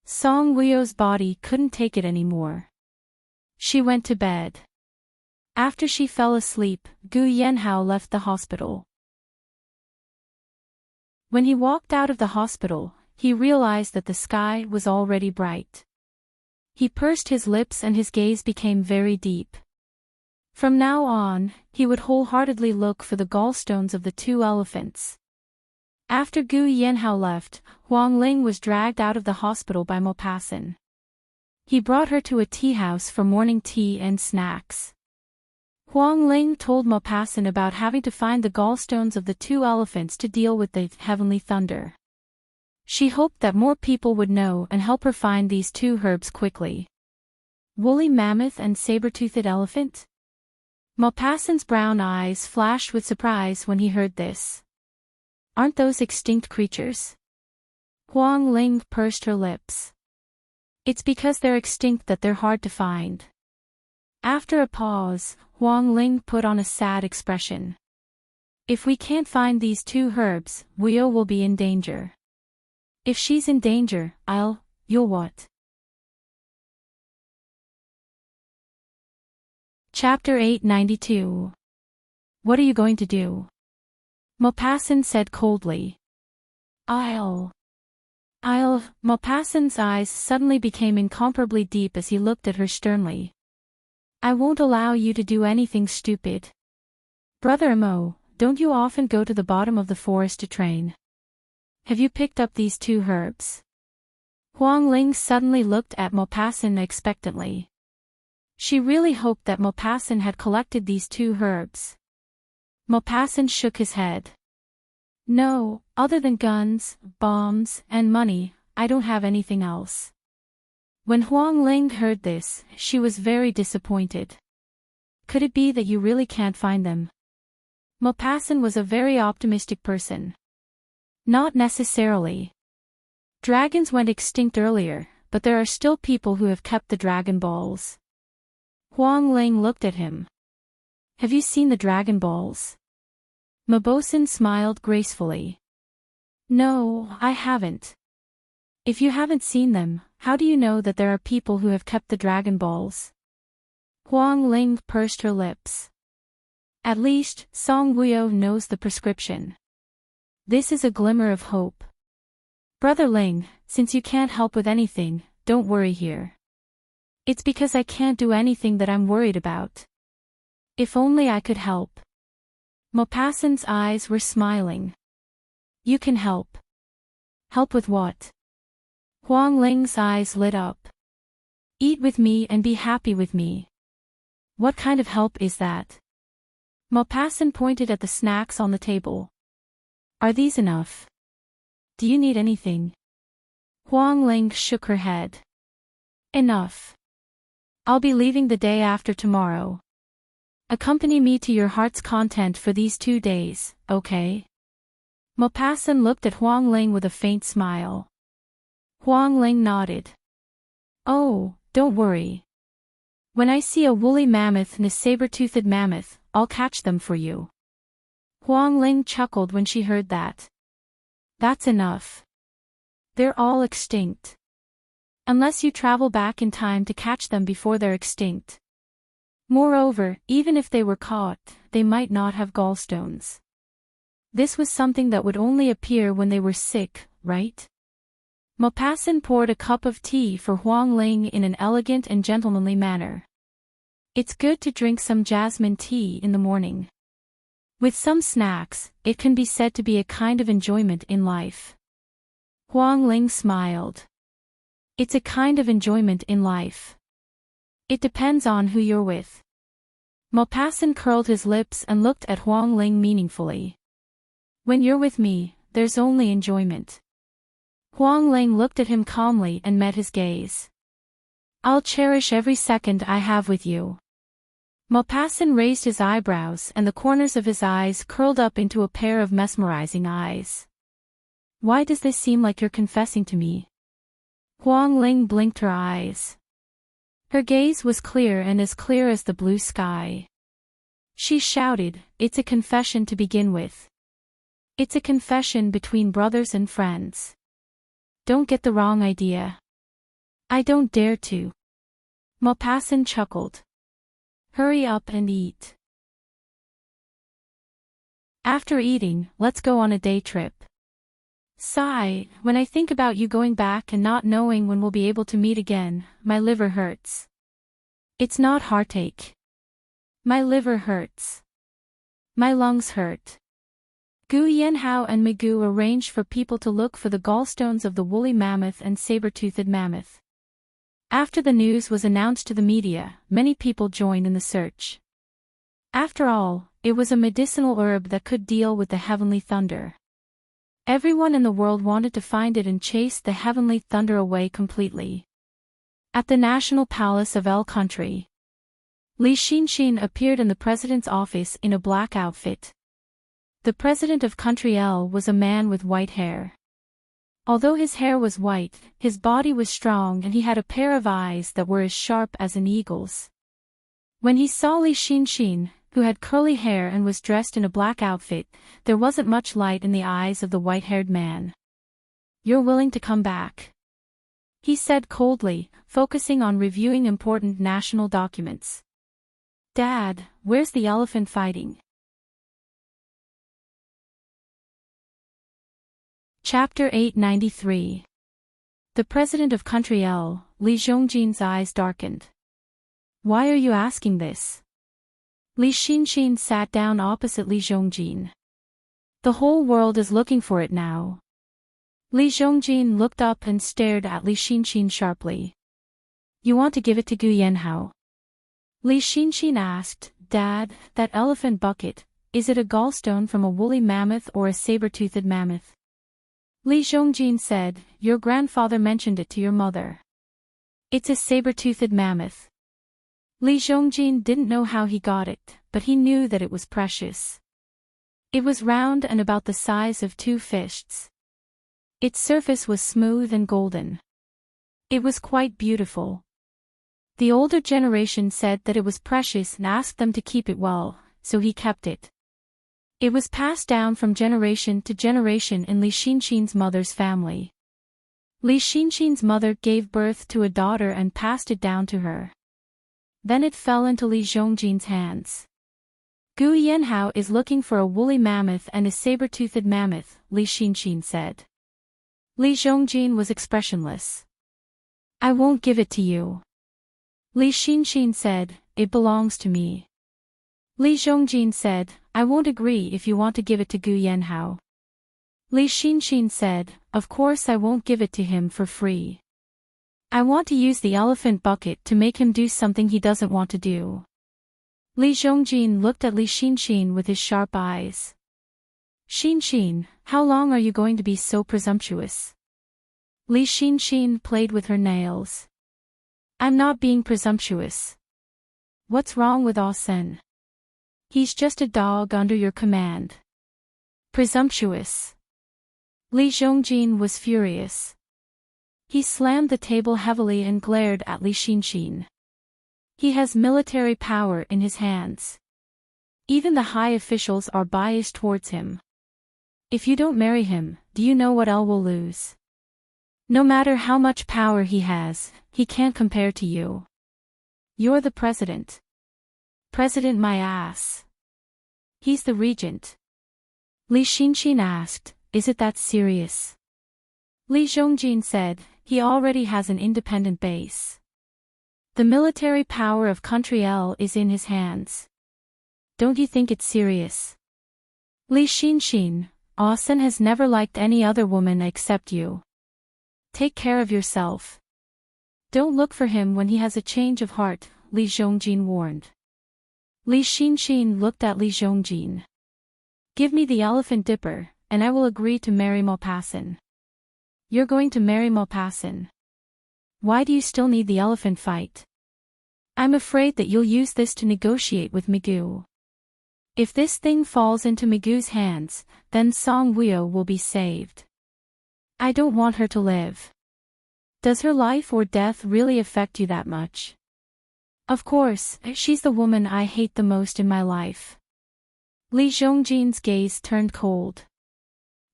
[SPEAKER 1] Song Wuyo's body couldn't take it anymore. She went to bed. After she fell asleep, Gu Yanhao left the hospital. When he walked out of the hospital, he realized that the sky was already bright. He pursed his lips and his gaze became very deep. From now on, he would wholeheartedly look for the gallstones of the two elephants. After Gu Yanhao left, Huang Ling was dragged out of the hospital by Maupassant. He brought her to a tea house for morning tea and snacks. Huang Ling told Maupassant about having to find the gallstones of the two elephants to deal with the heavenly thunder. She hoped that more people would know and help her find these two herbs quickly. Woolly mammoth and saber-toothed elephant? Maupassant's brown eyes flashed with surprise when he heard this. Aren't those extinct creatures? Huang Ling pursed her lips. It's because they're extinct that they're hard to find. After a pause, Huang Ling put on a sad expression. If we can't find these two herbs, Wuyo will be in danger. If she's in danger, you'll what? Chapter 892. What are you going to do? Maupassant said coldly. Maupassant's eyes suddenly became incomparably deep as he looked at her sternly. I won't allow you to do anything stupid. Brother Amo, don't you often go to the bottom of the forest to train? Have you picked up these two herbs? Huang Ling suddenly looked at Maupassant expectantly. She really hoped that Maupassant had collected these two herbs. Maupassant shook his head. No, other than guns, bombs, and money, I don't have anything else. When Huang Ling heard this, she was very disappointed. Could it be that you really can't find them? Maupassant was a very optimistic person. Not necessarily. Dragons went extinct earlier, but there are still people who have kept the Dragon Balls. Huang Ling looked at him. Have you seen the Dragon Balls? Maupassant smiled gracefully. No, I haven't. If you haven't seen them, how do you know that there are people who have kept the Dragon Balls? Huang Ling pursed her lips. At least, Song Wuyo knows the prescription. This is a glimmer of hope. Brother Ling, since you can't help with anything, don't worry here. It's because I can't do anything that I'm worried about. If only I could help. Maupassant's eyes were smiling. You can help. Help with what? Huang Ling's eyes lit up. Eat with me and be happy with me. What kind of help is that? Maupassant pointed at the snacks on the table. Are these enough? Do you need anything? Huang Ling shook her head. Enough. I'll be leaving the day after tomorrow. Accompany me to your heart's content for these 2 days, okay? Maupassant looked at Huang Ling with a faint smile. Huang Ling nodded. Oh, don't worry. When I see a woolly mammoth and a saber-toothed mammoth, I'll catch them for you. Huang Ling chuckled when she heard that. That's enough. They're all extinct. Unless you travel back in time to catch them before they're extinct. Moreover, even if they were caught, they might not have gallstones. This was something that would only appear when they were sick, right? Maupassant poured a cup of tea for Huang Ling in an elegant and gentlemanly manner. It's good to drink some jasmine tea in the morning. With some snacks, it can be said to be a kind of enjoyment in life. Huang Ling smiled. It's a kind of enjoyment in life. It depends on who you're with. Maupassant curled his lips and looked at Huang Ling meaningfully. When you're with me, there's only enjoyment. Huang Ling looked at him calmly and met his gaze. I'll cherish every second I have with you. Maupassant raised his eyebrows and the corners of his eyes curled up into a pair of mesmerizing eyes. Why does this seem like you're confessing to me? Huang Ling blinked her eyes. Her gaze was clear and as clear as the blue sky. She shouted, it's a confession to begin with. It's a confession between brothers and friends. Don't get the wrong idea. I don't dare to. Maupassant chuckled. Hurry up and eat. After eating, let's go on a day trip. Sigh, when I think about you going back and not knowing when we'll be able to meet again, my liver hurts. It's not heartache. My liver hurts. My lungs hurt. Gu Yanhao and Migu arranged for people to look for the gallstones of the woolly mammoth and saber-toothed mammoth. After the news was announced to the media, many people joined in the search. After all, it was a medicinal herb that could deal with the heavenly thunder. Everyone in the world wanted to find it and chase the heavenly thunder away completely. At the National Palace of L Country, Li Xinxin appeared in the president's office in a black outfit. The president of Country L was a man with white hair. Although his hair was white, his body was strong and he had a pair of eyes that were as sharp as an eagle's. When he saw Li Xinxin, who had curly hair and was dressed in a black outfit, there wasn't much light in the eyes of the white-haired man. You're willing to come back? He said coldly, focusing on reviewing important national documents. Dad, where's the elephant fighting? Chapter 893. The president of Country L, Li Zhongjin's eyes darkened. Why are you asking this? Li Xinxin sat down opposite Li Zhongjin. The whole world is looking for it now. Li Zhongjin looked up and stared at Li Xinxin sharply. You want to give it to Gu Yanhao? Li Xinxin asked, Dad, that elephant bucket, is it a gallstone from a woolly mammoth or a saber-toothed mammoth? Li Zhongjin said, your grandfather mentioned it to your mother. It's a saber-toothed mammoth. Li Zhongjin didn't know how he got it, but he knew that it was precious. It was round and about the size of 2 fists. Its surface was smooth and golden. It was quite beautiful. The older generation said that it was precious and asked them to keep it well, so he kept it. It was passed down from generation to generation in Li Xinxin's mother's family. Li Xinxin's mother gave birth to a daughter and passed it down to her. Then it fell into Li Zhongjin's hands. Gu Yanhao is looking for a woolly mammoth and a saber-toothed mammoth, Li Xinxin said. Li Zhongjin was expressionless. I won't give it to you. Li Xinxin said, "It belongs to me." Li Zhongjin said, "I won't agree if you want to give it to Gu Yanhao." Li Xinxin said, "Of course I won't give it to him for free. I want to use the elephant bucket to make him do something he doesn't want to do." Li Zhongjin looked at Li Xinxin with his sharp eyes. "Xinxin, how long are you going to be so presumptuous?" Li Xinxin played with her nails. "I'm not being presumptuous. What's wrong with Ah Sen? He's just a dog under your command." "Presumptuous." Li Zhongjin was furious. He slammed the table heavily and glared at Li Xinxin. He has military power in his hands. Even the high officials are biased towards him. If you don't marry him, do you know what El will lose? No matter how much power he has, he can't compare to you. You're the president. President my ass. He's the regent. Li Xinxin asked, "Is it that serious?" Li Zhongjin said, "He already has an independent base. The military power of country L is in his hands. Don't you think it's serious?" Li Xinxin, "Ah Sen has never liked any other woman except you. Take care of yourself. Don't look for him when he has a change of heart," Li Zhongjin warned. Li Xinxin looked at Li Zhongjin. "Give me the elephant dipper, and I will agree to marry Maupassant." "You're going to marry Maupassant? Why do you still need the elephant fight?" "I'm afraid that you'll use this to negotiate with Migu. If this thing falls into Migu's hands, then Song Wuyo will be saved. I don't want her to live." "Does her life or death really affect you that much?" "Of course, she's the woman I hate the most in my life." Li Zhongjin's gaze turned cold.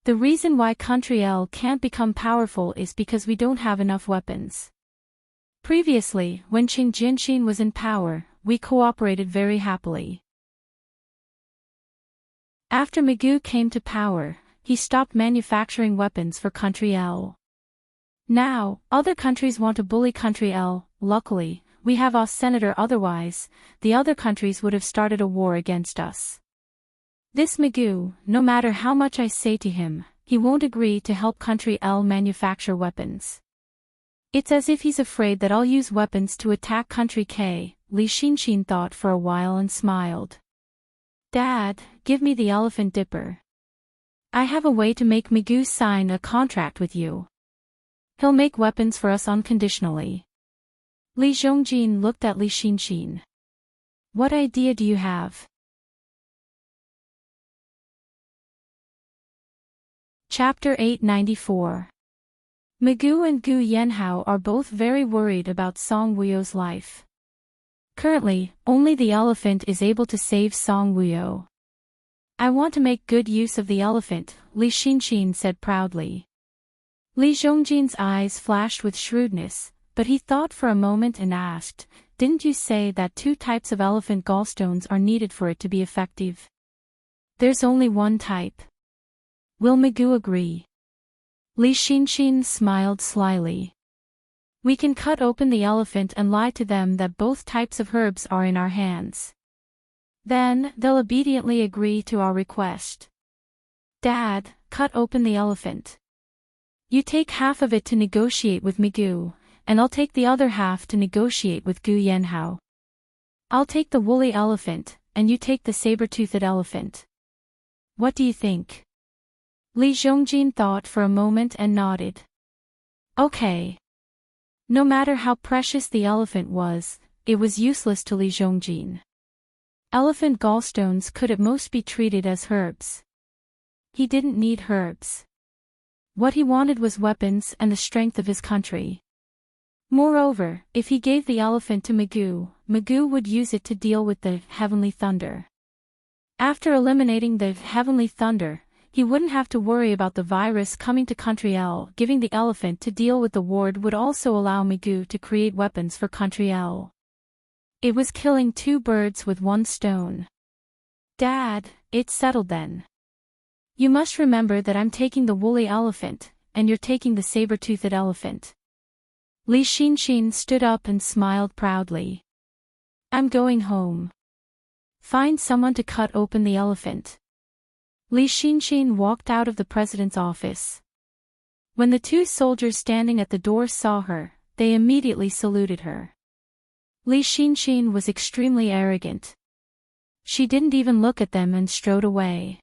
[SPEAKER 1] "The reason why Country L can't become powerful is because we don't have enough weapons. Previously, when Qing Jinxin was in power, we cooperated very happily. After Migu came to power, he stopped manufacturing weapons for Country L. Now, other countries want to bully Country L. Luckily, we have our senator, otherwise, the other countries would have started a war against us. This Migu, no matter how much I say to him, he won't agree to help Country L manufacture weapons. It's as if he's afraid that I'll use weapons to attack Country K." Li Xinxin thought for a while and smiled. "Dad, give me the elephant dipper. I have a way to make Migu sign a contract with you. He'll make weapons for us unconditionally." Li Zhongjin looked at Li Xinxin. "What idea do you have?" Chapter 894. Migu and Gu Yanhao are both very worried about Song Wuyo's life. Currently, only the elephant is able to save Song Wuyo. "I want to make good use of the elephant," Li Xinxin said proudly. Li Zhongjin's eyes flashed with shrewdness, but he thought for a moment and asked, "Didn't you say that 2 types of elephant gallstones are needed for it to be effective?" "There's only one type." "Will Migu agree?" Li Xinxin smiled slyly. "We can cut open the elephant and lie to them that both types of herbs are in our hands. Then, they'll obediently agree to our request." "Dad, cut open the elephant. You take half of it to negotiate with Migu, and I'll take the other half to negotiate with Gu Yanhao. I'll take the woolly elephant, and you take the saber-toothed elephant. What do you think?" Li Zhongjin thought for a moment and nodded. "Okay." No matter how precious the elephant was, it was useless to Li Zhongjin. Elephant gallstones could at most be treated as herbs. He didn't need herbs. What he wanted was weapons and the strength of his country. Moreover, if he gave the elephant to Migu, Migu would use it to deal with the heavenly thunder. After eliminating the heavenly thunder, he wouldn't have to worry about the virus coming to Country L. Giving the elephant to deal with the ward would also allow Migu to create weapons for Country L. It was killing 2 birds with 1 stone. "Dad, it's settled then. You must remember that I'm taking the woolly elephant, and you're taking the saber-toothed elephant." Li Xinxin stood up and smiled proudly. I'm going home. Find someone to cut open the elephant. Li Xinxin walked out of the president's office. When the two soldiers standing at the door saw her, they immediately saluted her. Li Xinxin was extremely arrogant. She didn't even look at them and strode away.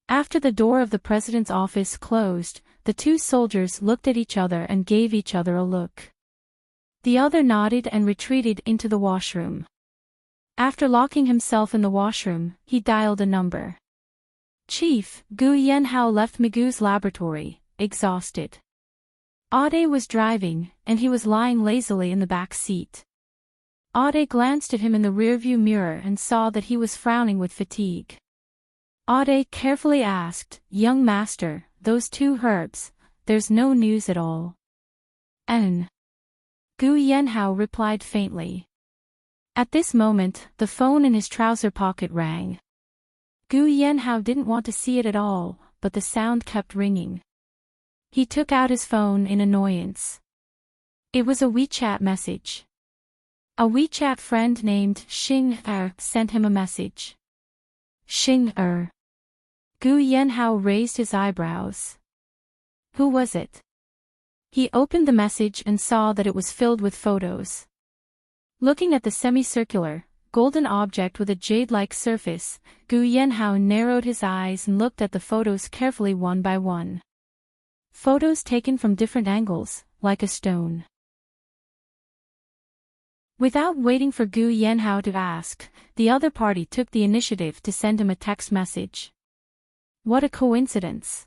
[SPEAKER 1] After the door of the president's office closed, the two soldiers looked at each other and gave each other a look. The other nodded and retreated into the washroom. After locking himself in the washroom, he dialed a number. Chief, Gu Yanhao left Migu's laboratory, exhausted. Ade was driving, and he was lying lazily in the back seat. Ade glanced at him in the rearview mirror and saw that he was frowning with fatigue. Ade carefully asked, Young master, those two herbs, there's no news at all. N. Gu Yanhao replied faintly. At this moment, the phone in his trouser pocket rang. Gu Yanhao didn't want to see it at all, but the sound kept ringing. He took out his phone in annoyance. It was a WeChat message. A WeChat friend named Xing sent him a message. Xing Gu Yanhao raised his eyebrows. Who was it? He opened the message and saw that it was filled with photos. Looking at the semicircular, golden object with a jade-like surface, Gu Yanhao narrowed his eyes and looked at the photos carefully one by one. Photos taken from different angles, like a stone. Without waiting for Gu Yanhao to ask, the other party took the initiative to send him a text message. What a coincidence.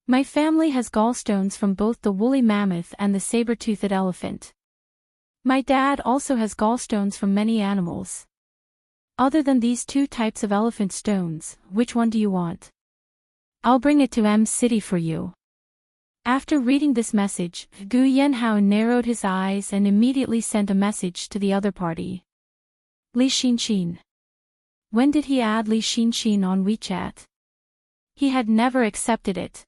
[SPEAKER 1] My family has gallstones from both the woolly mammoth and the saber-toothed elephant. My dad also has gallstones from many animals. Other than these two types of elephant stones, which one do you want? I'll bring it to M City for you. After reading this message, Gu Yanhao narrowed his eyes and immediately sent a message to the other party. Li Xinxin. When did he add Li Xinxin on WeChat? He had never accepted it.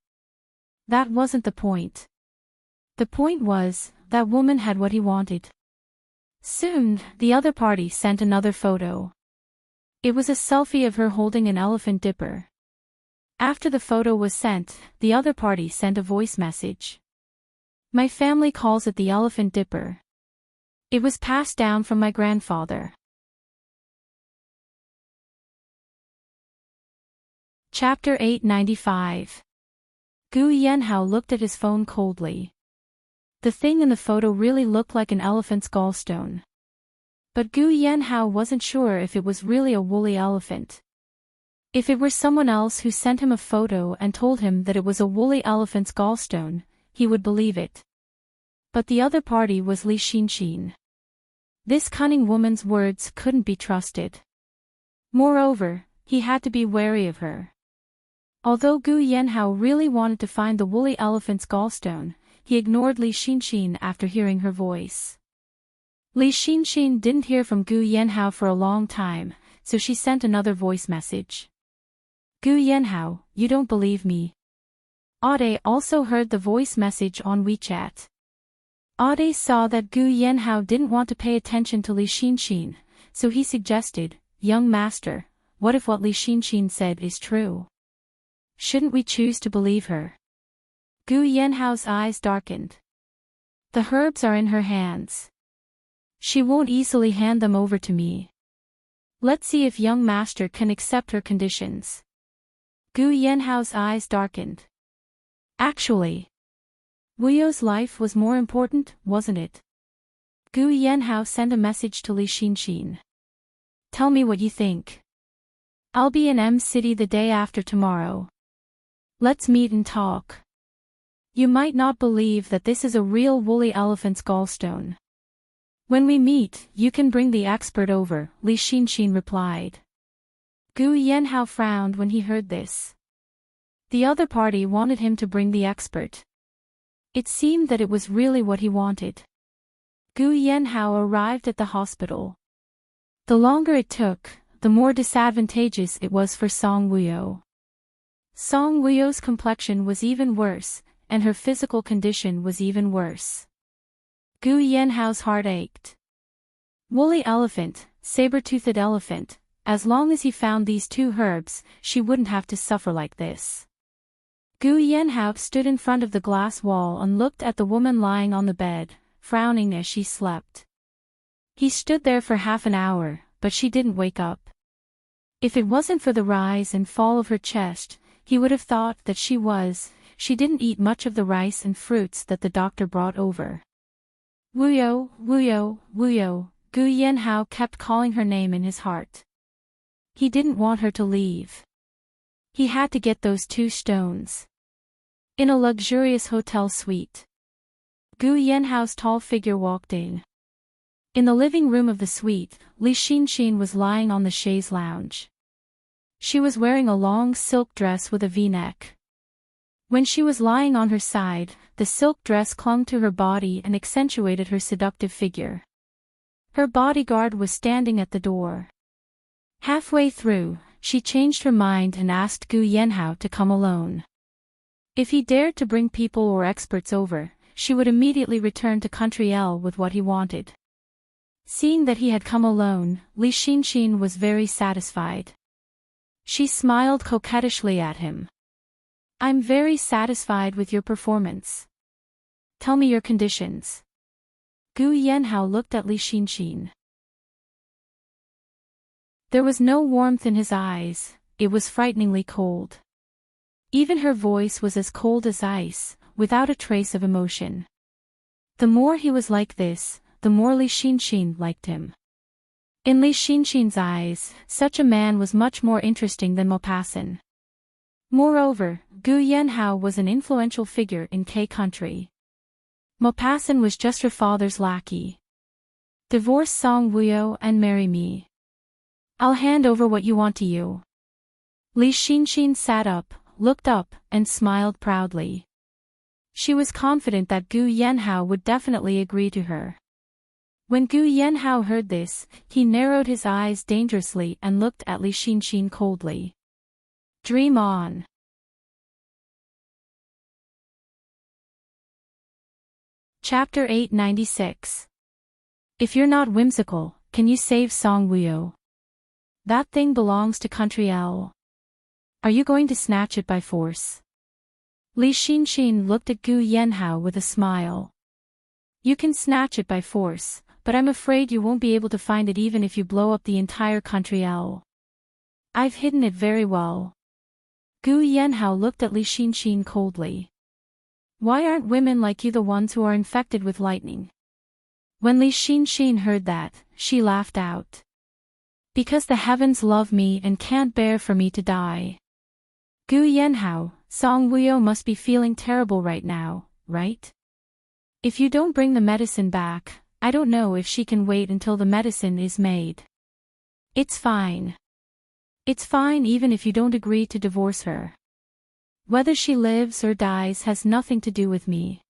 [SPEAKER 1] That wasn't the point. The point was, that woman had what he wanted. Soon, the other party sent another photo. It was a selfie of her holding an elephant dipper. After the photo was sent, the other party sent a voice message. My family calls it the elephant dipper. It was passed down from my grandfather. Chapter 895. Gu Yanhao looked at his phone coldly. The thing in the photo really looked like an elephant's gallstone. But Gu Yanhao wasn't sure if it was really a woolly elephant. If it were someone else who sent him a photo and told him that it was a woolly elephant's gallstone, he would believe it. But the other party was Li Xinxin. This cunning woman's words couldn't be trusted. Moreover, he had to be wary of her. Although Gu Yanhao really wanted to find the woolly elephant's gallstone, he ignored Li Xinxin after hearing her voice. Li Xinxin didn't hear from Gu Yanhao for a long time, so she sent another voice message. Gu Yanhao, you don't believe me. Ade also heard the voice message on WeChat. Ade saw that Gu Yanhao didn't want to pay attention to Li Xinxin, so he suggested, Young master, what if what Li Xinxin said is true? Shouldn't we choose to believe her? Gu Yanhao's eyes darkened. The herbs are in her hands. She won't easily hand them over to me. Let's see if young master can accept her conditions. Gu Yanhao's eyes darkened. Actually, Wuyo's life was more important, wasn't it? Gu Yanhao sent a message to Li Xinxin. Tell me what you think. I'll be in M City the day after tomorrow. Let's meet and talk. You might not believe that this is a real woolly elephant's gallstone. When we meet, you can bring the expert over, Li Xinxin replied. Gu Yanhao frowned when he heard this. The other party wanted him to bring the expert. It seemed that it was really what he wanted. Gu Yanhao arrived at the hospital. The longer it took, the more disadvantageous it was for Song Wuyo. Song Wuyo's complexion was even worse, and her physical condition was even worse. Gu Yanhao's heart ached. Woolly elephant, saber-toothed elephant, as long as he found these two herbs, she wouldn't have to suffer like this. Gu Yanhao stood in front of the glass wall and looked at the woman lying on the bed, frowning as she slept. He stood there for half an hour, but she didn't wake up. If it wasn't for the rise and fall of her chest, he would have thought that she didn't eat much of the rice and fruits that the doctor brought over. Wuyo, Wuyo, Wuyo, Gu Yanhao kept calling her name in his heart. He didn't want her to leave. He had to get those 2 stones. In a luxurious hotel suite. Gu Yanhao's tall figure walked in. In the living room of the suite, Li Xinxin was lying on the chaise lounge. She was wearing a long silk dress with a V-neck. When she was lying on her side, the silk dress clung to her body and accentuated her seductive figure. Her bodyguard was standing at the door. Halfway through, she changed her mind and asked Gu Yanhao to come alone. If he dared to bring people or experts over, she would immediately return to Country L with what he wanted. Seeing that he had come alone, Li Xinxin was very satisfied. She smiled coquettishly at him. I'm very satisfied with your performance. Tell me your conditions. Gu Yanhao looked at Li Xinxin. There was no warmth in his eyes, it was frighteningly cold. Even her voice was as cold as ice, without a trace of emotion. The more he was like this, the more Li Xinxin liked him. In Li Xinxin's eyes, such a man was much more interesting than Maupassant. Moreover, Gu Yanhao was an influential figure in K country. Maupassant was just her father's lackey. Divorce Song Wuyo and marry me. I'll hand over what you want to you. Li Xinxin sat up, looked up, and smiled proudly. She was confident that Gu Yanhao would definitely agree to her. When Gu Yanhao heard this, he narrowed his eyes dangerously and looked at Li Xinxin coldly. Dream on. Chapter 896. If you're not whimsical, can you save Song Wuyo? That thing belongs to Country L. Are you going to snatch it by force? Li Xinxin looked at Gu Yanhao with a smile. You can snatch it by force, but I'm afraid you won't be able to find it even if you blow up the entire Country L. I've hidden it very well. Gu Yanhao looked at Li Xinxin coldly. Why aren't women like you the ones who are infected with lightning? When Li Xinxin heard that, she laughed out. Because the heavens love me and can't bear for me to die. Gu Yanhao, Song Wuyo must be feeling terrible right now, right? If you don't bring the medicine back, I don't know if she can wait until the medicine is made. It's fine. It's fine even if you don't agree to divorce her. Whether she lives or dies has nothing to do with me.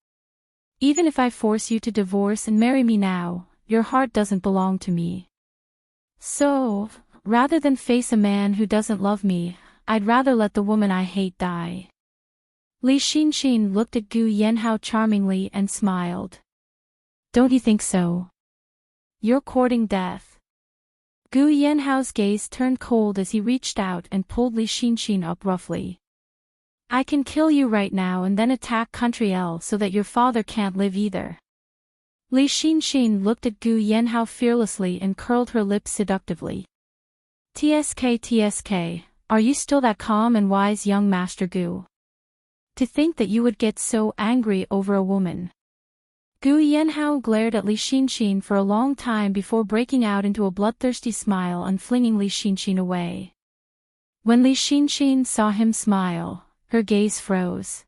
[SPEAKER 1] Even if I force you to divorce and marry me now, your heart doesn't belong to me. So, rather than face a man who doesn't love me, I'd rather let the woman I hate die. Li Xinxin looked at Gu Yanhao charmingly and smiled. Don't you think so? You're courting death. Gu Yanhao's gaze turned cold as he reached out and pulled Li Xinxin up roughly. I can kill you right now and then attack Country L so that your father can't live either. Li Xinxin looked at Gu Yanhao fearlessly and curled her lips seductively. TSK, are you still that calm and wise young Master Gu? To think that you would get so angry over a woman. Gu Yanhao glared at Li Xinxin for a long time before breaking out into a bloodthirsty smile and flinging Li Xinxin away. When Li Xinxin saw him smile, her gaze froze.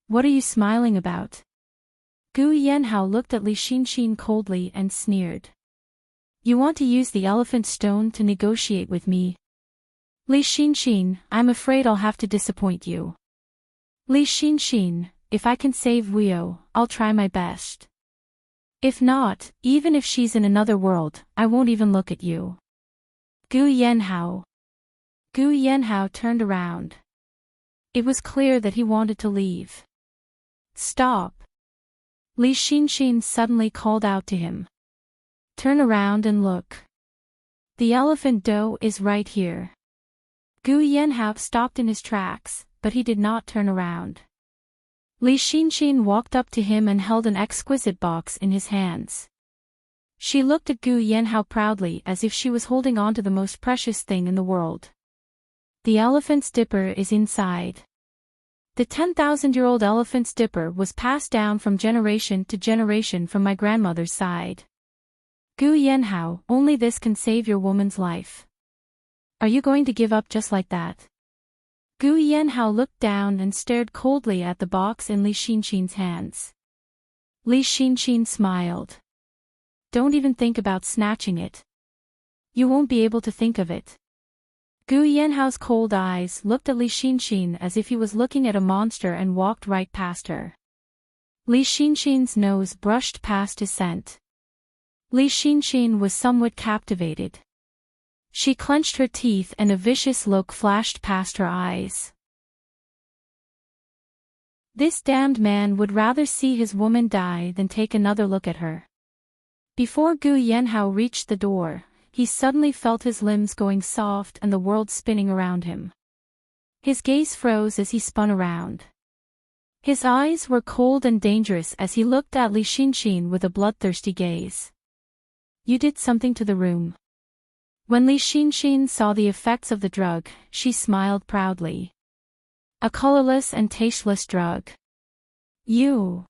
[SPEAKER 1] What are you smiling about? Gu Yanhao looked at Li Xinxin coldly and sneered. You want to use the elephant stone to negotiate with me? Li Xinxin, I'm afraid I'll have to disappoint you. Li Xinxin, if I can save Wuyo, I'll try my best. If not, even if she's in another world, I won't even look at you. Gu Yanhao. Gu Yanhao turned around. It was clear that he wanted to leave. Stop. Li Xinxin suddenly called out to him. Turn around and look. The elephant doe is right here. Gu Yanhao stopped in his tracks, but he did not turn around. Li Xinxin walked up to him and held an exquisite box in his hands. She looked at Gu Yanhao proudly as if she was holding on to the most precious thing in the world. The elephant's dipper is inside. The 10,000-year-old elephant's dipper was passed down from generation to generation from my grandmother's side. Gu Yanhao, only this can save your woman's life. Are you going to give up just like that? Gu Yanhao looked down and stared coldly at the box in Li Xinxin's hands. Li Xinxin smiled. Don't even think about snatching it. You won't be able to think of it. Gu Yanhao's cold eyes looked at Li Xinxin as if he was looking at a monster and walked right past her. Li Xinxin's nose brushed past his scent. Li Xinxin was somewhat captivated. She clenched her teeth and a vicious look flashed past her eyes. This damned man would rather see his woman die than take another look at her. Before Gu Yanhao reached the door, he suddenly felt his limbs going soft and the world spinning around him. His gaze froze as he spun around. His eyes were cold and dangerous as he looked at Li Xinxin with a bloodthirsty gaze. You did something to the room. When Li Xinxin saw the effects of the drug, she smiled proudly. A colorless and tasteless drug. You.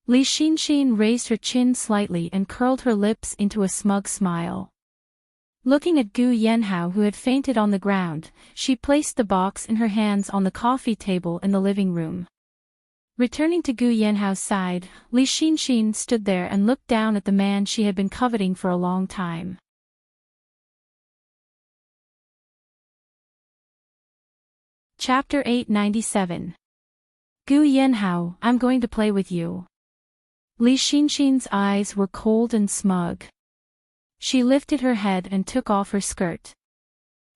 [SPEAKER 1] Li Xinxin raised her chin slightly and curled her lips into a smug smile. Looking at Gu Yanhao who had fainted on the ground, she placed the box in her hands on the coffee table in the living room. Returning to Gu Yanhao's side, Li Xinxin stood there and looked down at the man she had been coveting for a long time. Chapter 897. Gu Yanhao, I'm going to play with you. Li Xinxin's eyes were cold and smug. She lifted her head and took off her skirt.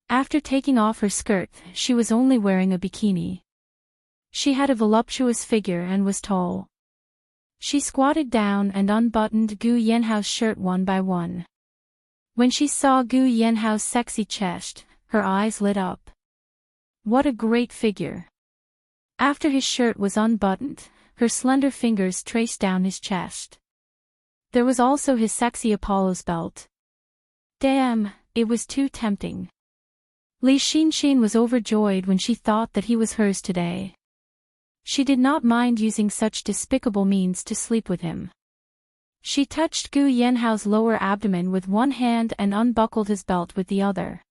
[SPEAKER 1] After taking off her skirt, she was only wearing a bikini. She had a voluptuous figure and was tall. She squatted down and unbuttoned Gu Yanhao's shirt one by one. When she saw Gu Yanhao's sexy chest, her eyes lit up. What a great figure! After his shirt was unbuttoned, her slender fingers traced down his chest. There was also his sexy Apollo's belt. Damn, it was too tempting. Li Xinxin was overjoyed when she thought that he was hers today. She did not mind using such despicable means to sleep with him. She touched Gu Yanhao's lower abdomen with one hand and unbuckled his belt with the other.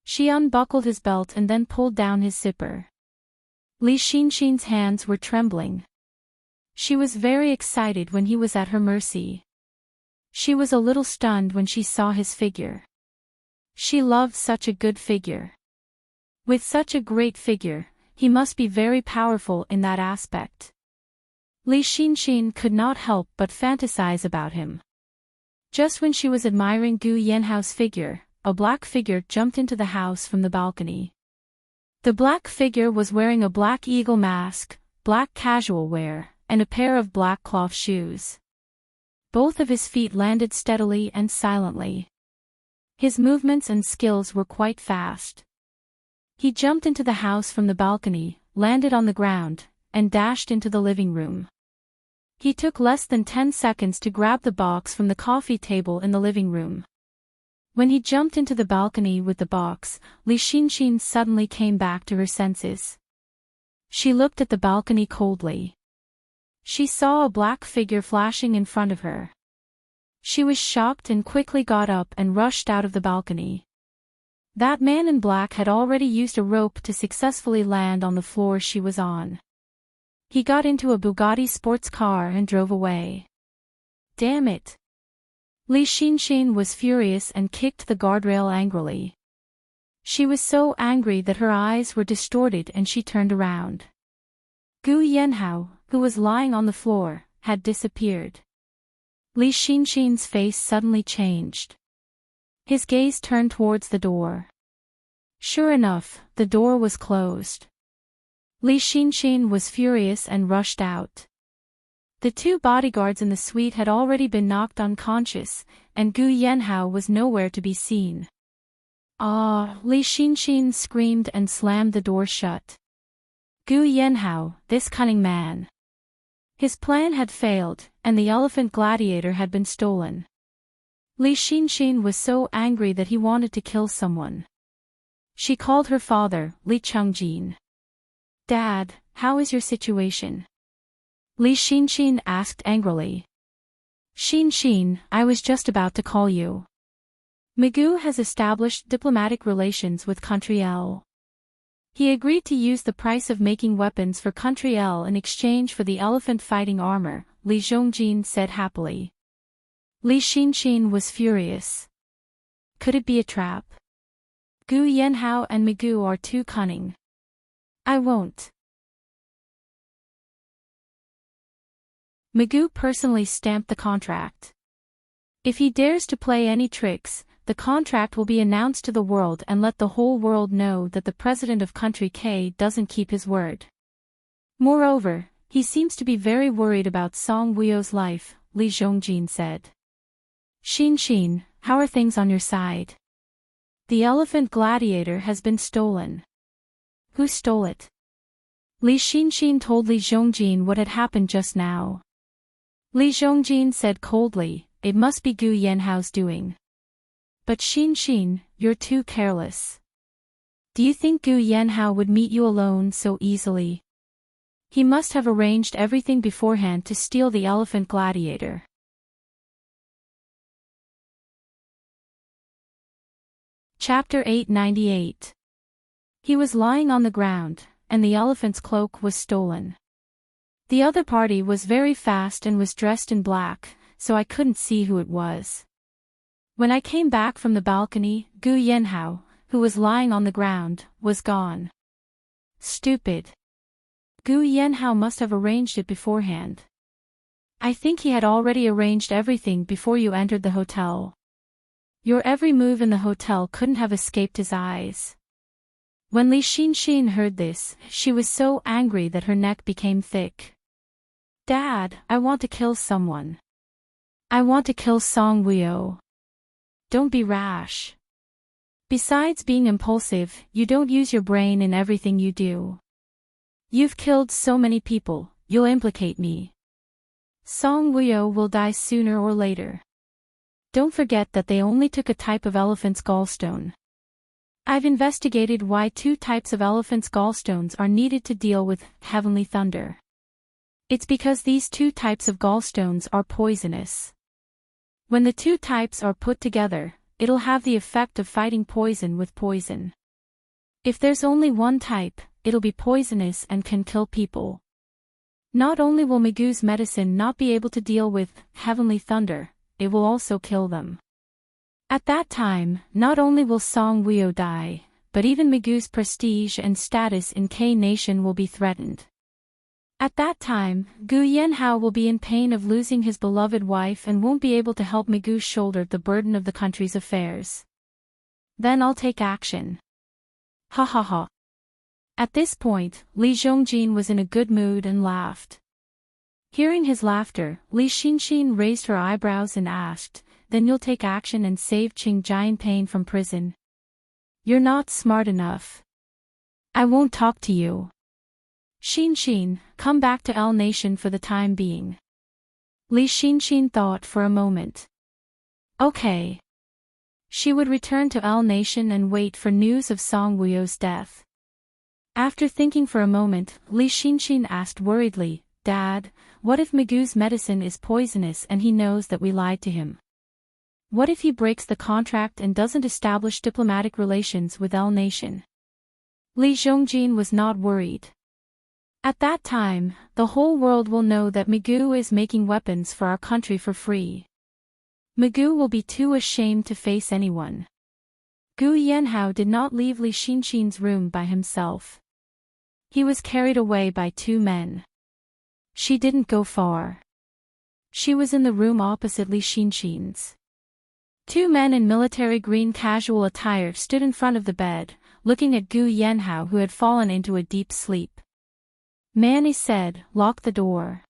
[SPEAKER 1] She unbuckled his belt and then pulled down his zipper. Li Xinxin's hands were trembling. She was very excited when he was at her mercy. She was a little stunned when she saw his figure. She loved such a good figure. With such a great figure, he must be very powerful in that aspect. Li Xinxin could not help but fantasize about him. Just when she was admiring Gu Yanhao's figure, a black figure jumped into the house from the balcony. The black figure was wearing a black eagle mask, black casual wear, and a pair of black cloth shoes. Both of his feet landed steadily and silently. His movements and skills were quite fast. He jumped into the house from the balcony, landed on the ground, and dashed into the living room. He took less than 10 seconds to grab the box from the coffee table in the living room. When he jumped into the balcony with the box, Li Xinxin suddenly came back to her senses. She looked at the balcony coldly. She saw a black figure flashing in front of her. She was shocked and quickly got up and rushed out of the balcony. That man in black had already used a rope to successfully land on the floor she was on. He got into a Bugatti sports car and drove away. Damn it! Li Xinxin was furious and kicked the guardrail angrily. She was so angry that her eyes were distorted and she turned around. Gu Yanhao, who was lying on the floor, had disappeared. Li Xinxin's face suddenly changed. His gaze turned towards the door. Sure enough, the door was closed. Li Xinxin was furious and rushed out. The two bodyguards in the suite had already been knocked unconscious, and Gu Yanhao was nowhere to be seen. Ah! Li Xinxin screamed and slammed the door shut. Gu Yanhao, this cunning man. His plan had failed, and the elephant gladiator had been stolen. Li Xinxin was so angry that he wanted to kill someone. She called her father, Li Chongjin. Dad, how is your situation? Li Xinxin asked angrily. Xinxin, I was just about to call you. Migu has established diplomatic relations with Country L. He agreed to use the price of making weapons for Country L in exchange for the elephant fighting armor, Li Zhongjin said happily. Li Xinxin was furious. Could it be a trap? Gu Yanhao and Migu are too cunning. I won't. Migu personally stamped the contract. If he dares to play any tricks, the contract will be announced to the world and let the whole world know that the president of Country K doesn't keep his word. Moreover, he seems to be very worried about Song Wuyo's life, Li Zhongjin said. Xinxin, how are things on your side? The elephant gladiator has been stolen. Who stole it? Li Xinxin told Li Zhongjin what had happened just now. Li Zhongjin said coldly, it must be Gu Yanhao's doing. But Xinxin, you're too careless. Do you think Gu Yanhao would meet you alone so easily? He must have arranged everything beforehand to steal the elephant gladiator. Chapter 898. He was lying on the ground, and the elephant's cloak was stolen. The other party was very fast and was dressed in black, so I couldn't see who it was. When I came back from the balcony, Gu Yanhao, who was lying on the ground, was gone. Stupid. Gu Yanhao must have arranged it beforehand. I think he had already arranged everything before you entered the hotel. Your every move in the hotel couldn't have escaped his eyes. When Li Xinxin heard this, she was so angry that her neck became thick. Dad, I want to kill someone. I want to kill Song Wuyo. Don't be rash. Besides being impulsive, you don't use your brain in everything you do. You've killed so many people, you'll implicate me. Song Wuyo will die sooner or later. Don't forget that they only took a type of elephant's gallstone. I've investigated why two types of elephant's gallstones are needed to deal with heavenly thunder. It's because these two types of gallstones are poisonous. When the two types are put together, it'll have the effect of fighting poison with poison. If there's only one type, it'll be poisonous and can kill people. Not only will Migu's medicine not be able to deal with heavenly thunder, it will also kill them. At that time, not only will Song Wuyo die, but even Migu's prestige and status in K Nation will be threatened. At that time, Gu Yanhao will be in pain of losing his beloved wife and won't be able to help Migu shoulder the burden of the country's affairs. Then I'll take action. Ha ha ha. At this point, Li Zhongjin was in a good mood and laughed. Hearing his laughter, Li Xinxin raised her eyebrows and asked, then you'll take action and save Qing Jianping from prison? You're not smart enough. I won't talk to you. Xinxin, come back to L Nation for the time being. Li Xinxin thought for a moment. Okay. She would return to L Nation and wait for news of Song Wuyo's death. After thinking for a moment, Li Xinxin asked worriedly, Dad, what if Migu's medicine is poisonous and he knows that we lied to him? What if he breaks the contract and doesn't establish diplomatic relations with L Nation? Li Zhongjin was not worried. At that time, the whole world will know that Migu is making weapons for our country for free. Migu will be too ashamed to face anyone. Gu Yanhao did not leave Li Xinxin's room by himself. He was carried away by two men. She didn't go far. She was in the room opposite Li Xinxin's. Two men in military green casual attire stood in front of the bed, looking at Gu Yanhao, who had fallen into a deep sleep. Manny said, lock the door.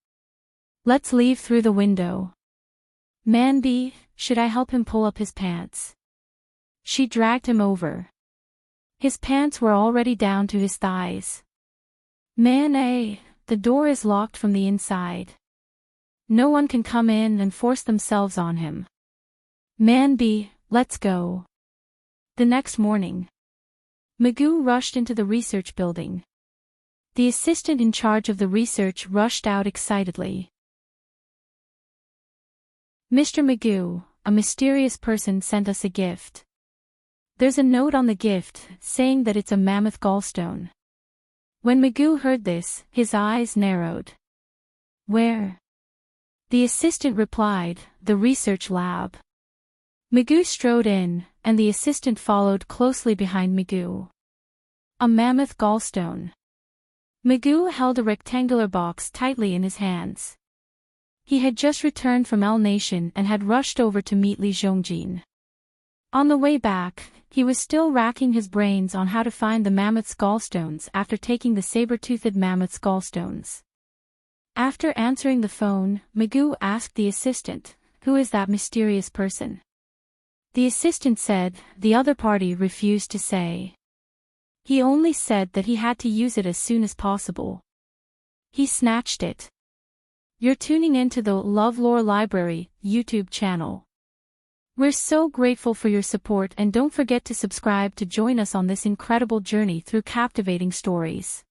[SPEAKER 1] Let's leave through the window. Man B, should I help him pull up his pants? She dragged him over. His pants were already down to his thighs. Man A, the door is locked from the inside. No one can come in and force themselves on him. Man B, let's go. The next morning, Magoo rushed into the research building. The assistant in charge of the research rushed out excitedly. Mr. Magoo, a mysterious person sent us a gift. There's a note on the gift saying that it's a mammoth gallstone. When Magoo heard this, his eyes narrowed. Where? The assistant replied, the research lab. Magoo strode in, and the assistant followed closely behind Magoo. A mammoth gallstone. Magoo held a rectangular box tightly in his hands. He had just returned from L Nation and had rushed over to meet Li Zhongjin. On the way back, he was still racking his brains on how to find the mammoth's gallstones after taking the saber-toothed mammoth's gallstones. After answering the phone, Magoo asked the assistant, "Who is that mysterious person?" The assistant said, the other party refused to say. He only said that he had to use it as soon as possible. He snatched it. You're tuning in to the LoveLore Library YouTube channel. We're so grateful for your support, and don't forget to subscribe to join us on this incredible journey through captivating stories.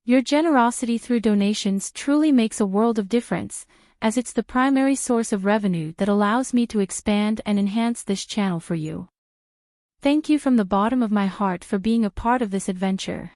[SPEAKER 1] Your generosity through donations truly makes a world of difference, as it's the primary source of revenue that allows me to expand and enhance this channel for you. Thank you from the bottom of my heart for being a part of this adventure.